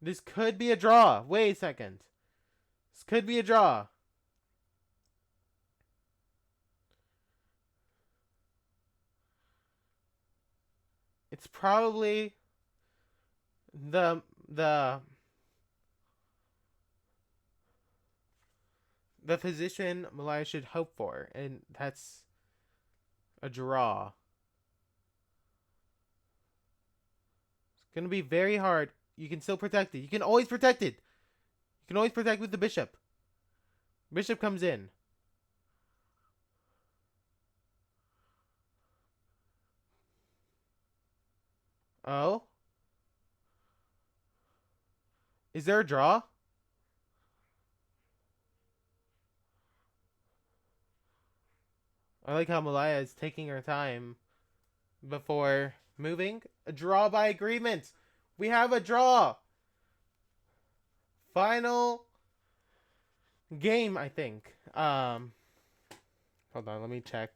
This could be a draw. Wait a second. This could be a draw. It's probably the position Malaya should hope for, and that's a draw. It's gonna be very hard. You can still protect it. You can always protect it. You can always protect with the bishop. Bishop comes in. Oh? Is there a draw? I like how Malaya is taking her time before moving. A draw by agreement. We have a draw. Final game, I think. Hold on, let me check.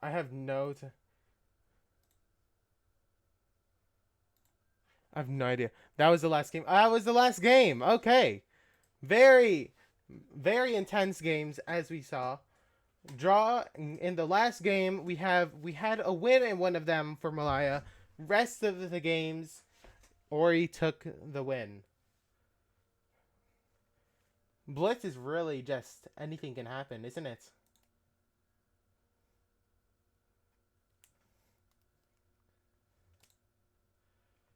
I have no I have no idea. That was the last game. That was the last game. Okay. Very, very intense games as we saw. Draw in the last game. We had a win in one of them for Malaya. Rest of the games, Ori took the win. Blitz is really just anything can happen, isn't it?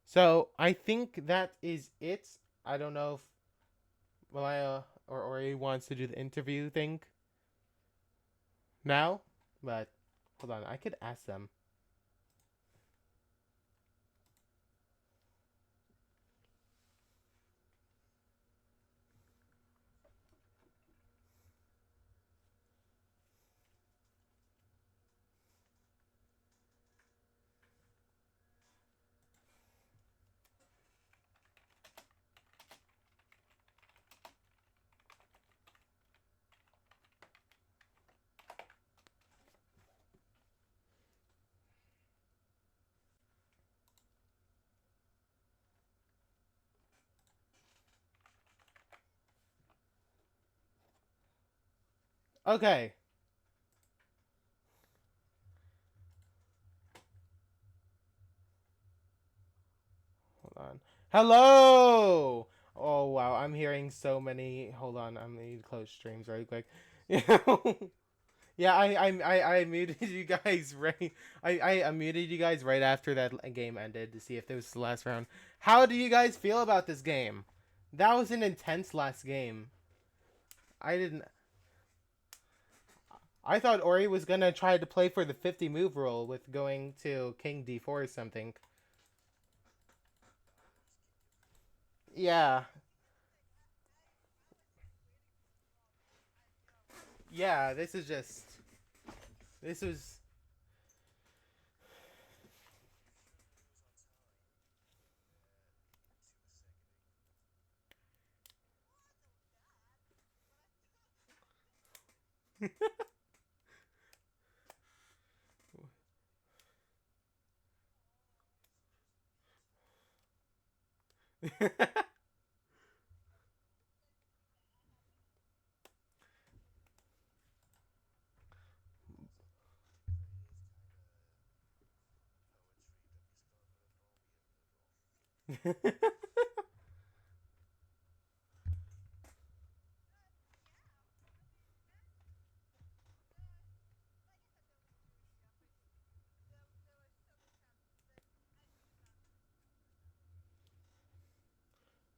So I think that is it. I don't know if Malaya or Ori wants to do the interview thing now, but hold on, I could ask them. Okay. Hold on. Hello. Oh wow, I'm hearing so many. Hold on, I'm gonna need to close streams really quick. Yeah, I muted you guys right. I unmuted you guys right after that game ended to see if it was the last round. How do you guys feel about this game? That was an intense last game. I didn't. I thought Ori was gonna try to play for the 50 move rule with going to King D4 or something. Yeah. Yeah, this is just. This was.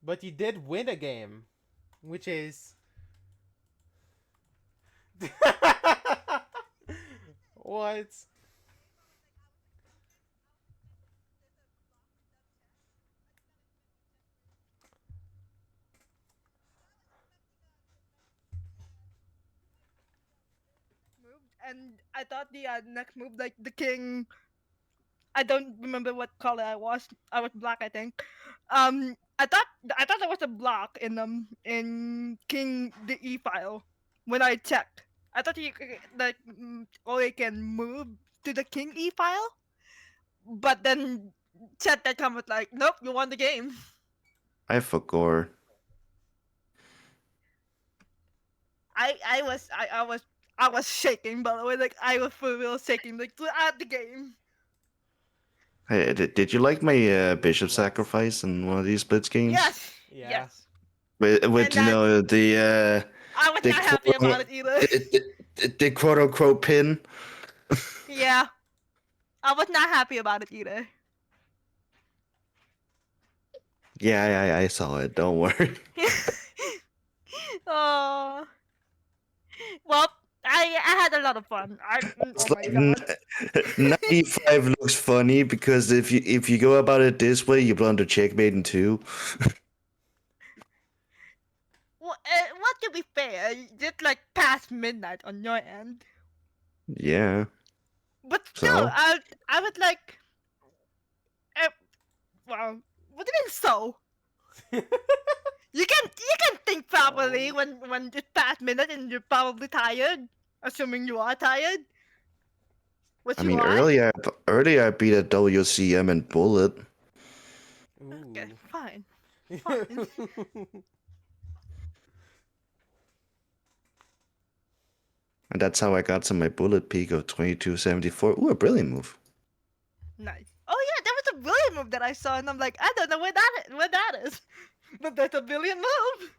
But you did win a game, which is what? moved, and I thought the next move, like the king. I don't remember what color I was. I was black, I think. I thought there was a block in king the e file when I checked. I thought you like only can move to the king e file, but then chat.com was like, nope, you won the game. I forgot. I was shaking, by the way, like I was for real shaking like throughout the game. Hey, did you like my bishop Blitz. sacrifice in one of these blitz games? Yes. Yeah. Yes. With And you that- know the I was the not happy about it either. the quote unquote pin. Yeah. I was not happy about it either. Yeah, I saw it. Don't worry. Oh. Well, I had a lot of fun. Oh It's my like god. 95 looks funny because if you go about it this way, you blunder checkmate in two. Well, to be fair, it's like past midnight on your end. Yeah. But still, So? I was like, well, what do you mean so? You can think properly Oh. when it's past midnight and you're probably tired, assuming you are tired. Which I you mean, are. earlier I beat a WCM and bullet, Okay, Ooh. fine. Fine. and that's how I got to my bullet peak of 2274. Ooh, a brilliant move. Nice. Oh yeah, there was a billion move that I saw, and I'm like, I don't know where that is, but there's a billion move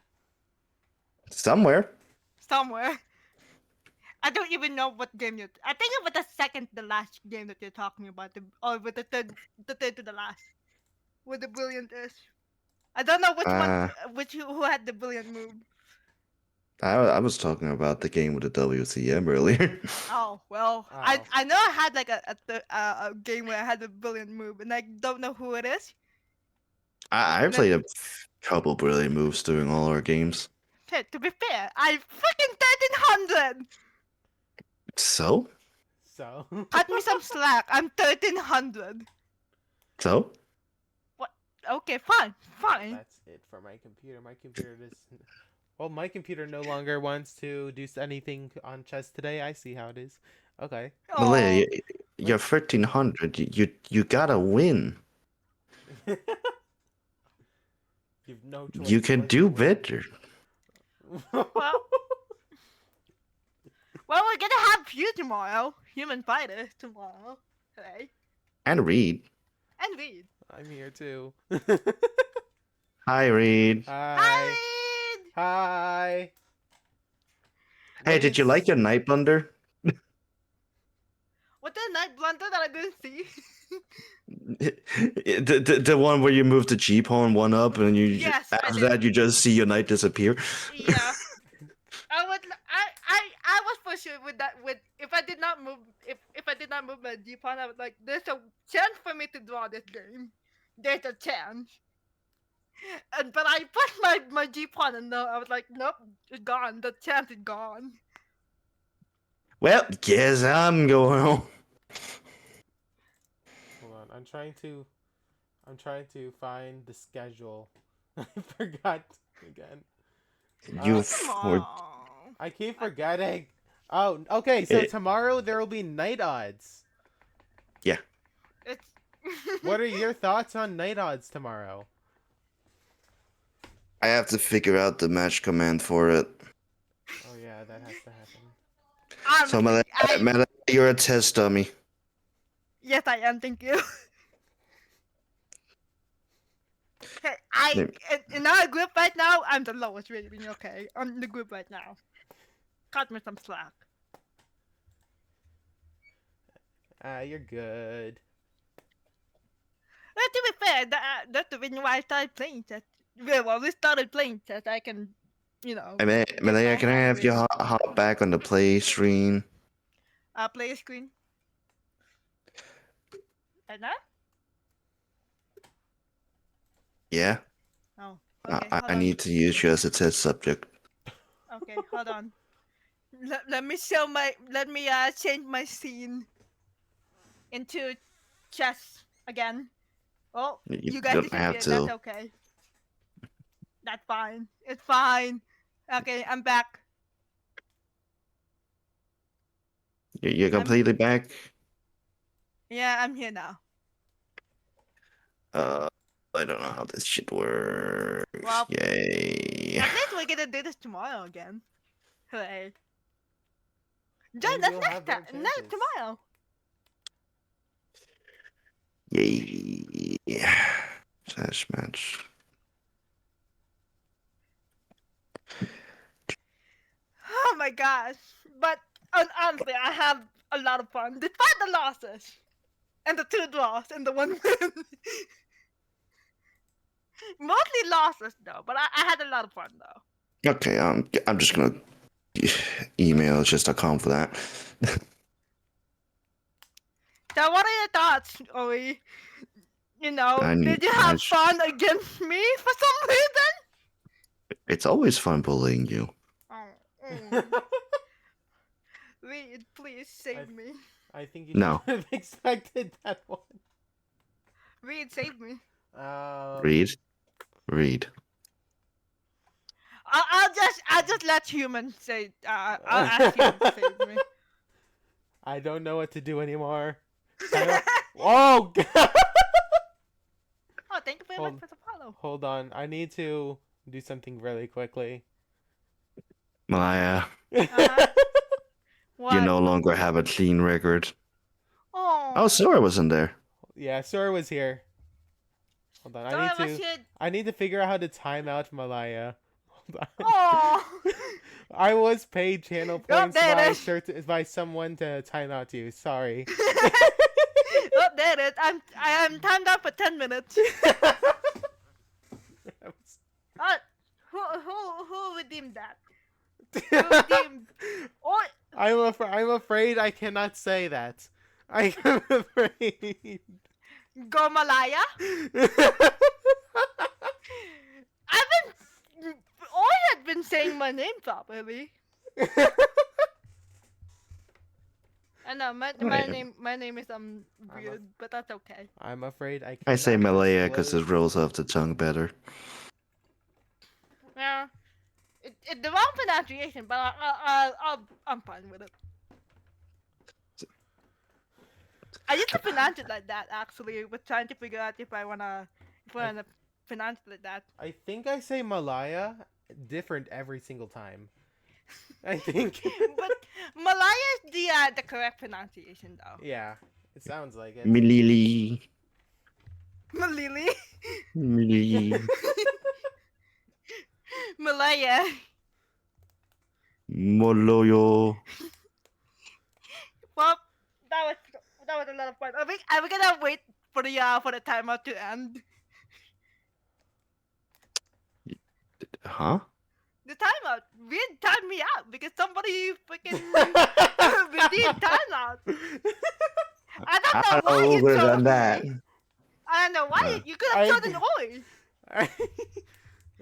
Somewhere. somewhere. I don't even know what game you. I think it was the second to the last game that you're talking about, or with the third to the last, where the brilliant is. I don't know which one, Uh, who had the brilliant move. I was talking about the game with the WCM earlier. Oh well, Oh. I know I had like a game where I had the brilliant move, and I don't know who it is. I And then, played a couple brilliant moves during all our games. hey, to be fair, I freaking 1300. So? So. Cut me some slack. I'm 1300. So? Okay, fine, fine. That's it for my computer. My computer just. Well, my computer no longer wants to do anything on chess today. I see how it is. Okay. Malaya, Oh, you're 1300. You gotta win. You've no choice. You can but do to win. better. well, we're gonna have you tomorrow. Human fighter tomorrow. Today. And Reed. And Reed. I'm here too. Hi, Reed. Hi, Hi. Reed. Hi. Hey, What did you is- like your night blunder? What's the night blunder that I didn't see? The one where you move the G pawn one up and you Yes, I after did. that you just see your knight disappear. Yeah. I was for sure with that. With if I did not move my G pawn, I was like, there's a chance for me to draw this game. There's a chance. But I put my G pawn and no, I was like, nope, it's gone. The chance is gone. Well, guess I'm going home. Hold on. I'm trying to find the schedule. I forgot again. You Uh, for I keep forgetting. Oh, okay. So It- tomorrow there will be night odds. It's. What are your thoughts on night odds tomorrow? I have to figure out the match command for it. Oh yeah, that has to happen. So Honestly, Mela, you're a test dummy. yes, I am. Thank you. In our group right now, I'm the lowest rating. Okay, I'm in the group right now. Cut me some slack. You're good. To be fair, that's the reason why I started playing chess. Well, we started playing chess. I can, Hey, get Malaya, my can I head have you ready. hop back on the play screen? Play screen. And now? Yeah, Oh, okay. I Hold on. need to use you as a test subject. Okay, hold on. Let me change my scene into chess again. Oh, You you guys don't have disappeared. That's to. okay. That's fine. It's fine. Okay, I'm back. You're I'm completely back. Yeah, I'm here now. Uh, I don't know how this shit works. Well, Yay. at least we're gonna do this tomorrow again. Hooray. Join And us we'll next have more time. Next chances. tomorrow. Yay. Slash match. Oh my gosh. But honestly, I have a lot of fun despite the losses. And the 2 draws and the 1 win. Mostly losses though, but I had a lot of fun though. Okay, I'm just gonna email just.com for that. So what are your thoughts, Oi? I Did you have fun against me for some reason? It's always fun bullying you. Oh, Reed, please save me. I think you No. should have expected that one. Reed, save me. Read. I'll just let humans say. I'll ask you to save me. I don't know what to do anymore. Oh! God. Oh, thank you very much for the follow. Hold on. I need to do something really quickly. Malaya, What? you no longer have a clean record. Oh. Oh, Sora wasn't there. Yeah, Sora was here. Hold on. I need to figure out how to time out Malaya. Hold on. Oh. I was paid channel Oh, points there it is. by someone to time out you. Sorry. Oh, there it is. I am timed out for 10 minutes. Who redeemed that? Who redeemed? Oh. I'm afraid I cannot say that. I am afraid. Go Malaya. I had been saying my name properly. I know my name is weird, but that's okay. I'm afraid I. I say cannot Malaya because disclose- it rolls off the tongue better. Yeah, it's the wrong pronunciation, but I'm fine with it. I used to pronounce it like that actually. Was trying to figure out if I wanna pronounce it like that. I think I say Malaya different every single time. I think. But Malaya is the correct pronunciation though. Yeah, it sounds like it. Milili. Malili. Milili. Malaya. Moloyo. Well, that was a lot of fun. Are we gonna wait for the timer to end? Huh? The timeout. Reed timed me out because somebody freaking redeemed timeout. I don't know why who you could have chose done that. me. I don't know why you could have chosen Oi.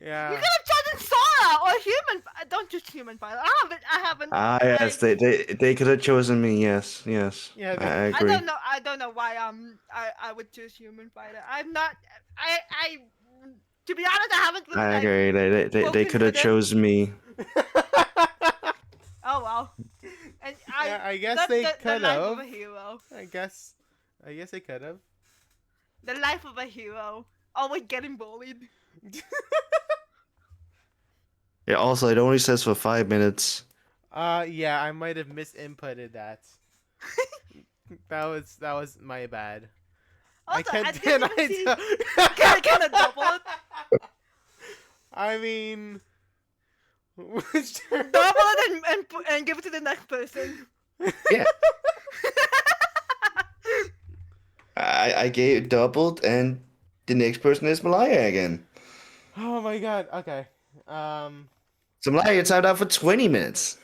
Yeah. You could have chosen Sora or human. Don't choose human fighter. I haven't. Yes, they could have chosen me. Yes. Yeah, I agree. I don't know why I would choose human fighter. I'm not. I to be honest, I haven't really. I agree. They focused could have with it. chose me. Oh well. And Yeah, I guess that's they the could life of have. a hero. I guess they could have. The life of a hero. Always getting bullied. Yeah. Also, it only says for 5 minutes. Yeah, I might have misinputted that. That was my bad. Also, I can't didn't even see. Can I double it? I mean, which Double it and give it to the next person. Yeah. I gave doubled, and the next person is Malaya again. Oh my god. Okay. So Malaya, it's out for 20 minutes.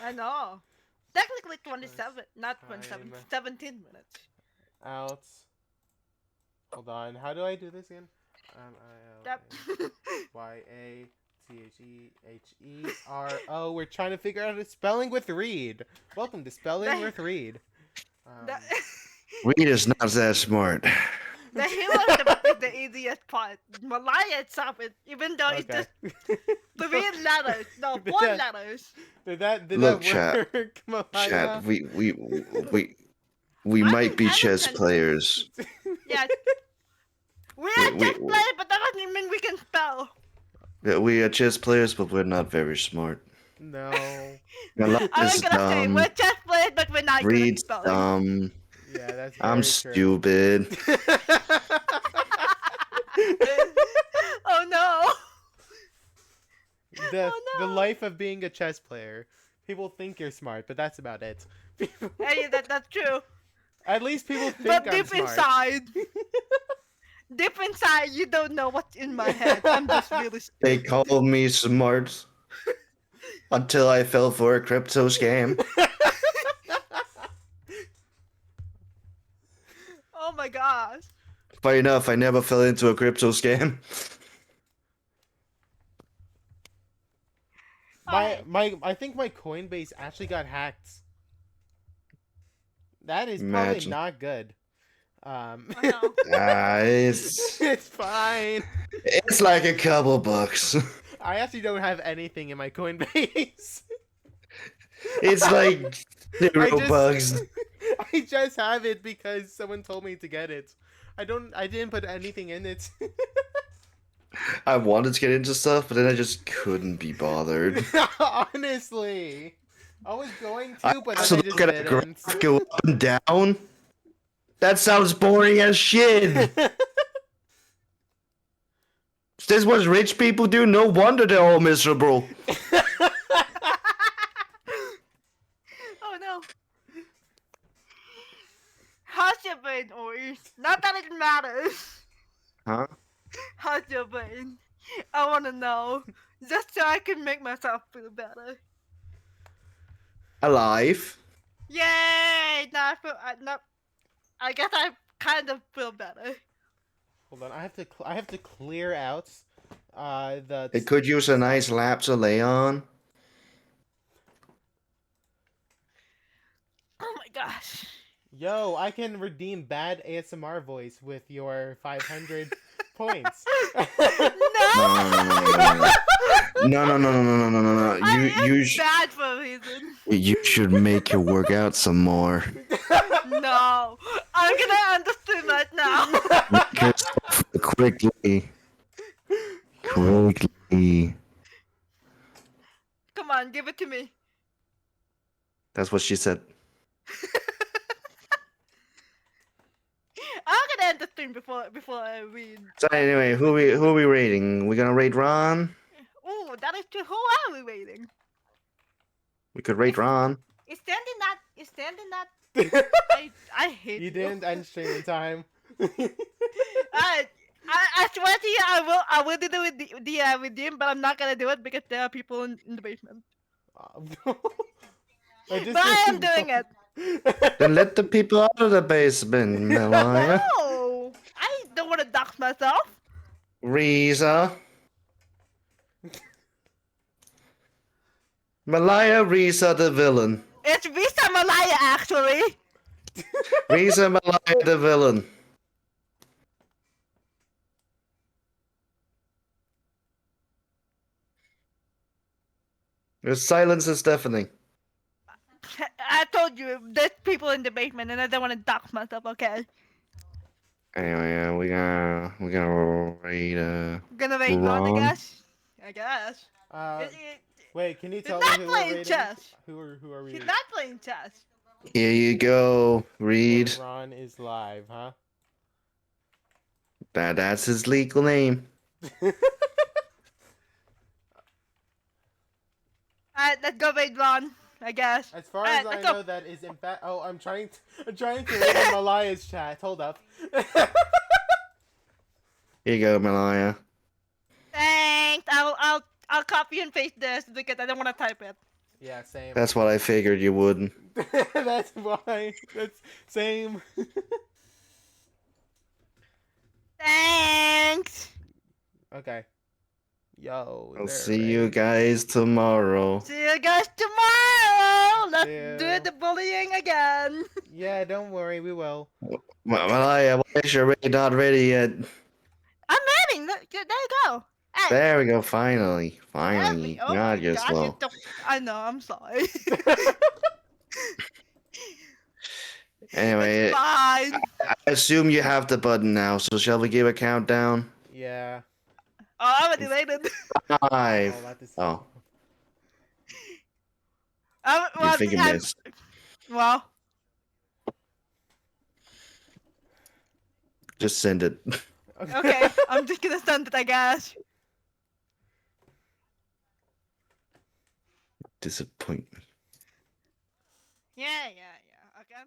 I know. Technically 27, not 27, Time. 17 minutes. Out. Hold on. How do I do this again? Yep. YATHEHERO. We're trying to figure out the spelling with Reed. Welcome to Spelling with Reed. The, Reed is not that smart. the hero is the easiest part. Malaya itself, even though it's Okay. just 3 letters. No, But 4 that- letters. Did Look, that work, Malaya? Chat, we I might be mean, I chess understand. players. Yeah. We are we- just players, but that doesn't mean we can spell. Yeah, we are chess players, but we're not very smart. No. Malaya I was is gonna say, dumb. we're just players, but we're not good at Reed's spelling. dumb. Yeah, that's I'm very true. stupid. Oh no! the Oh, the no. life of being a chess player. People think you're smart, but that's about it. Hey, that's true. At least people think But I'm deep smart. inside, deep inside, you don't know what's in my head. I'm just really stupid. They called me smart until I fell for a crypto scam. Oh my gosh. Funny enough, I never fell into a crypto scam. I think my Coinbase actually got hacked. That is probably Imagine. not good. I know. It's It's fine. it's like a couple bucks. I actually don't have anything in my Coinbase. It's like I 0 just- bucks. I just have it because someone told me to get it. I didn't put anything in it. I wanted to get into stuff, but then I just couldn't be bothered. Honestly. I was going I to, but also then I look just at a didn't. graph go up and down. That sounds boring as shit. This is what rich people do. No wonder they're all miserable. Oh no. How's your brain, Ori? Not that it matters. Huh? How's your brain? I wanna know. Just so I can make myself feel better. Alive. Yay! Now I guess I kind of feel better. Hold on, I have to clear out the It could use a nice lap to lay on. Oh my gosh. Yo, I can redeem bad ASMR voice with your 500 points. No, no, no, no, no, no, no, no, no. It's bad for a reason. You should make your work out some more. No. I'm gonna understand right now. Make yourself quickly. Quickly. Come on, give it to me. That's what she said. I'm gonna end the stream before I read. So anyway, who are we rating? We gonna rate Ron? Oh, that is true. Who are we waiting? We could rate Ron. Is standing not? I hate You didn't end stream in time. I swear to you, I will do the redeem, but I'm not gonna do it because there are people in the basement. But I am doing it. Then let the people out of the basement, Malaya. No, I don't want to dox myself. Reza. Malaya, Reza the villain. It's Visa Malaya actually. Reza, Malaya the villain. Your silence is deafening. I told you there's people in the basement, and I don't want to dox myself. Okay. Anyway, we gonna rate Gonna rate Ron, I Ron. guess. I guess. Wait, can you He's tell not me who playing we're rating? chess. Who are we? He's not playing chess. Here you go, Reed. Ron is live, huh? That's his legal name. Alright, let's go raid Ron, I guess. As far Alright, as I let's go. know, that is in fact. Oh, I'm trying to read in Malaya's chat. Hold up. Here you go, Malaya. Thanks. I'll copy and paste this because I don't want to type it. Yeah, same. That's what I figured you wouldn't. That's why. That's same. Thanks. Okay. Yo. I'll they're see you ready. guys tomorrow. See you guys tomorrow. Let's See do you. the bullying again. Yeah, don't worry, we will. Malaya, why is your raid not ready yet? I'm ready. Look, there you go. Hey, There we go, finally. there Finally. we- oh my God, you're gosh, slow. I know. I'm sorry. Anyway, It's fine. I assume you have the button now, so shall we give a countdown? Yeah. Oh, I already waited. 5. Oh, that is. Oh, you Well, think you missed. well, Just send it. okay. I'm just gonna send it, I guess. Disappointment. Yeah. Okay.